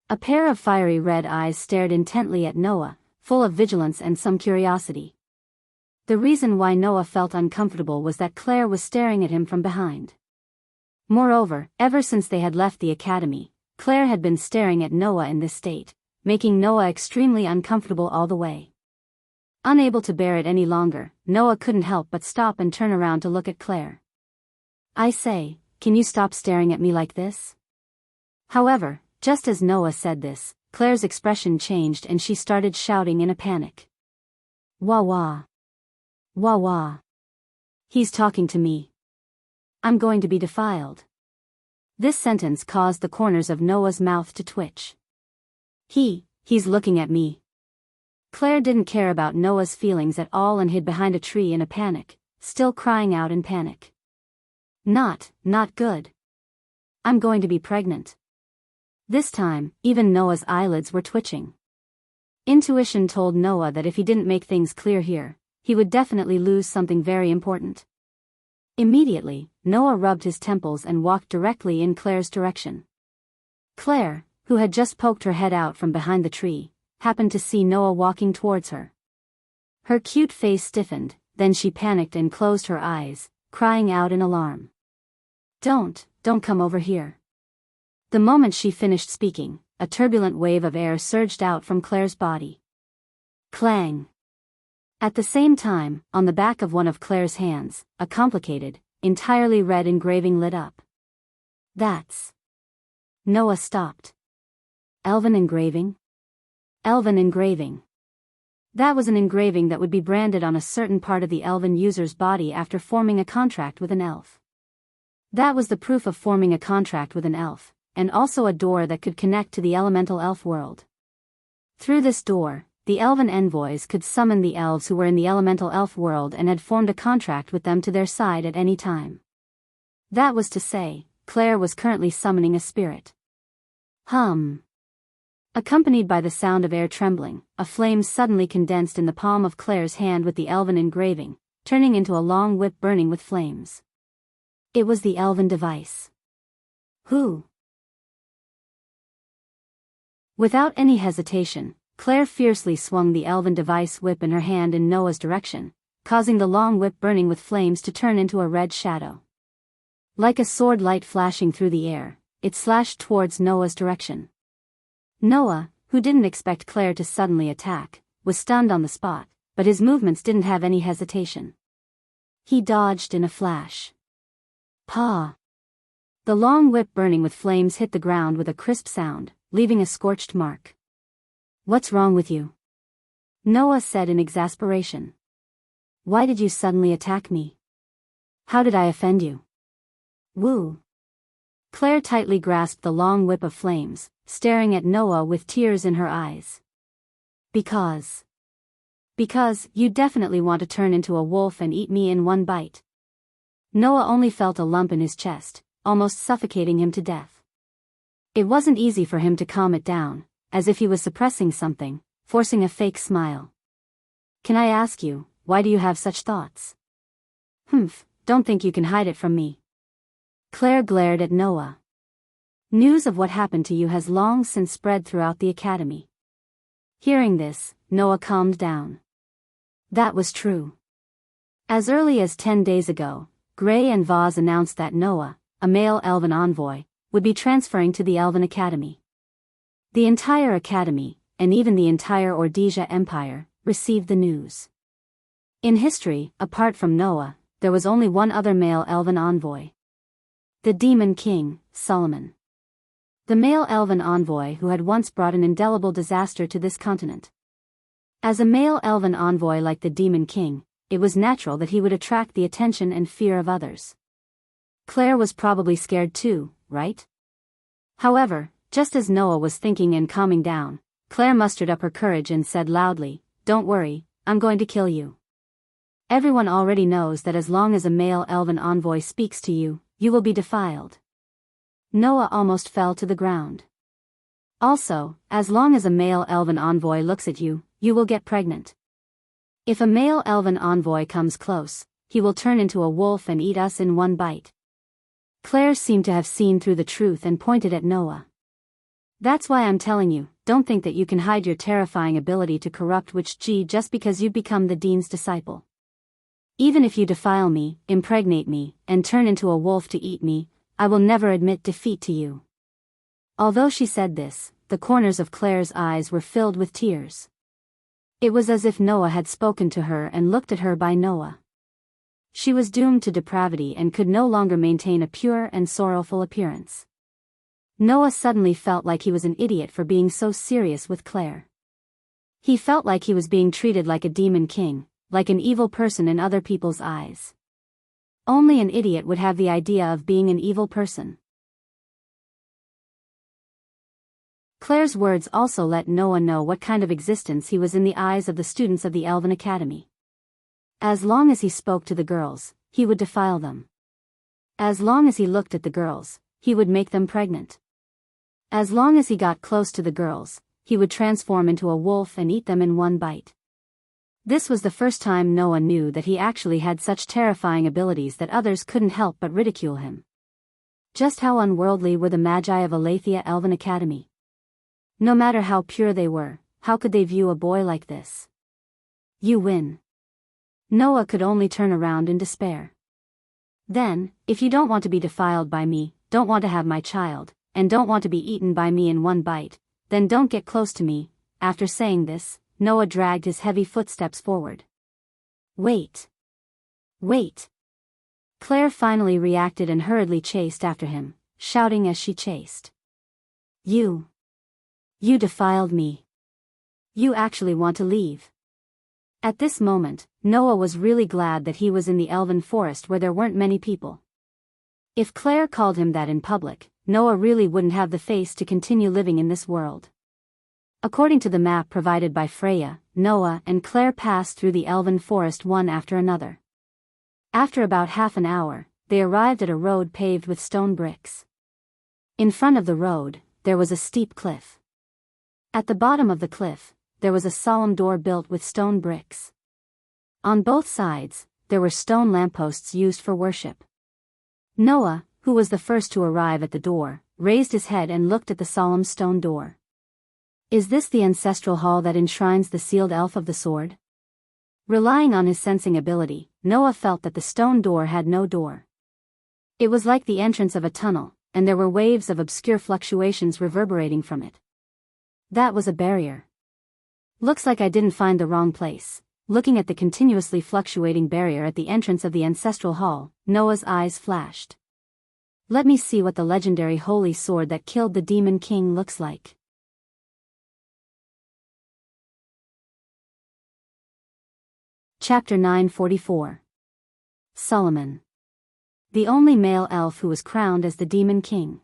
A pair of fiery red eyes stared intently at Noah, full of vigilance and some curiosity. The reason why Noah felt uncomfortable was that Claire was staring at him from behind. Moreover, ever since they had left the academy, Claire had been staring at Noah in this state, making Noah extremely uncomfortable all the way. Unable to bear it any longer, Noah couldn't help but stop and turn around to look at Claire. "I say, can you stop staring at me like this?" However, just as Noah said this, Claire's expression changed and she started shouting in a panic. "Wah wah. Wah wah. He's talking to me. I'm going to be defiled." This sentence caused the corners of Noah's mouth to twitch. He's looking at me. Claire didn't care about Noah's feelings at all and hid behind a tree in a panic, still crying out in panic. Not good. I'm going to be pregnant." This time, even Noah's eyelids were twitching. Intuition told Noah that if he didn't make things clear here, he would definitely lose something very important. Immediately, Noah rubbed his temples and walked directly in Claire's direction. Claire, who had just poked her head out from behind the tree, happened to see Noah walking towards her. Her cute face stiffened, then she panicked and closed her eyes, crying out in alarm. Don't come over here." The moment she finished speaking, a turbulent wave of air surged out from Claire's body. Clang! At the same time, on the back of one of Claire's hands, a complicated, entirely red engraving lit up. "That's..." Noah stopped. "Elven engraving?" "Elven engraving." That was an engraving that would be branded on a certain part of the elven user's body after forming a contract with an elf. That was the proof of forming a contract with an elf, and also a door that could connect to the elemental elf world. Through this door, the elven envoys could summon the elves who were in the elemental elf world and had formed a contract with them to their side at any time. That was to say, Claire was currently summoning a spirit. Hum. Accompanied by the sound of air trembling, a flame suddenly condensed in the palm of Claire's hand with the elven engraving, turning into a long whip burning with flames. It was the elven device. Who? Without any hesitation, Claire fiercely swung the elven device whip in her hand in Noah's direction, causing the long whip burning with flames to turn into a red shadow. Like a sword light flashing through the air, it slashed towards Noah's direction. Noah, who didn't expect Claire to suddenly attack, was stunned on the spot, but his movements didn't have any hesitation. He dodged in a flash. Paw! The long whip burning with flames hit the ground with a crisp sound, leaving a scorched mark. "What's wrong with you?" Noah said in exasperation. "Why did you suddenly attack me? How did I offend you?" Woo! Claire tightly grasped the long whip of flames, staring at Noah with tears in her eyes. Because you definitely want to turn into a wolf and eat me in one bite." Noah only felt a lump in his chest, almost suffocating him to death. It wasn't easy for him to calm it down, as if he was suppressing something, forcing a fake smile. "Can I ask you, why do you have such thoughts?" "Humph, don't think you can hide it from me." Claire glared at Noah. "News of what happened to you has long since spread throughout the academy." Hearing this, Noah calmed down. That was true. As early as 10 days ago, Gray and Vaz announced that Noah, a male elven envoy, would be transferring to the Elven Academy. The entire academy, and even the entire Ordesia Empire, received the news. In history, apart from Noah, there was only one other male elven envoy. The Demon King, Solomon. The male elven envoy who had once brought an indelible disaster to this continent. As a male elven envoy like the Demon King, it was natural that he would attract the attention and fear of others. Claire was probably scared too, right? However, just as Noah was thinking and calming down, Claire mustered up her courage and said loudly, "Don't worry, I'm going to kill you. Everyone already knows that as long as a male elven envoy speaks to you, you will be defiled." Noah almost fell to the ground. Also, as long as a male elven envoy looks at you, you will get pregnant. If a male elven envoy comes close, he will turn into a wolf and eat us in one bite. Claire seemed to have seen through the truth and pointed at Noah. "That's why I'm telling you, don't think that you can hide your terrifying ability to corrupt witch just because you've become the dean's disciple. Even if you defile me, impregnate me, and turn into a wolf to eat me, I will never admit defeat to you." Although she said this, the corners of Claire's eyes were filled with tears. It was as if Noah had spoken to her and looked at her by Noah. She was doomed to depravity and could no longer maintain a pure and sorrowful appearance. Noah suddenly felt like he was an idiot for being so serious with Claire. He felt like he was being treated like a demon king, like an evil person in other people's eyes. Only an idiot would have the idea of being an evil person. Claire's words also let Noah know what kind of existence he was in the eyes of the students of the Elven Academy. As long as he spoke to the girls, he would defile them. As long as he looked at the girls, he would make them pregnant. As long as he got close to the girls, he would transform into a wolf and eat them in one bite. This was the first time Noah knew that he actually had such terrifying abilities that others couldn't help but ridicule him. Just how unworldly were the Magi of Aletheia Elven Academy? No matter how pure they were, how could they view a boy like this? "You win." Noah could only turn around in despair. "Then, if you don't want to be defiled by me, don't want to have my child, and don't want to be eaten by me in one bite, then don't get close to me." After saying this, Noah dragged his heavy footsteps forward. "Wait. Wait." Claire finally reacted and hurriedly chased after him, shouting as she chased. You defiled me. You actually want to leave." At this moment, Noah was really glad that he was in the elven forest where there weren't many people. If Claire called him that in public, Noah really wouldn't have the face to continue living in this world. According to the map provided by Freya, Noah and Claire passed through the elven forest one after another. After about half an hour, they arrived at a road paved with stone bricks. In front of the road, there was a steep cliff. At the bottom of the cliff, there was a solemn door built with stone bricks. On both sides, there were stone lampposts used for worship. Noah, who was the first to arrive at the door, raised his head and looked at the solemn stone door. Is this the ancestral hall that enshrines the sealed elf of the sword? Relying on his sensing ability, Noah felt that the stone door had no door. It was like the entrance of a tunnel, and there were waves of obscure fluctuations reverberating from it. That was a barrier. Looks like I didn't find the wrong place. Looking at the continuously fluctuating barrier at the entrance of the ancestral hall, Noah's eyes flashed. Let me see what the legendary holy sword that killed the Demon King looks like. Chapter 944. Solomon. The only male elf who was crowned as the Demon King.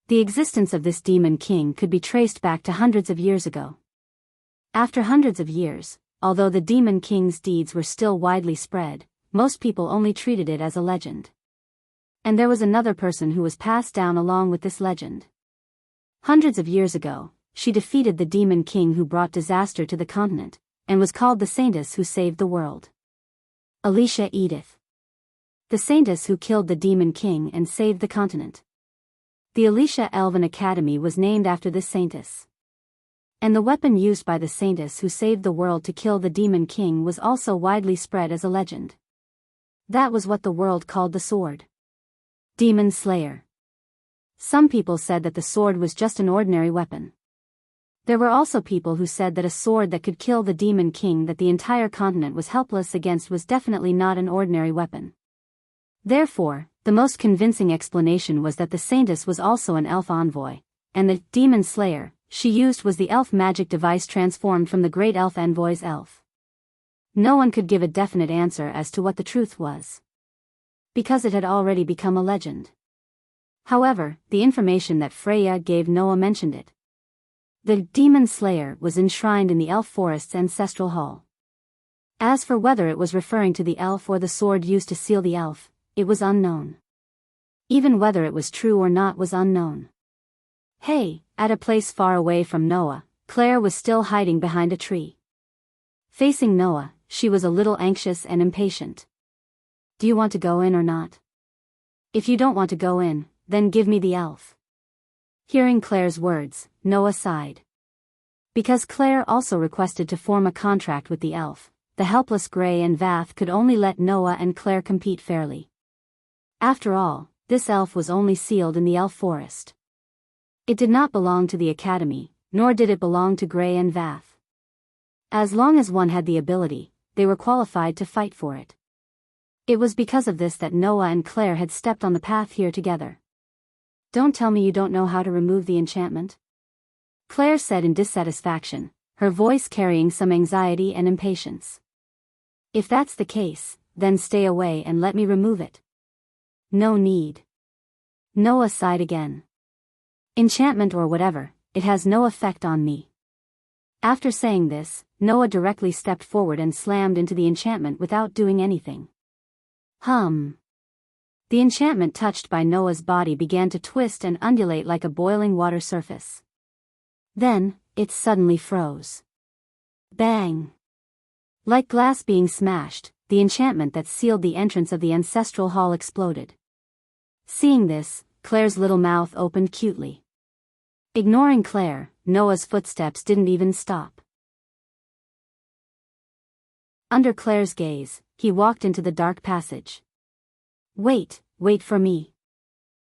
The existence of this Demon King could be traced back to hundreds of years ago. After hundreds of years, although the Demon King's deeds were still widely spread, most people only treated it as a legend. And there was another person who was passed down along with this legend. Hundreds of years ago, she defeated the Demon King who brought disaster to the continent, and was called the Saintess who saved the world. Alicia Edith. The Saintess who killed the Demon King and saved the continent. The Alicia Elven Academy was named after this Saintess. And the weapon used by the Saintess who saved the world to kill the Demon King was also widely spread as a legend. That was what the world called the sword. Demon Slayer. Some people said that the sword was just an ordinary weapon. There were also people who said that a sword that could kill the demon king that the entire continent was helpless against was definitely not an ordinary weapon. Therefore, the most convincing explanation was that the Saintess was also an elf envoy, and the demon slayer she used was the elf magic device transformed from the great elf envoy's elf. No one could give a definite answer as to what the truth was, because it had already become a legend. However, the information that Freya gave Noah mentioned it. The demon slayer was enshrined in the elf forest's ancestral hall. As for whether it was referring to the elf or the sword used to seal the elf, it was unknown. Even whether it was true or not was unknown. Hey, at a place far away from Noah, Claire was still hiding behind a tree. Facing Noah, she was a little anxious and impatient. Do you want to go in or not? If you don't want to go in, then give me the elf. Hearing Claire's words, Noah sighed. Because Claire also requested to form a contract with the elf, the helpless Gray and Vath could only let Noah and Claire compete fairly. After all, this elf was only sealed in the elf forest. It did not belong to the academy, nor did it belong to Gray and Vath. As long as one had the ability, they were qualified to fight for it. It was because of this that Noah and Claire had stepped on the path here together. Don't tell me you don't know how to remove the enchantment? Claire said in dissatisfaction, her voice carrying some anxiety and impatience. If that's the case, then stay away and let me remove it. No need. Noah sighed again. Enchantment or whatever, it has no effect on me. After saying this, Noah directly stepped forward and slammed into the enchantment without doing anything. The enchantment touched by Noah's body began to twist and undulate like a boiling water surface. Then, it suddenly froze. Bang! Like glass being smashed, the enchantment that sealed the entrance of the ancestral hall exploded. Seeing this, Claire's little mouth opened cutely. Ignoring Claire, Noah's footsteps didn't even stop. Under Claire's gaze, he walked into the dark passage. Wait for me.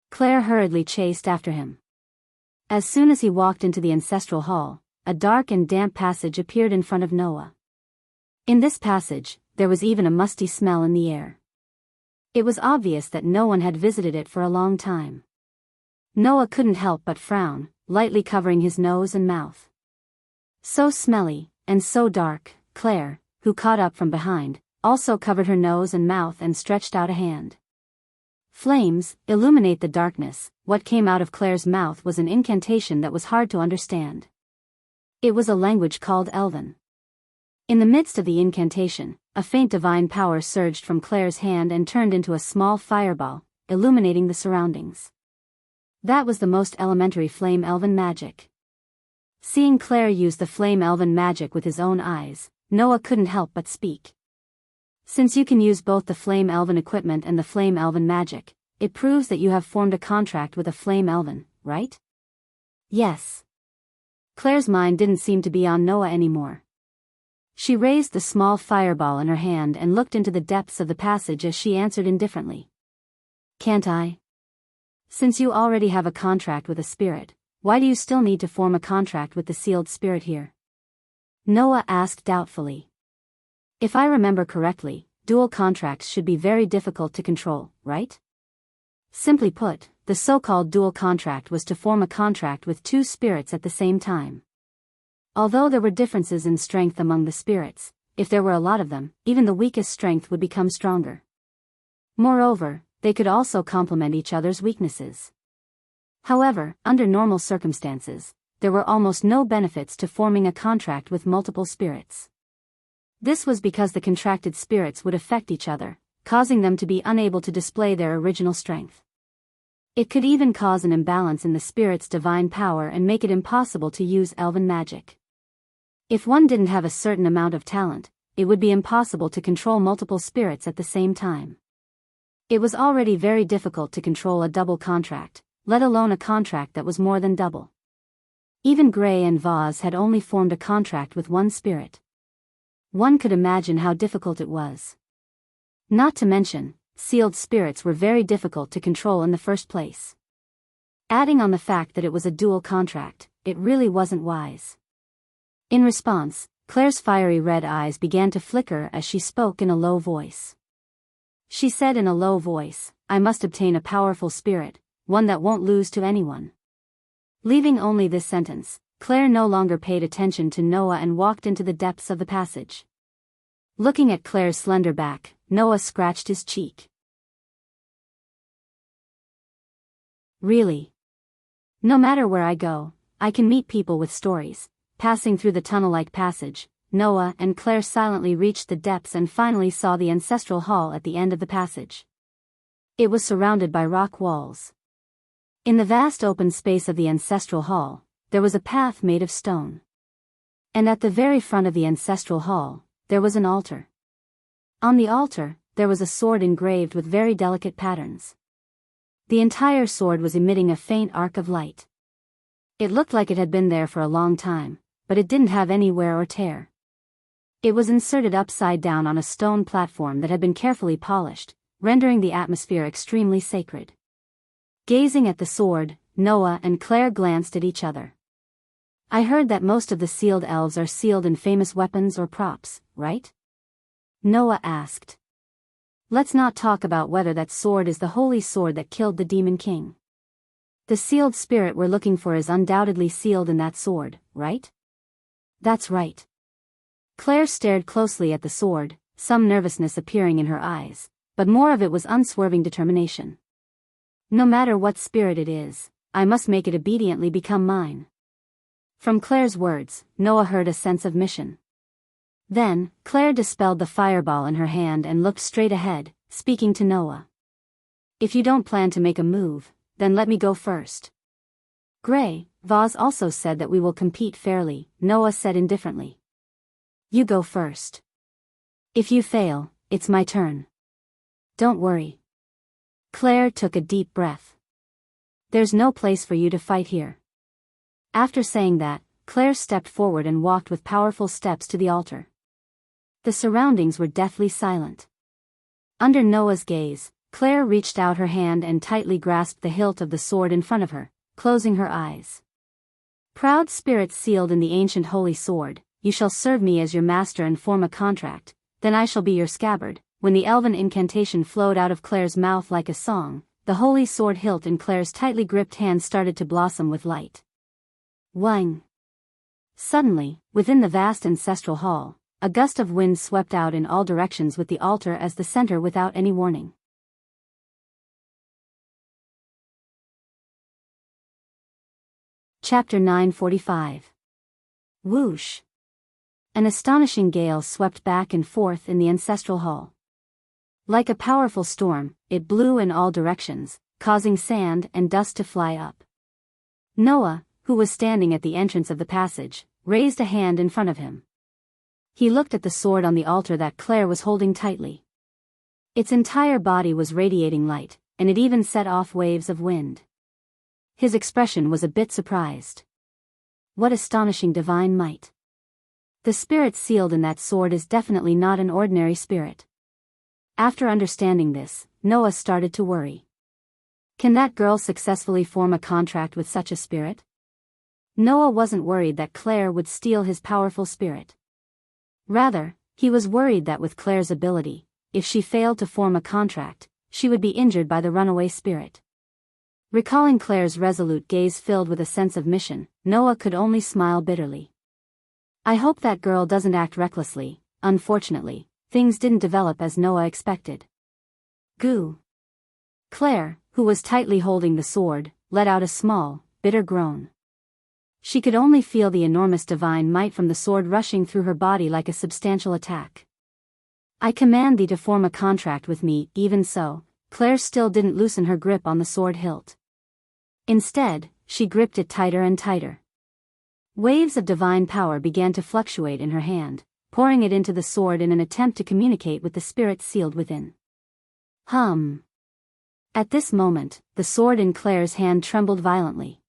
Claire hurriedly chased after him. As soon as he walked into the ancestral hall, a dark and damp passage appeared in front of Noah. In this passage, there was even a musty smell in the air. It was obvious that no one had visited it for a long time. Noah couldn't help but frown, lightly covering his nose and mouth. So smelly, and so dark, Claire, who caught up from behind, also covered her nose and mouth and stretched out a hand. Flames, illuminate the darkness. What came out of Claire's mouth was an incantation that was hard to understand. It was a language called Elven. In the midst of the incantation, a faint divine power surged from Claire's hand and turned into a small fireball, illuminating the surroundings. That was the most elementary flame Elven magic. Seeing Claire use the flame Elven magic with his own eyes, Noah couldn't help but speak. Since you can use both the flame Elven equipment and the flame Elven magic, it proves that you have formed a contract with a flame Elven, right? Yes. Claire's mind didn't seem to be on Noah anymore. She raised the small fireball in her hand and looked into the depths of the passage as she answered indifferently. Can't I? Since you already have a contract with a spirit, why do you still need to form a contract with the sealed spirit here? Noah asked doubtfully. If I remember correctly, dual contracts should be very difficult to control, right? Simply put, the so-called dual contract was to form a contract with two spirits at the same time. Although there were differences in strength among the spirits, if there were a lot of them, even the weakest strength would become stronger. Moreover, they could also complement each other's weaknesses. However, under normal circumstances, there were almost no benefits to forming a contract with multiple spirits. This was because the contracted spirits would affect each other, causing them to be unable to display their original strength. It could even cause an imbalance in the spirit's divine power and make it impossible to use Elven magic. If one didn't have a certain amount of talent, it would be impossible to control multiple spirits at the same time. It was already very difficult to control a double contract, let alone a contract that was more than double. Even Gray and Vaz had only formed a contract with one spirit. One could imagine how difficult it was. Not to mention, sealed spirits were very difficult to control in the first place. Adding on the fact that it was a dual contract, it really wasn't wise. In response, Claire's fiery red eyes began to flicker as she spoke in a low voice. She said in a low voice, "I must obtain a powerful spirit, one that won't lose to anyone." Leaving only this sentence, Claire no longer paid attention to Noah and walked into the depths of the passage. Looking at Claire's slender back, Noah scratched his cheek. Really? No matter where I go, I can meet people with stories. Passing through the tunnel-like passage, Noah and Claire silently reached the depths and finally saw the ancestral hall at the end of the passage. It was surrounded by rock walls. In the vast open space of the ancestral hall, there was a path made of stone. And at the very front of the ancestral hall, there was an altar. On the altar, there was a sword engraved with very delicate patterns. The entire sword was emitting a faint arc of light. It looked like it had been there for a long time, but it didn't have any wear or tear. It was inserted upside down on a stone platform that had been carefully polished, rendering the atmosphere extremely sacred. Gazing at the sword, Noah and Claire glanced at each other. "I heard that most of the sealed elves are sealed in famous weapons or props, right?" Noah asked. "Let's not talk about whether that sword is the holy sword that killed the Demon King. The sealed spirit we're looking for is undoubtedly sealed in that sword, right?" "That's right." Claire stared closely at the sword, some nervousness appearing in her eyes, but more of it was unswerving determination. "No matter what spirit it is, I must make it obediently become mine." From Claire's words, Noah heard a sense of mission. Then, Claire dispelled the fireball in her hand and looked straight ahead, speaking to Noah. "If you don't plan to make a move, then let me go first." "Gray, Vaz also said that we will compete fairly," Noah said indifferently. "You go first. If you fail, it's my turn." "Don't worry." Claire took a deep breath. "There's no place for you to fight here." After saying that, Claire stepped forward and walked with powerful steps to the altar. The surroundings were deathly silent. Under Noah's gaze, Claire reached out her hand and tightly grasped the hilt of the sword in front of her, closing her eyes. "Proud spirit sealed in the ancient holy sword, you shall serve me as your master and form a contract, then I shall be your scabbard." When the elven incantation flowed out of Claire's mouth like a song, the holy sword hilt in Claire's tightly gripped hand started to blossom with light. Wang! Suddenly, within the vast ancestral hall, a gust of wind swept out in all directions with the altar as the center without any warning. Chapter 945. Whoosh! An astonishing gale swept back and forth in the ancestral hall. Like a powerful storm, it blew in all directions, causing sand and dust to fly up. Noah, who was standing at the entrance of the passage, raised a hand in front of him. He looked at the sword on the altar that Claire was holding tightly. Its entire body was radiating light, and it even set off waves of wind. His expression was a bit surprised. What astonishing divine might! The spirit sealed in that sword is definitely not an ordinary spirit. After understanding this, Noah started to worry. Can that girl successfully form a contract with such a spirit? Noah wasn't worried that Claire would steal his powerful spirit. Rather, he was worried that with Claire's ability, if she failed to form a contract, she would be injured by the runaway spirit. Recalling Claire's resolute gaze filled with a sense of mission, Noah could only smile bitterly. I hope that girl doesn't act recklessly. Unfortunately, things didn't develop as Noah expected. Goo! Claire, who was tightly holding the sword, let out a small, bitter groan. She could only feel the enormous divine might from the sword rushing through her body like a substantial attack. I command thee to form a contract with me. Even so, Claire still didn't loosen her grip on the sword hilt. Instead, she gripped it tighter and tighter. Waves of divine power began to fluctuate in her hand, pouring it into the sword in an attempt to communicate with the spirit sealed within. Hum. At this moment, the sword in Claire's hand trembled violently.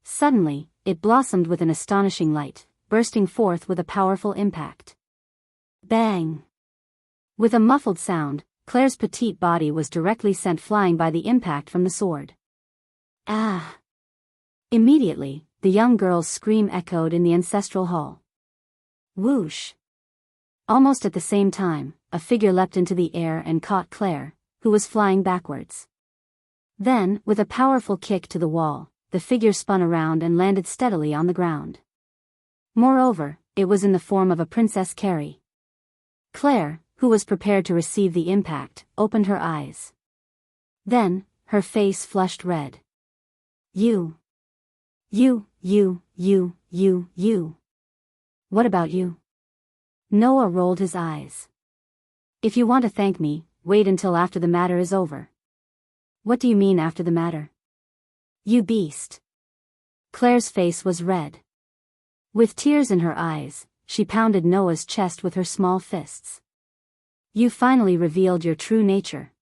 Suddenly, it blossomed with an astonishing light, bursting forth with a powerful impact. Bang! With a muffled sound, Claire's petite body was directly sent flying by the impact from the sword. Ah! Immediately, the young girl's scream echoed in the ancestral hall. Whoosh! Almost at the same time, a figure leapt into the air and caught Claire, who was flying backwards. Then, with a powerful kick to the wall, the figure spun around and landed steadily on the ground. Moreover, it was in the form of a Princess Carrie. Claire, who was prepared to receive the impact, opened her eyes. Then, her face flushed red. You. What about you? Noah rolled his eyes. If you want to thank me, wait until after the matter is over. What do you mean after the matter? You beast. Claire's face was red. With tears in her eyes, she pounded Noah's chest with her small fists. You finally revealed your true nature.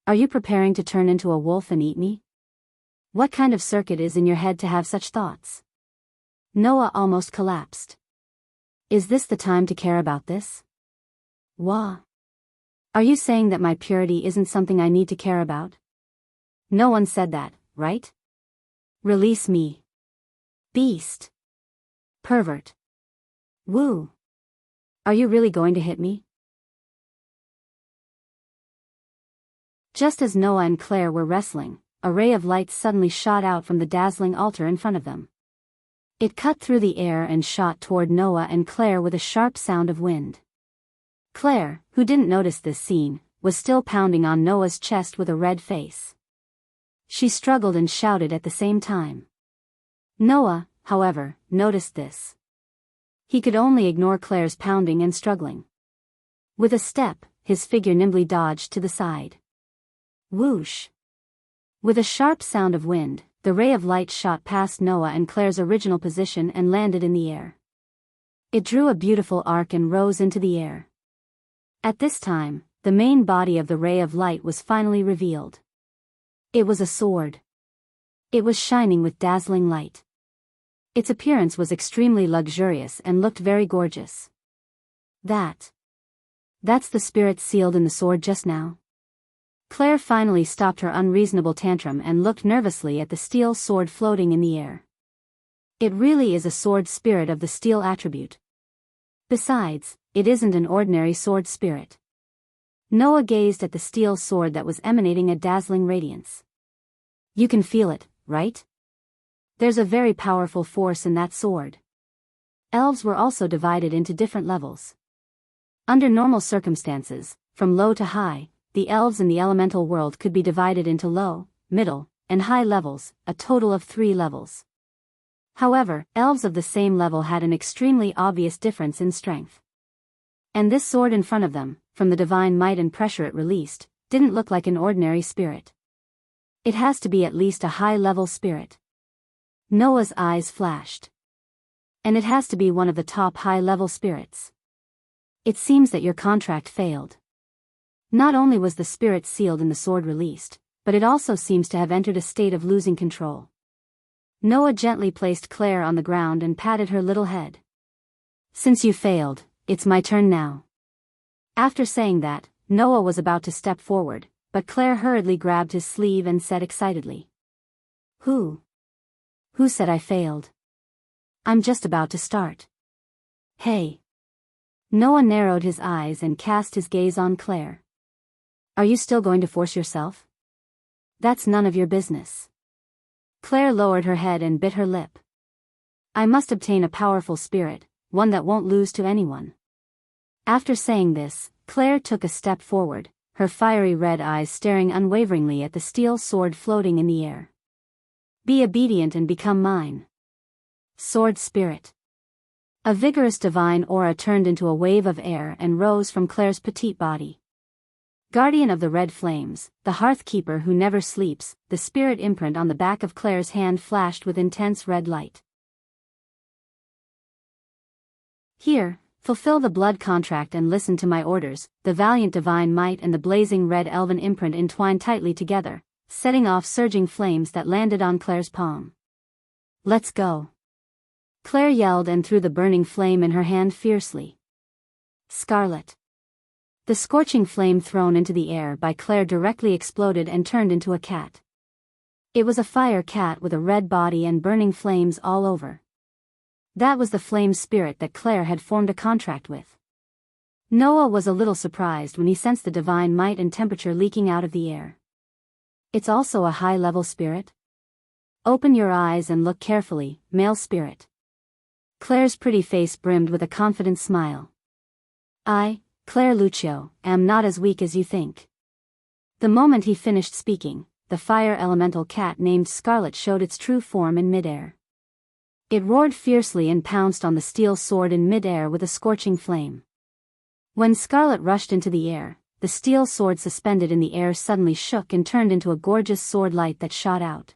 Are you preparing to turn into a wolf and eat me? What kind of circuit is in your head to have such thoughts? Noah almost collapsed. Is this the time to care about this? Wah. Are you saying that my purity isn't something I need to care about? No one said that, right? Release me. Beast. Pervert. Woo. Are you really going to hit me? Just as Noah and Claire were wrestling, a ray of light suddenly shot out from the dazzling altar in front of them. It cut through the air and shot toward Noah and Claire with a sharp sound of wind. Claire, who didn't notice this scene, was still pounding on Noah's chest with a red face. She struggled and shouted at the same time. Noah, however, noticed this. He could only ignore Claire's pounding and struggling. With a step, his figure nimbly dodged to the side. Whoosh! With a sharp sound of wind, the ray of light shot past Noah and Claire's original position and landed in the air. It drew a beautiful arc and rose into the air. At this time, the main body of the ray of light was finally revealed. It was a sword. It was shining with dazzling light. Its appearance was extremely luxurious and looked very gorgeous. That's the spirit sealed in the sword just now. Claire finally stopped her unreasonable tantrum and looked nervously at the steel sword floating in the air. It really is a sword spirit of the steel attribute. Besides, it isn't an ordinary sword spirit. Noah gazed at the steel sword that was emanating a dazzling radiance. You can feel it, right? There's a very powerful force in that sword. Elves were also divided into different levels. Under normal circumstances, from low to high, the elves in the elemental world could be divided into low, middle, and high levels, a total of 3 levels. However, elves of the same level had an extremely obvious difference in strength. And this sword in front of them, from the divine might and pressure it released, didn't look like an ordinary spirit. It has to be at least a high-level spirit. Noah's eyes flashed. And it has to be one of the top high-level spirits. It seems that your contract failed. Not only was the spirit sealed in the sword released, but it also seems to have entered a state of losing control. Noah gently placed Claire on the ground and patted her little head. Since you failed, it's my turn now. After saying that, Noah was about to step forward, but Claire hurriedly grabbed his sleeve and said excitedly. Who said I failed? I'm just about to start. Hey. Noah narrowed his eyes and cast his gaze on Claire. Are you still going to force yourself? That's none of your business. Claire lowered her head and bit her lip. I must obtain a powerful spirit, one that won't lose to anyone. After saying this, Claire took a step forward, her fiery red eyes staring unwaveringly at the steel sword floating in the air. Be obedient and become mine. Sword spirit. A vigorous divine aura turned into a wave of air and rose from Claire's petite body. Guardian of the red flames, the hearth keeper who never sleeps, the spirit imprint on the back of Claire's hand flashed with intense red light. Here, fulfill the blood contract and listen to my orders. The valiant divine might and the blazing red elven imprint entwined tightly together, setting off surging flames that landed on Claire's palm. Let's go. Claire yelled and threw the burning flame in her hand fiercely. Scarlet. The scorching flame thrown into the air by Claire directly exploded and turned into a cat. It was a fire cat with a red body and burning flames all over. That was the flame spirit that Claire had formed a contract with. Noah was a little surprised when he sensed the divine might and temperature leaking out of the air. It's also a high-level spirit? Open your eyes and look carefully, male spirit. Claire's pretty face brimmed with a confident smile. I, Claire Lucio, am not as weak as you think. The moment he finished speaking, the fire elemental cat named Scarlet showed its true form in midair. It roared fiercely and pounced on the steel sword in midair with a scorching flame. When Scarlet rushed into the air, the steel sword suspended in the air suddenly shook and turned into a gorgeous sword light that shot out.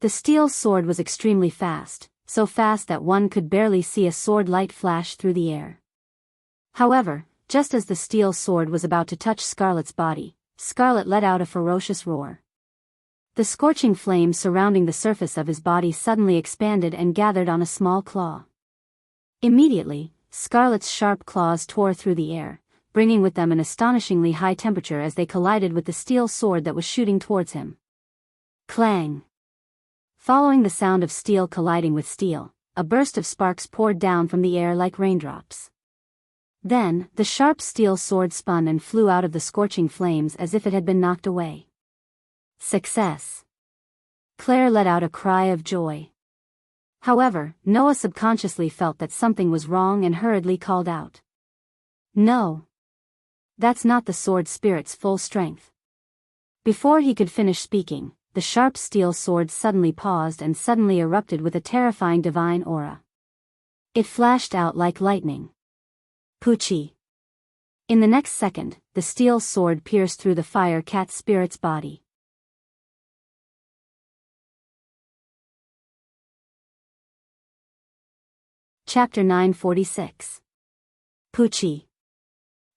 The steel sword was extremely fast, so fast that one could barely see a sword light flash through the air. However, just as the steel sword was about to touch Scarlet's body, Scarlet let out a ferocious roar. The scorching flame surrounding the surface of his body suddenly expanded and gathered on a small claw. Immediately, Scarlet's sharp claws tore through the air, bringing with them an astonishingly high temperature as they collided with the steel sword that was shooting towards him. Clang! Following the sound of steel colliding with steel, a burst of sparks poured down from the air like raindrops. Then, the sharp steel sword spun and flew out of the scorching flames as if it had been knocked away. Success! Claire let out a cry of joy. However, Noah subconsciously felt that something was wrong and hurriedly called out. No! That's not the sword spirit's full strength. Before he could finish speaking, the sharp steel sword suddenly paused and suddenly erupted with a terrifying divine aura. It flashed out like lightning. Poochie! In the next second, the steel sword pierced through the fire cat spirit's body. Chapter 946. Poochie.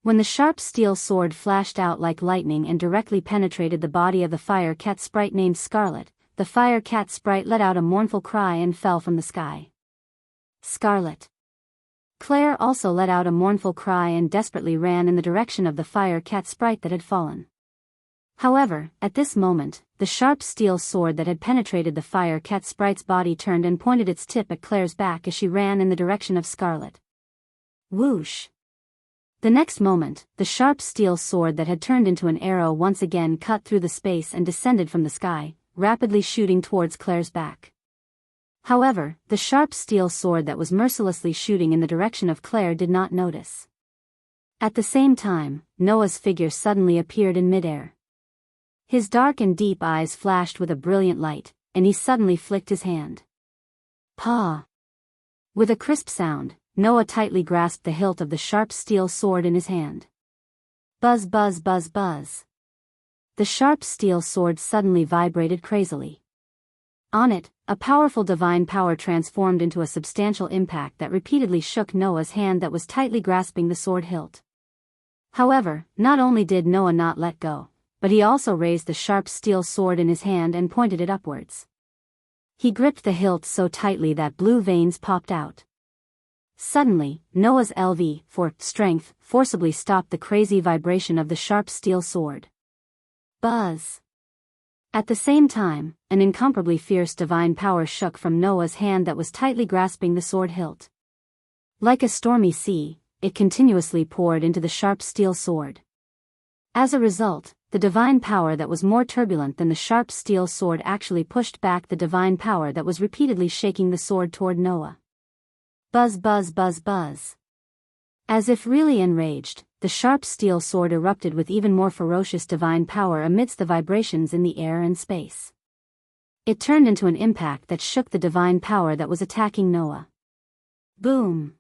When the sharp steel sword flashed out like lightning and directly penetrated the body of the fire cat sprite named Scarlet, the fire cat sprite let out a mournful cry and fell from the sky. Scarlet. Claire also let out a mournful cry and desperately ran in the direction of the fire cat sprite that had fallen. However, at this moment, the sharp steel sword that had penetrated the fire cat sprite's body turned and pointed its tip at Claire's back as she ran in the direction of Scarlet. Whoosh! The next moment, the sharp steel sword that had turned into an arrow once again cut through the space and descended from the sky, rapidly shooting towards Claire's back. However, the sharp steel sword that was mercilessly shooting in the direction of Claire did not notice. At the same time, Noah's figure suddenly appeared in midair. His dark and deep eyes flashed with a brilliant light, and he suddenly flicked his hand. Paw! With a crisp sound, Noah tightly grasped the hilt of the sharp steel sword in his hand. Buzz buzz buzz buzz. The sharp steel sword suddenly vibrated crazily. On it, a powerful divine power transformed into a substantial impact that repeatedly shook Noah's hand that was tightly grasping the sword hilt. However, not only did Noah not let go, but he also raised the sharp steel sword in his hand and pointed it upwards. He gripped the hilt so tightly that blue veins popped out. Suddenly, Noah's LV, for strength, forcibly stopped the crazy vibration of the sharp steel sword. Buzz! At the same time, an incomparably fierce divine power shook from Noah's hand that was tightly grasping the sword hilt. Like a stormy sea, it continuously poured into the sharp steel sword. As a result, the divine power that was more turbulent than the sharp steel sword actually pushed back the divine power that was repeatedly shaking the sword toward Noah. Buzz buzz buzz buzz. As if really enraged, the sharp steel sword erupted with even more ferocious divine power amidst the vibrations in the air and space. It turned into an impact that shook the divine power that was attacking Noah. Boom!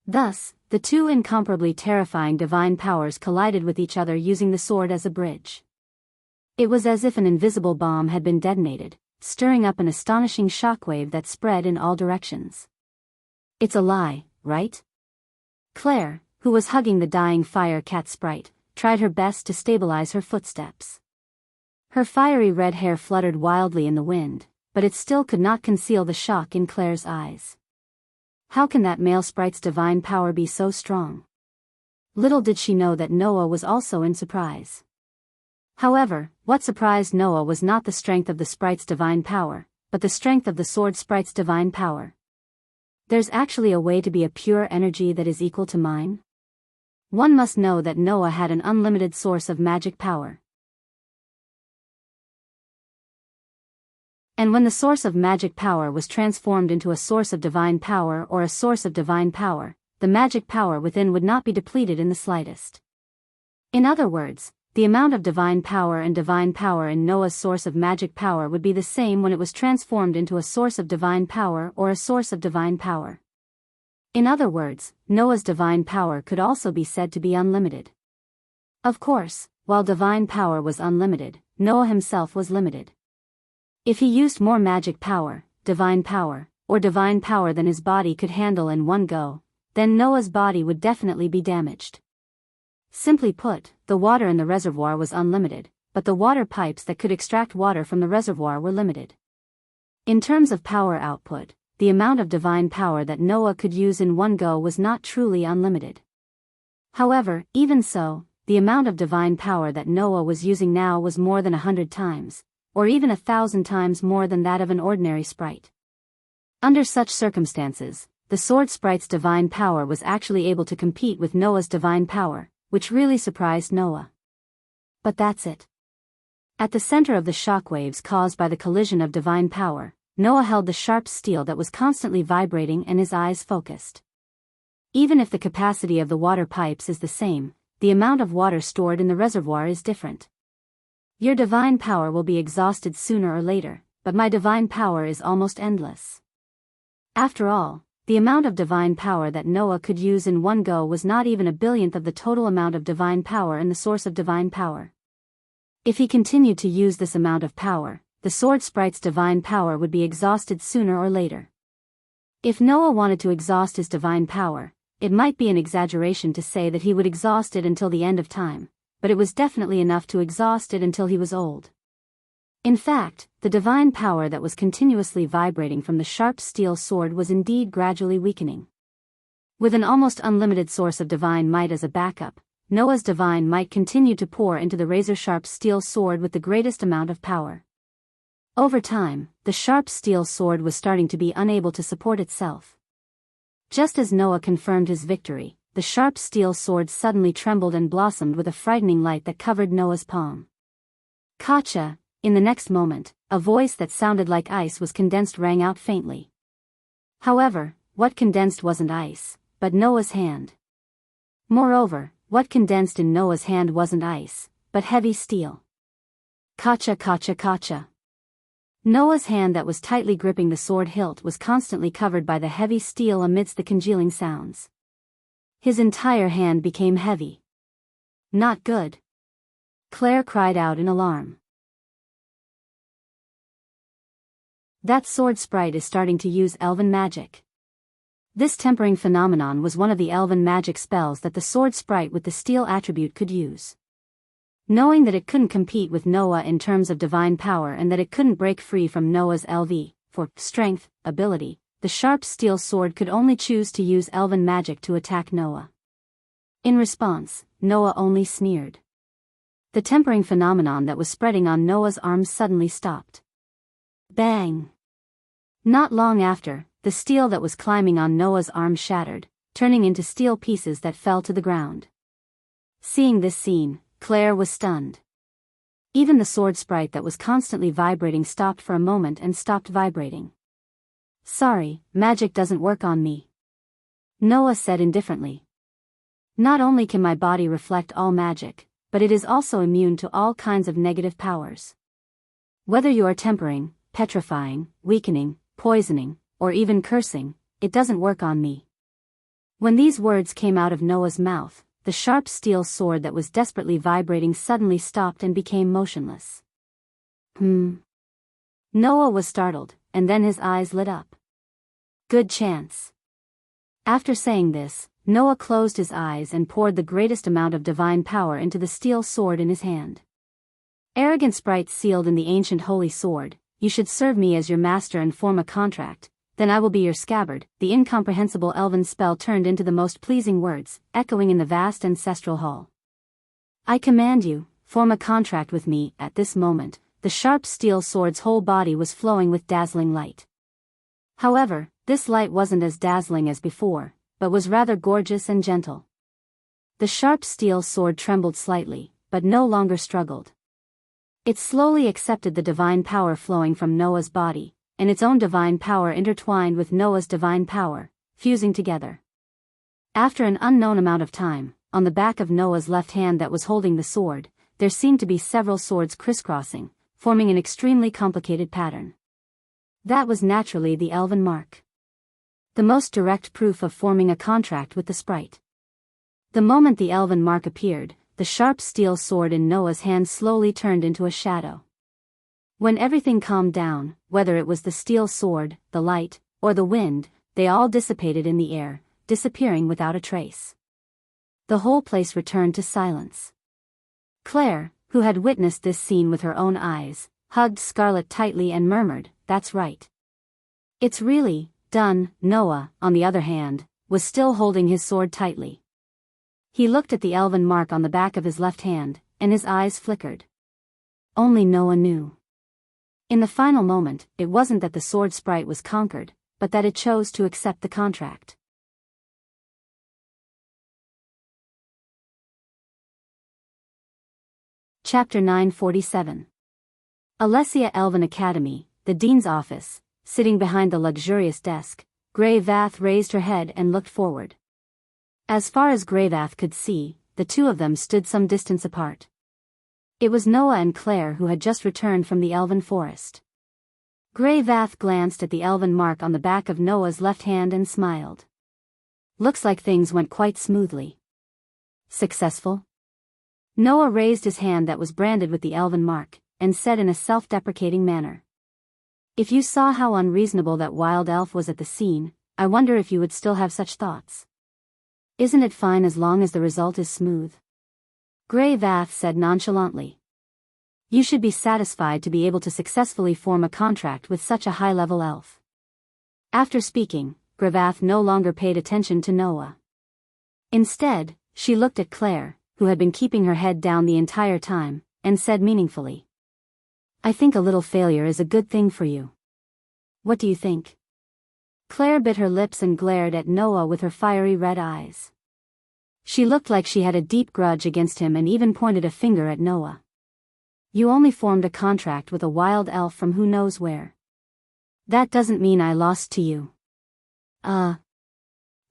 Thus, the two incomparably terrifying divine powers collided with each other using the sword as a bridge. It was as if an invisible bomb had been detonated, stirring up an astonishing shockwave that spread in all directions. It's a lie, right? Claire, who was hugging the dying fire cat sprite, tried her best to stabilize her footsteps. Her fiery red hair fluttered wildly in the wind, but it still could not conceal the shock in Claire's eyes. How can that male sprite's divine power be so strong? Little did she know that Noah was also in surprise. However, what surprised Noah was not the strength of the sprite's divine power, but the strength of the sword sprite's divine power. There's actually a way to be a pure energy that is equal to mine? One must know that Noah had an unlimited source of magic power. And when the source of magic power was transformed into a source of divine power or a source of divine power, the magic power within would not be depleted in the slightest. In other words, the amount of divine power in Noah's source of magic power would be the same when it was transformed into a source of divine power or a source of divine power. In other words, Noah's divine power could also be said to be unlimited. Of course, while divine power was unlimited, Noah himself was limited. If he used more magic power, or divine power than his body could handle in one go, then Noah's body would definitely be damaged. Simply put, the water in the reservoir was unlimited, but the water pipes that could extract water from the reservoir were limited. In terms of power output, the amount of divine power that Noah could use in one go was not truly unlimited. However, even so, the amount of divine power that Noah was using now was more than 100 times, or even 1,000 times more than that of an ordinary sprite. Under such circumstances, the sword sprite's divine power was actually able to compete with Noah's divine power, which really surprised Noah. But that's it. At the center of the shockwaves caused by the collision of divine power, Noah held the sharp steel that was constantly vibrating and his eyes focused. Even if the capacity of the water pipes is the same, the amount of water stored in the reservoir is different. Your divine power will be exhausted sooner or later, but my divine power is almost endless. After all, the amount of divine power that Noah could use in one go was not even a billionth of the total amount of divine power in the source of divine power. If he continued to use this amount of power, the sword sprite's divine power would be exhausted sooner or later. If Noah wanted to exhaust his divine power, it might be an exaggeration to say that he would exhaust it until the end of time, but it was definitely enough to exhaust it until he was old. In fact, the divine power that was continuously vibrating from the sharp steel sword was indeed gradually weakening. With an almost unlimited source of divine might as a backup, Noah's divine might continued to pour into the razor-sharp steel sword with the greatest amount of power. Over time, the sharp steel sword was starting to be unable to support itself. Just as Noah confirmed his victory, the sharp steel sword suddenly trembled and blossomed with a frightening light that covered Noah's palm. Gotcha! In the next moment, a voice that sounded like ice was condensed rang out faintly. However, what condensed wasn't ice, but Noah's hand. Moreover, what condensed in Noah's hand wasn't ice, but heavy steel. Gotcha, gotcha, gotcha. Noah's hand that was tightly gripping the sword hilt was constantly covered by the heavy steel amidst the congealing sounds. His entire hand became heavy. Not good. Claire cried out in alarm. That sword sprite is starting to use elven magic. This tempering phenomenon was one of the elven magic spells that the sword sprite with the steel attribute could use. Knowing that it couldn't compete with Noah in terms of divine power and that it couldn't break free from Noah's LV, for strength, ability, the sharp steel sword could only choose to use elven magic to attack Noah. In response, Noah only sneered. The tempering phenomenon that was spreading on Noah's arms suddenly stopped. Bang! Not long after, the steel that was climbing on Noah's arm shattered, turning into steel pieces that fell to the ground. Seeing this scene, Claire was stunned. Even the sword sprite that was constantly vibrating stopped for a moment and stopped vibrating. Sorry, magic doesn't work on me. Noah said indifferently. Not only can my body reflect all magic, but it is also immune to all kinds of negative powers. Whether you are tempering, petrifying, weakening, poisoning, or even cursing, it doesn't work on me. When these words came out of Noah's mouth, the sharp steel sword that was desperately vibrating suddenly stopped and became motionless. Noah was startled, and then his eyes lit up. Good chance. After saying this, Noah closed his eyes and poured the greatest amount of divine power into the steel sword in his hand. Arrogant sprite sealed in the ancient holy sword, you should serve me as your master and form a contract, then I will be your scabbard. The incomprehensible elven spell turned into the most pleasing words, echoing in the vast ancestral hall. I command you, form a contract with me. At this moment, the sharp steel sword's whole body was flowing with dazzling light. However, This light wasn't as dazzling as before, but was rather gorgeous and gentle. The sharp steel sword trembled slightly, but no longer struggled. It slowly accepted the divine power flowing from Noah's body, and its own divine power intertwined with Noah's divine power, fusing together. After an unknown amount of time, on the back of Noah's left hand that was holding the sword, there seemed to be several swords crisscrossing, forming an extremely complicated pattern. That was naturally the elven mark. The most direct proof of forming a contract with the sprite. The moment the elven mark appeared, the sharp steel sword in Noah's hand slowly turned into a shadow. When everything calmed down, whether it was the steel sword, the light, or the wind, they all dissipated in the air, disappearing without a trace. The whole place returned to silence. Claire, who had witnessed this scene with her own eyes, hugged Scarlet tightly and murmured, "That's right. It's really done." Noah, on the other hand, was still holding his sword tightly. He looked at the elven mark on the back of his left hand, and his eyes flickered. Only Noah knew. In the final moment, it wasn't that the sword sprite was conquered, but that it chose to accept the contract. Chapter 947. Alessia Elven Academy, the Dean's office. Sitting behind the luxurious desk, Greyvath raised her head and looked forward. As far as Greyvath could see, the two of them stood some distance apart. It was Noah and Claire who had just returned from the elven forest. Greyvath glanced at the elven mark on the back of Noah's left hand and smiled. "Looks like things went quite smoothly." "Successful?" Noah raised his hand that was branded with the elven mark, and said in a self-deprecating manner. "If you saw how unreasonable that wild elf was at the scene, I wonder if you would still have such thoughts." "Isn't it fine as long as the result is smooth?" Greyvath said nonchalantly. "You should be satisfied to be able to successfully form a contract with such a high-level elf." After speaking, Greyvath no longer paid attention to Noah. Instead, she looked at Claire, who had been keeping her head down the entire time, and said meaningfully, "I think a little failure is a good thing for you. What do you think?" Claire bit her lips and glared at Noah with her fiery red eyes. She looked like she had a deep grudge against him and even pointed a finger at Noah. "You only formed a contract with a wild elf from who knows where. That doesn't mean I lost to you."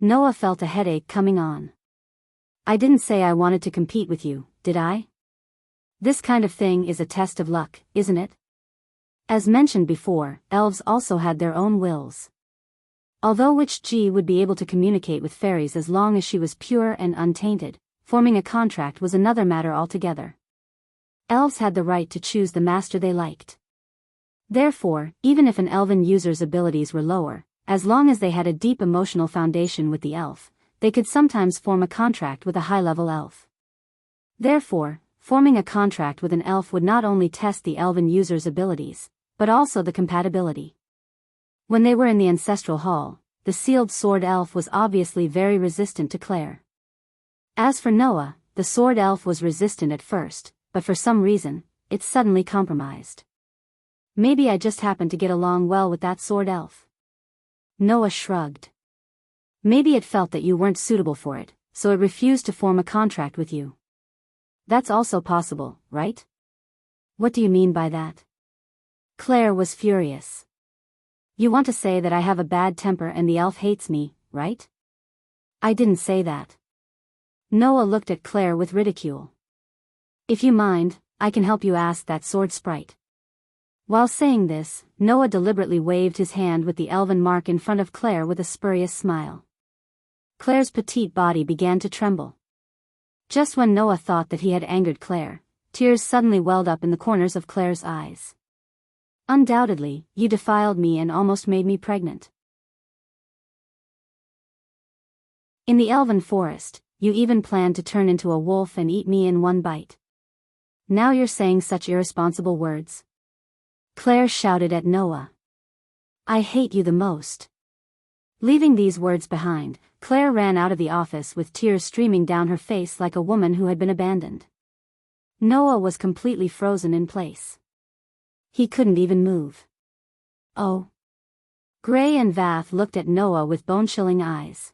Noah felt a headache coming on. "I didn't say I wanted to compete with you, did I? This kind of thing is a test of luck, isn't it?" As mentioned before, elves also had their own wills. Although Witch-G would be able to communicate with fairies as long as she was pure and untainted, forming a contract was another matter altogether. Elves had the right to choose the master they liked. Therefore, even if an elven user's abilities were lower, as long as they had a deep emotional foundation with the elf, they could sometimes form a contract with a high-level elf. Therefore, forming a contract with an elf would not only test the elven user's abilities, but also the compatibility. When they were in the ancestral hall, the sealed sword elf was obviously very resistant to Claire. As for Noah, the sword elf was resistant at first, but for some reason, it suddenly compromised. "Maybe I just happened to get along well with that sword elf." Noah shrugged. "Maybe it felt that you weren't suitable for it, so it refused to form a contract with you." "That's also possible, right?" "What do you mean by that?" Claire was furious. "You want to say that I have a bad temper and the elf hates me, right?" "I didn't say that." Noah looked at Claire with ridicule. "If you mind, I can help you ask that sword sprite." While saying this, Noah deliberately waved his hand with the elven mark in front of Claire with a spurious smile. Claire's petite body began to tremble. Just when Noah thought that he had angered Claire, tears suddenly welled up in the corners of Claire's eyes. "Undoubtedly, you defiled me and almost made me pregnant. In the elven forest, you even planned to turn into a wolf and eat me in one bite. Now you're saying such irresponsible words." Claire shouted at Noah. "I hate you the most." Leaving these words behind, Claire ran out of the office with tears streaming down her face like a woman who had been abandoned. Noah was completely frozen in place. He couldn't even move. "Oh." Gray and Vath looked at Noah with bone-chilling eyes.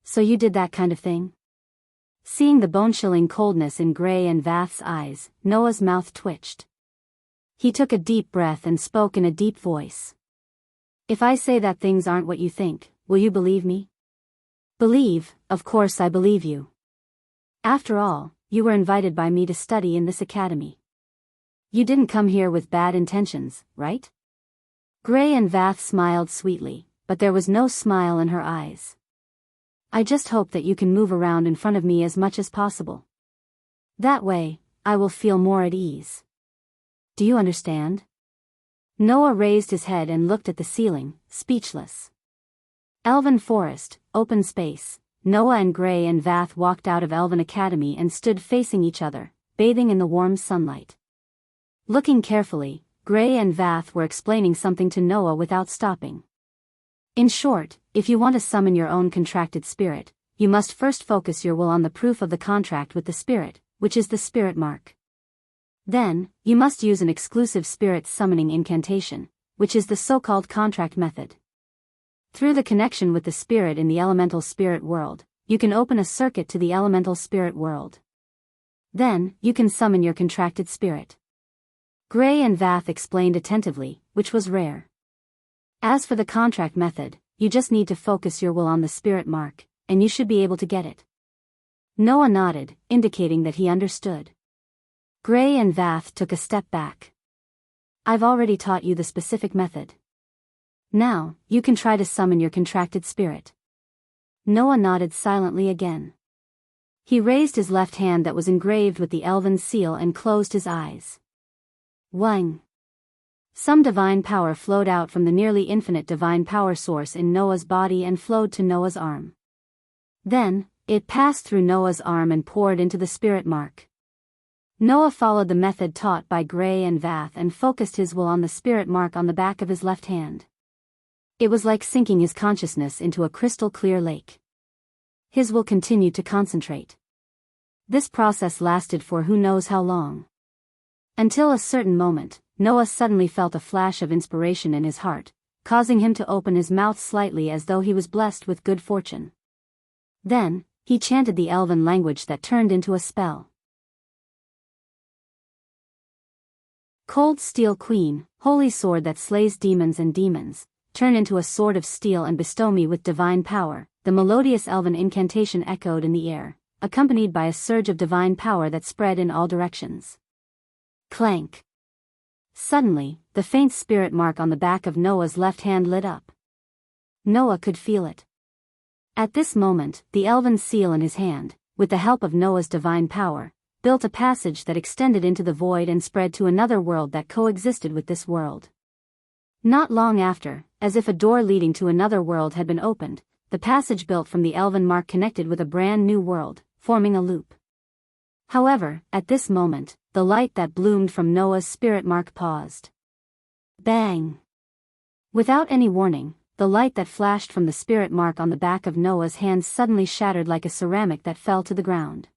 So you did that kind of thing? Seeing the bone-chilling coldness in Gray and Vath's eyes, Noah's mouth twitched. He took a deep breath and spoke in a deep voice. If I say that things aren't what you think, will you believe me? Believe, of course I believe you. After all, you were invited by me to study in this academy. You didn't come here with bad intentions, right? Gray and Vath smiled sweetly, but there was no smile in her eyes. I just hope that you can move around in front of me as much as possible. That way, I will feel more at ease. Do you understand? Noah raised his head and looked at the ceiling, speechless. Elven forest, open space. Noah and Gray and Vath walked out of Elven Academy and stood facing each other, bathing in the warm sunlight. Looking carefully, Gray and Vath were explaining something to Noah without stopping. In short, if you want to summon your own contracted spirit, you must first focus your will on the proof of the contract with the spirit, which is the spirit mark. Then, you must use an exclusive spirit summoning incantation, which is the so-called contract method. Through the connection with the spirit in the elemental spirit world, you can open a circuit to the elemental spirit world. Then, you can summon your contracted spirit. Gray and Vath explained attentively, which was rare. As for the contract method, you just need to focus your will on the spirit mark, and you should be able to get it. Noah nodded, indicating that he understood. Gray and Vath took a step back. I've already taught you the specific method. Now, you can try to summon your contracted spirit. Noah nodded silently again. He raised his left hand that was engraved with the elven seal and closed his eyes. Wang. Some divine power flowed out from the nearly infinite divine power source in Noah's body and flowed to Noah's arm. Then, it passed through Noah's arm and poured into the spirit mark. Noah followed the method taught by Gray and Vath and focused his will on the spirit mark on the back of his left hand. It was like sinking his consciousness into a crystal-clear lake. His will continued to concentrate. This process lasted for who knows how long. Until a certain moment, Noah suddenly felt a flash of inspiration in his heart, causing him to open his mouth slightly as though he was blessed with good fortune. Then, he chanted the elven language that turned into a spell. Cold Steel Queen, holy sword that slays demons and demons, turn into a sword of steel and bestow me with divine power. The melodious elven incantation echoed in the air, accompanied by a surge of divine power that spread in all directions. Clank. Suddenly, the faint spirit mark on the back of Noah's left hand lit up. Noah could feel it. At this moment, the elven seal in his hand, with the help of Noah's divine power, built a passage that extended into the void and spread to another world that coexisted with this world. Not long after, as if a door leading to another world had been opened, the passage built from the elven mark connected with a brand new world, forming a loop. However, at this moment, the light that bloomed from Noah's spirit mark paused. Bang! Without any warning, the light that flashed from the spirit mark on the back of Noah's hand suddenly shattered like a ceramic that fell to the ground.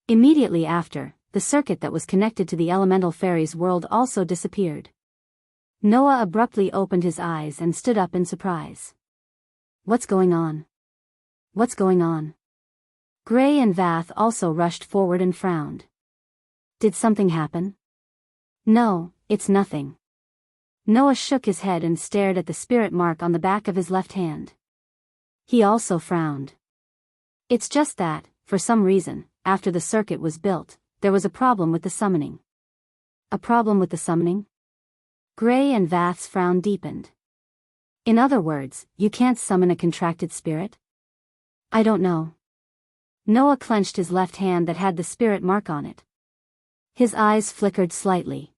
Immediately after, the circuit that was connected to the elemental fairies' world also disappeared. Noah abruptly opened his eyes and stood up in surprise. What's going on? What's going on? Gray and Vath also rushed forward and frowned. Did something happen? No, it's nothing. Noah shook his head and stared at the spirit mark on the back of his left hand. He also frowned. It's just that, for some reason, after the circuit was built, there was a problem with the summoning. A problem with the summoning? Gray and Vath's frown deepened. In other words, you can't summon a contracted spirit? I don't know. Noah clenched his left hand that had the spirit mark on it. His eyes flickered slightly.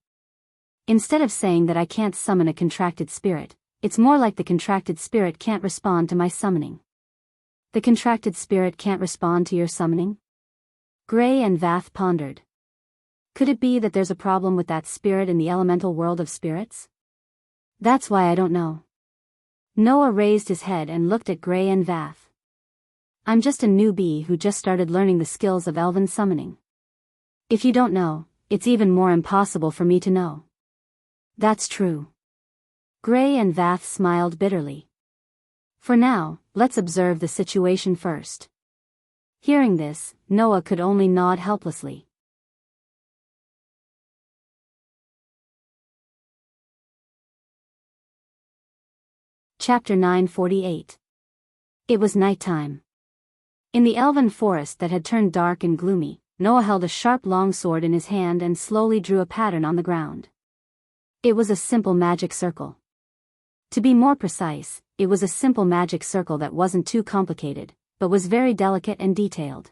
Instead of saying that I can't summon a contracted spirit, it's more like the contracted spirit can't respond to my summoning. The contracted spirit can't respond to your summoning? Gray and Vath pondered. Could it be that there's a problem with that spirit in the elemental world of spirits? That's why I don't know. Noah raised his head and looked at Gray and Vath. I'm just a newbie who just started learning the skills of elven summoning. If you don't know, it's even more impossible for me to know. That's true. Gray and Vath smiled bitterly. For now, let's observe the situation first. Hearing this, Noah could only nod helplessly. Chapter 948. It was nighttime. In the elven forest that had turned dark and gloomy, Noah held a sharp longsword in his hand and slowly drew a pattern on the ground. It was a simple magic circle. To be more precise, it was a simple magic circle that wasn't too complicated, but was very delicate and detailed.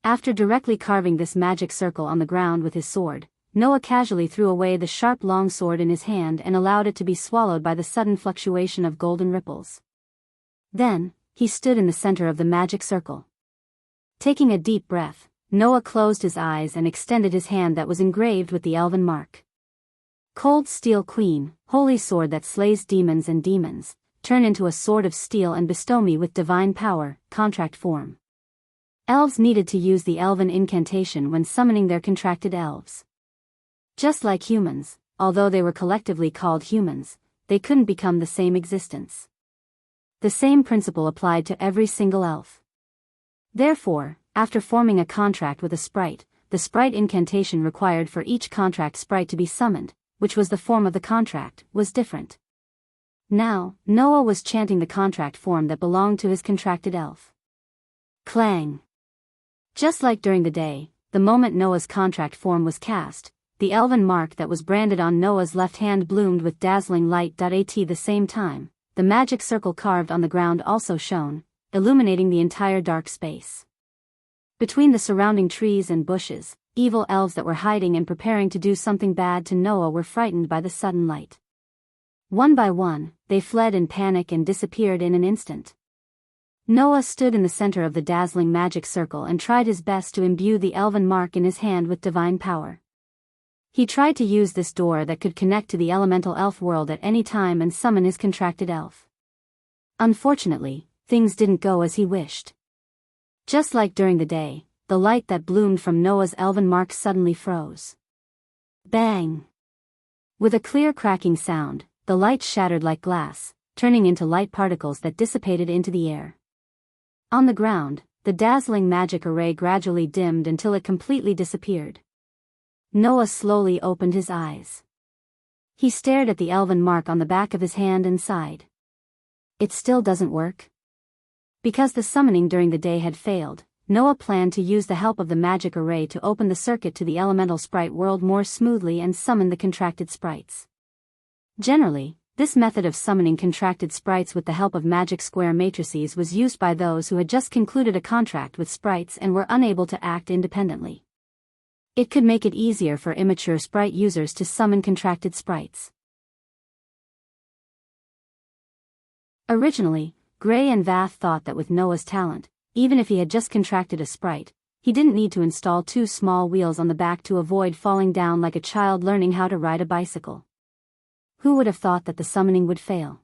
After directly carving this magic circle on the ground with his sword, Noah casually threw away the sharp longsword in his hand and allowed it to be swallowed by the sudden fluctuation of golden ripples. Then, he stood in the center of the magic circle. Taking a deep breath, Noah closed his eyes and extended his hand that was engraved with the elven mark. Cold Steel Queen, holy sword that slays demons and demons, turn into a sword of steel and bestow me with divine power, contract form. Elves needed to use the elven incantation when summoning their contracted elves. Just like humans, although they were collectively called humans, they couldn't become the same existence. The same principle applied to every single elf. Therefore, after forming a contract with a sprite, the sprite incantation required for each contract sprite to be summoned, which was the form of the contract, was different. Now, Noah was chanting the contract form that belonged to his contracted elf. Clang! Just like during the day, the moment Noah's contract form was cast, the elven mark that was branded on Noah's left hand bloomed with dazzling light. At the same time, the magic circle carved on the ground also shone, illuminating the entire dark space. Between the surrounding trees and bushes, evil elves that were hiding and preparing to do something bad to Noah were frightened by the sudden light. One by one, they fled in panic and disappeared in an instant. Noah stood in the center of the dazzling magic circle and tried his best to imbue the elven mark in his hand with divine power. He tried to use this door that could connect to the elemental elf world at any time and summon his contracted elf. Unfortunately, things didn't go as he wished. Just like during the day, the light that bloomed from Noah's elven mark suddenly froze. Bang! With a clear cracking sound, the light shattered like glass, turning into light particles that dissipated into the air. On the ground, the dazzling magic array gradually dimmed until it completely disappeared. Noah slowly opened his eyes. He stared at the elven mark on the back of his hand and sighed. It still doesn't work? Because the summoning during the day had failed, Noah planned to use the help of the magic array to open the circuit to the elemental sprite world more smoothly and summon the contracted sprites. Generally, this method of summoning contracted sprites with the help of magic square matrices was used by those who had just concluded a contract with sprites and were unable to act independently. It could make it easier for immature sprite users to summon contracted sprites. Originally, Gray and Vath thought that with Noah's talent, even if he had just contracted a sprite, he didn't need to install 2 small wheels on the back to avoid falling down like a child learning how to ride a bicycle. Who would have thought that the summoning would fail?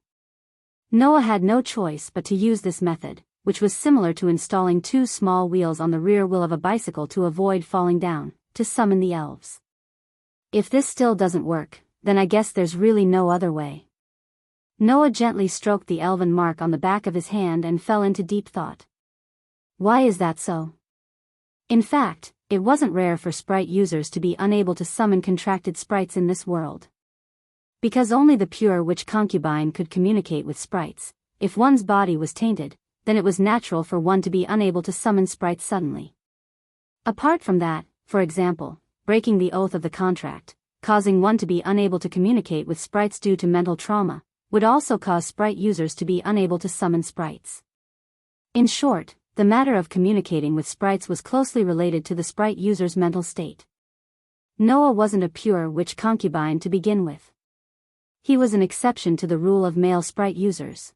Noah had no choice but to use this method, which was similar to installing 2 small wheels on the rear wheel of a bicycle to avoid falling down, to summon the elves. If this still doesn't work, then I guess there's really no other way. Noah gently stroked the elven mark on the back of his hand and fell into deep thought. Why is that so? In fact, it wasn't rare for sprite users to be unable to summon contracted sprites in this world. Because only the pure witch concubine could communicate with sprites, if one's body was tainted, then it was natural for one to be unable to summon sprites suddenly. Apart from that, for example, breaking the oath of the contract, causing one to be unable to communicate with sprites due to mental trauma, would also cause sprite users to be unable to summon sprites. In short, the matter of communicating with sprites was closely related to the sprite user's mental state. Noah wasn't a pure witch concubine to begin with. He was an exception to the rule of male sprite users.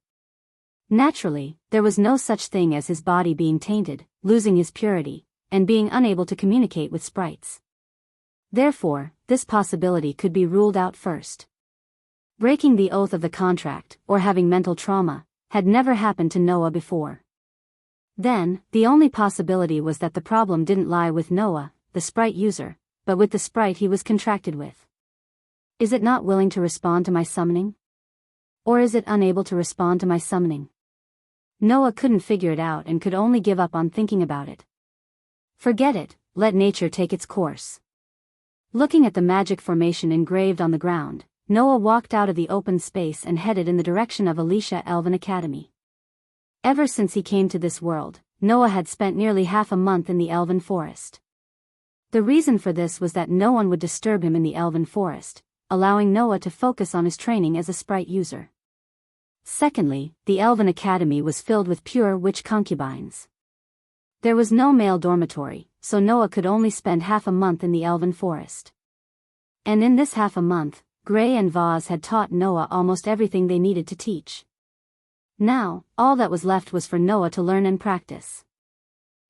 Naturally, there was no such thing as his body being tainted, losing his purity, and being unable to communicate with sprites. Therefore, this possibility could be ruled out first. Breaking the oath of the contract, or having mental trauma, had never happened to Noah before. Then, the only possibility was that the problem didn't lie with Noah, the sprite user, but with the sprite he was contracted with. Is it not willing to respond to my summoning? Or is it unable to respond to my summoning? Noah couldn't figure it out and could only give up on thinking about it. Forget it, let nature take its course. Looking at the magic formation engraved on the ground, Noah walked out of the open space and headed in the direction of Alicia Elven Academy. Ever since he came to this world, Noah had spent nearly half a month in the Elven Forest. The reason for this was that no one would disturb him in the Elven Forest, allowing Noah to focus on his training as a sprite user. Secondly, the Elven Academy was filled with pure witch concubines. There was no male dormitory, so Noah could only spend half a month in the Elven Forest. And in this half a month, Gray and Vaz had taught Noah almost everything they needed to teach. Now, all that was left was for Noah to learn and practice.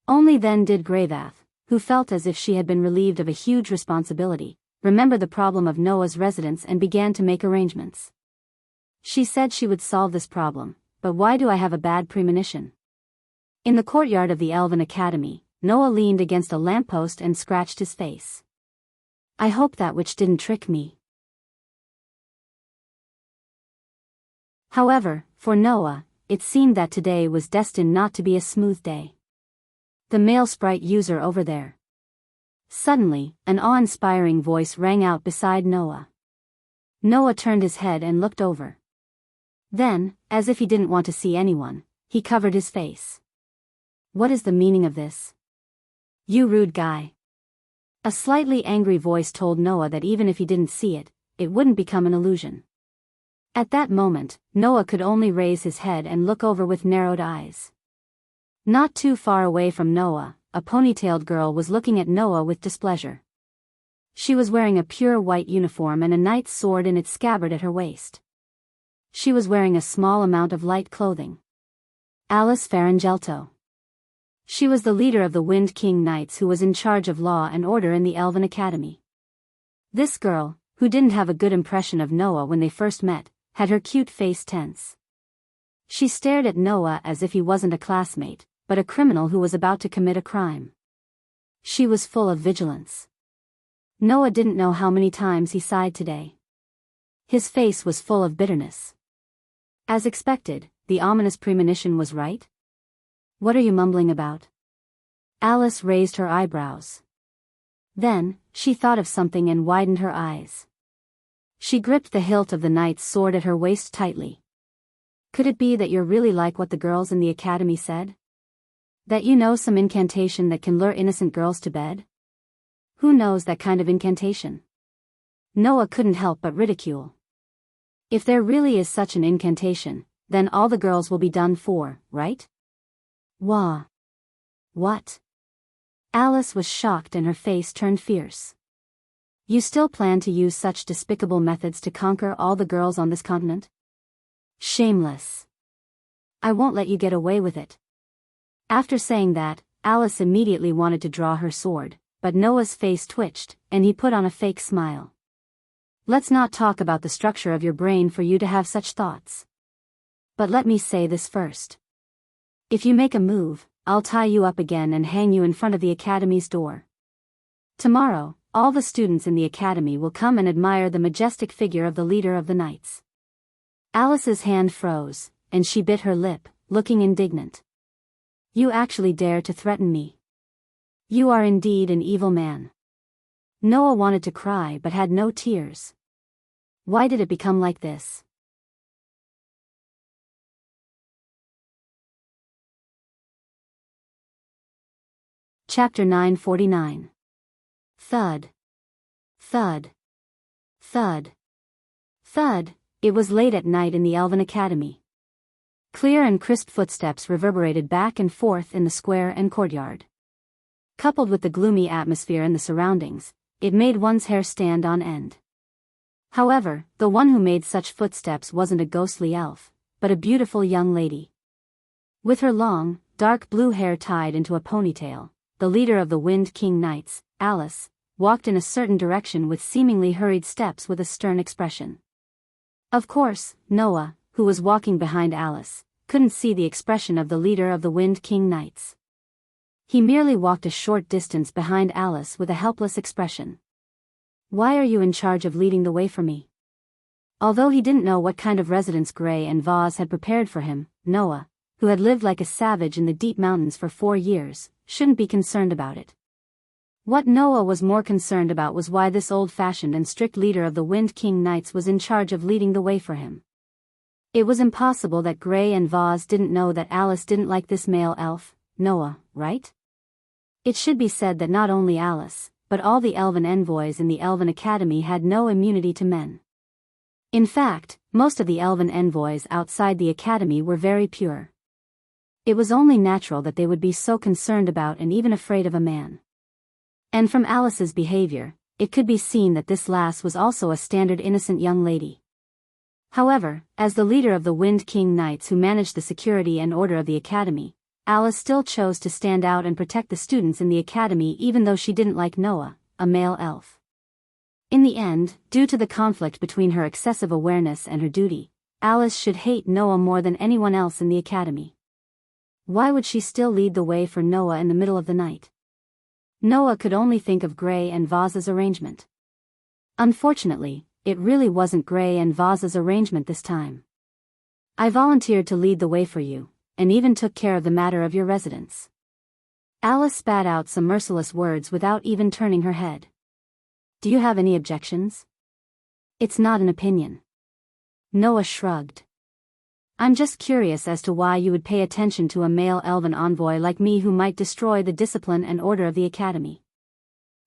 Only then did Grayvath, who felt as if she had been relieved of a huge responsibility, remember the problem of Noah's residence and began to make arrangements. She said she would solve this problem, but why do I have a bad premonition? In the courtyard of the Elven Academy, Noah leaned against a lamppost and scratched his face. I hope that witch didn't trick me. However, for Noah, it seemed that today was destined not to be a smooth day. The male sprite user over there. Suddenly, an awe-inspiring voice rang out beside Noah. Noah turned his head and looked over. Then, as if he didn't want to see anyone, he covered his face. What is the meaning of this? You rude guy. A slightly angry voice told Noah that even if he didn't see it, it wouldn't become an illusion. At that moment, Noah could only raise his head and look over with narrowed eyes. Not too far away from Noah, a ponytailed girl was looking at Noah with displeasure. She was wearing a pure white uniform and a knight's sword in its scabbard at her waist. She was wearing a small amount of light clothing. Alice Farangelto. She was the leader of the Wind King Knights who was in charge of law and order in the Elven Academy. This girl, who didn't have a good impression of Noah when they first met, had her cute face tense. She stared at Noah as if he wasn't a classmate, but a criminal who was about to commit a crime. She was full of vigilance. Noah didn't know how many times he sighed today. His face was full of bitterness. As expected, the ominous premonition was right. What are you mumbling about? Alice raised her eyebrows. Then, she thought of something and widened her eyes. She gripped the hilt of the knight's sword at her waist tightly. Could it be that you're really like what the girls in the academy said? That you know some incantation that can lure innocent girls to bed? Who knows that kind of incantation? Noah couldn't help but ridicule. If there really is such an incantation, then all the girls will be done for, right? Wah. What? Alice was shocked and her face turned fierce. You still plan to use such despicable methods to conquer all the girls on this continent? Shameless. I won't let you get away with it. After saying that, Alice immediately wanted to draw her sword, but Noah's face twitched, and he put on a fake smile. Let's not talk about the structure of your brain for you to have such thoughts. But let me say this first. If you make a move, I'll tie you up again and hang you in front of the academy's door. Tomorrow, all the students in the academy will come and admire the majestic figure of the leader of the knights. Alice's hand froze, and she bit her lip, looking indignant. You actually dare to threaten me? You are indeed an evil man. Noah wanted to cry but had no tears. Why did it become like this? Chapter 949. Thud. Thud. Thud. Thud. It was late at night in the Elven Academy. Clear and crisp footsteps reverberated back and forth in the square and courtyard. Coupled with the gloomy atmosphere in the surroundings, it made one's hair stand on end. However, the one who made such footsteps wasn't a ghostly elf, but a beautiful young lady. With her long, dark blue hair tied into a ponytail, the leader of the Wind King Knights, Alice, walked in a certain direction with seemingly hurried steps with a stern expression. Of course, Noah, who was walking behind Alice, couldn't see the expression of the leader of the Wind King Knights. He merely walked a short distance behind Alice with a helpless expression. Why are you in charge of leading the way for me? Although he didn't know what kind of residence Gray and Vaz had prepared for him, Noah, who had lived like a savage in the deep mountains for 4 years, shouldn't be concerned about it. What Noah was more concerned about was why this old-fashioned and strict leader of the Wind King Knights was in charge of leading the way for him. It was impossible that Gray and Vaz didn't know that Alice didn't like this male elf, Noah, right? It should be said that not only Alice, but all the elven envoys in the Elven Academy had no immunity to men. In fact, most of the elven envoys outside the academy were very pure. It was only natural that they would be so concerned about and even afraid of a man. And from Alice's behavior, it could be seen that this lass was also a standard innocent young lady. However, as the leader of the Wind King Knights who managed the security and order of the academy, Alice still chose to stand out and protect the students in the academy even though she didn't like Noah, a male elf. In the end, due to the conflict between her excessive awareness and her duty, Alice should hate Noah more than anyone else in the academy. Why would she still lead the way for Noah in the middle of the night? Noah could only think of Gray and Vaz's arrangement. Unfortunately, it really wasn't Gray and Vaz's arrangement this time. I volunteered to lead the way for you, and even took care of the matter of your residence. Alice spat out some merciless words without even turning her head. Do you have any objections? It's not an opinion. Noah shrugged. I'm just curious as to why you would pay attention to a male elven envoy like me who might destroy the discipline and order of the academy.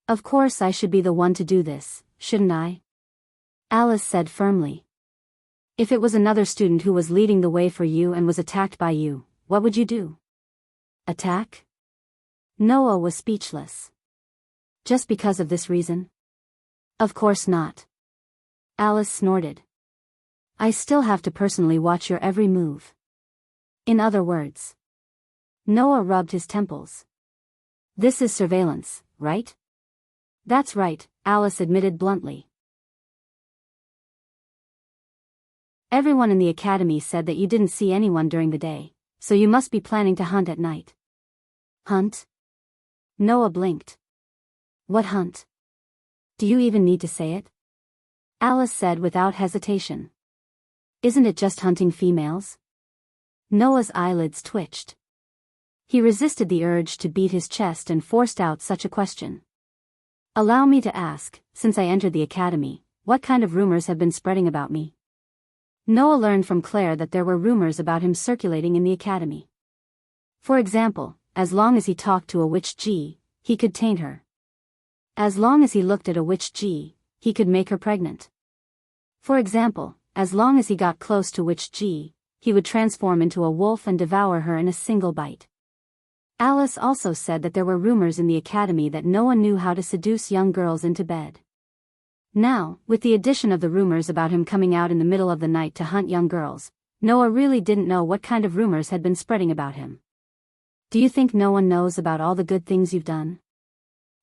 Of course I should be the one to do this, shouldn't I? Alice said firmly. If it was another student who was leading the way for you and was attacked by you, what would you do? Attack? Noah was speechless. Just because of this reason? Of course not. Alice snorted. I still have to personally watch your every move. In other words. Noah rubbed his temples. This is surveillance, right? That's right, Alice admitted bluntly. Everyone in the academy said that you didn't see anyone during the day, so you must be planning to hunt at night. Hunt? Noah blinked. What hunt? Do you even need to say it? Alice said without hesitation. Isn't it just hunting females? Noah's eyelids twitched. He resisted the urge to beat his chest and forced out such a question. Allow me to ask, since I entered the academy, what kind of rumors have been spreading about me? Noah learned from Claire that there were rumors about him circulating in the academy. For example, as long as he talked to a witch G, he could taint her. As long as he looked at a witch G, he could make her pregnant. For example, as long as he got close to witch G, he would transform into a wolf and devour her in a single bite. Alice also said that there were rumors in the academy that no one knew how to seduce young girls into bed. Now, with the addition of the rumors about him coming out in the middle of the night to hunt young girls, Noah really didn't know what kind of rumors had been spreading about him. Do you think no one knows about all the good things you've done?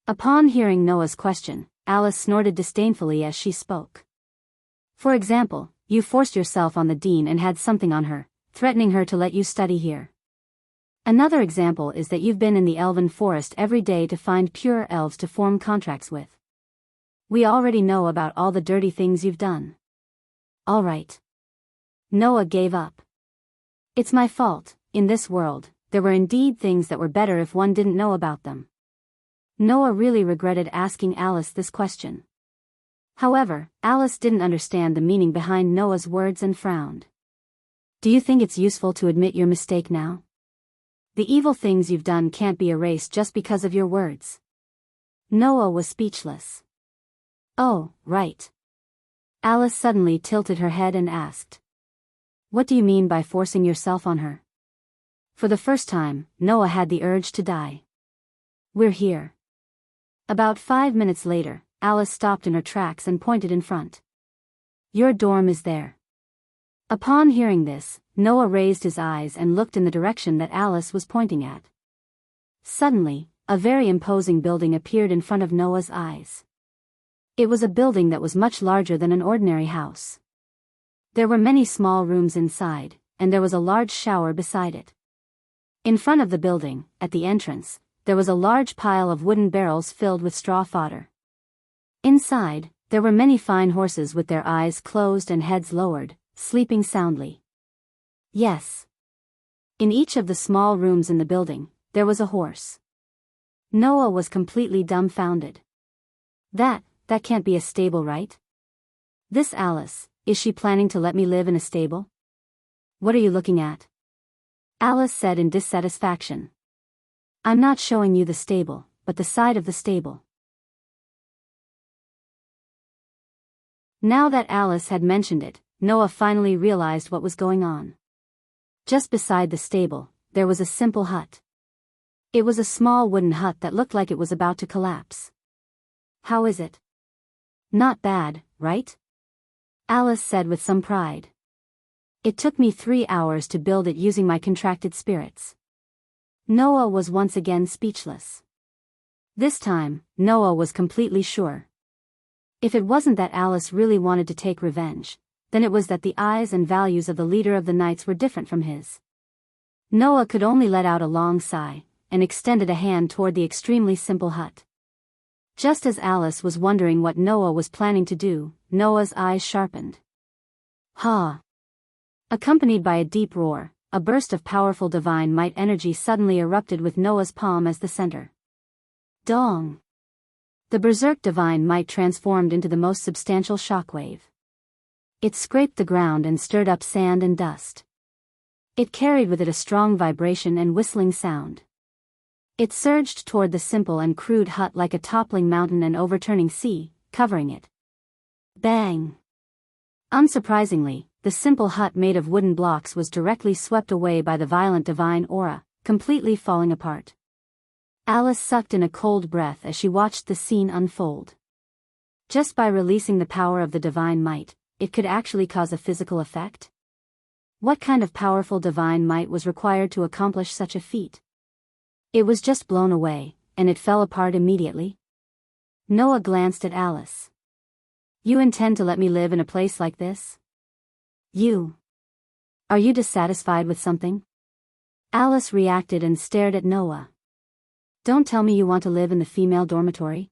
Upon hearing Noah's question, Alice snorted disdainfully as she spoke. For example, you forced yourself on the dean and had something on her, threatening her to let you study here. Another example is that you've been in the elven forest every day to find pure elves to form contracts with. We already know about all the dirty things you've done. All right. Noah gave up. It's my fault. In this world, there were indeed things that were better if one didn't know about them. Noah really regretted asking Alice this question. However, Alice didn't understand the meaning behind Noah's words and frowned. Do you think it's useful to admit your mistake now? The evil things you've done can't be erased just because of your words. Noah was speechless. Oh, right. Alice suddenly tilted her head and asked. What do you mean by forcing yourself on her? For the first time, Noah had the urge to die. We're here. About 5 minutes later, Alice stopped in her tracks and pointed in front. Your dorm is there. Upon hearing this, Noah raised his eyes and looked in the direction that Alice was pointing at. Suddenly, a very imposing building appeared in front of Noah's eyes. It was a building that was much larger than an ordinary house. There were many small rooms inside, and there was a large shower beside it. In front of the building, at the entrance, there was a large pile of wooden barrels filled with straw fodder. Inside, There were many fine horses with their eyes closed and heads lowered, sleeping soundly. Yes. In each of the small rooms in the building, there was a horse. Noah was completely dumbfounded. That can't be a stable, right? This Alice, is she planning to let me live in a stable? What are you looking at? Alice said in dissatisfaction. I'm not showing you the stable, but the side of the stable. Now that Alice had mentioned it, Noah finally realized what was going on. Just beside the stable, there was a simple hut. It was a small wooden hut that looked like it was about to collapse. How is it? Not bad, right? Alice said with some pride. It took me 3 hours to build it using my contracted spirits. Noah was once again speechless. This time, Noah was completely sure. If it wasn't that Alice really wanted to take revenge, then it was that the eyes and values of the leader of the knights were different from his. Noah could only let out a long sigh, and extended a hand toward the extremely simple hut. Just as Alice was wondering what Noah was planning to do, Noah's eyes sharpened. Ha! Accompanied by a deep roar, a burst of powerful divine might energy suddenly erupted with Noah's palm as the center. Dong! The berserk divine might transformed into the most substantial shockwave. It scraped the ground and stirred up sand and dust. It carried with it a strong vibration and whistling sound. It surged toward the simple and crude hut like a toppling mountain and overturning sea, covering it. Bang! Unsurprisingly, the simple hut made of wooden blocks was directly swept away by the violent divine aura, completely falling apart. Alice sucked in a cold breath as she watched the scene unfold. Just by releasing the power of the divine might, it could actually cause a physical effect? What kind of powerful divine might was required to accomplish such a feat? It was just blown away, and it fell apart immediately. Noah glanced at Alice. You intend to let me live in a place like this? Are you dissatisfied with something? Alice reacted and stared at Noah. Don't tell me you want to live in the female dormitory?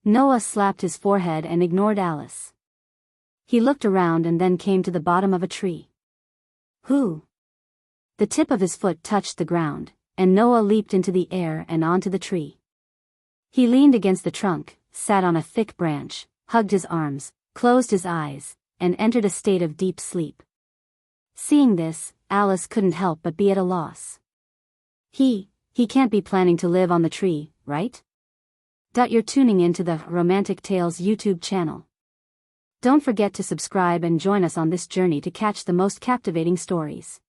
Noah slapped his forehead and ignored Alice. He looked around and then came to the bottom of a tree. Who? The tip of his foot touched the ground, and Noah leaped into the air and onto the tree. He leaned against the trunk, sat on a thick branch, hugged his arms, closed his eyes, and entered a state of deep sleep. Seeing this, Alice couldn't help but be at a loss. He can't be planning to live on the tree, right? You're tuning in to the Romantic Tales YouTube channel. Don't forget to subscribe and join us on this journey to catch the most captivating stories.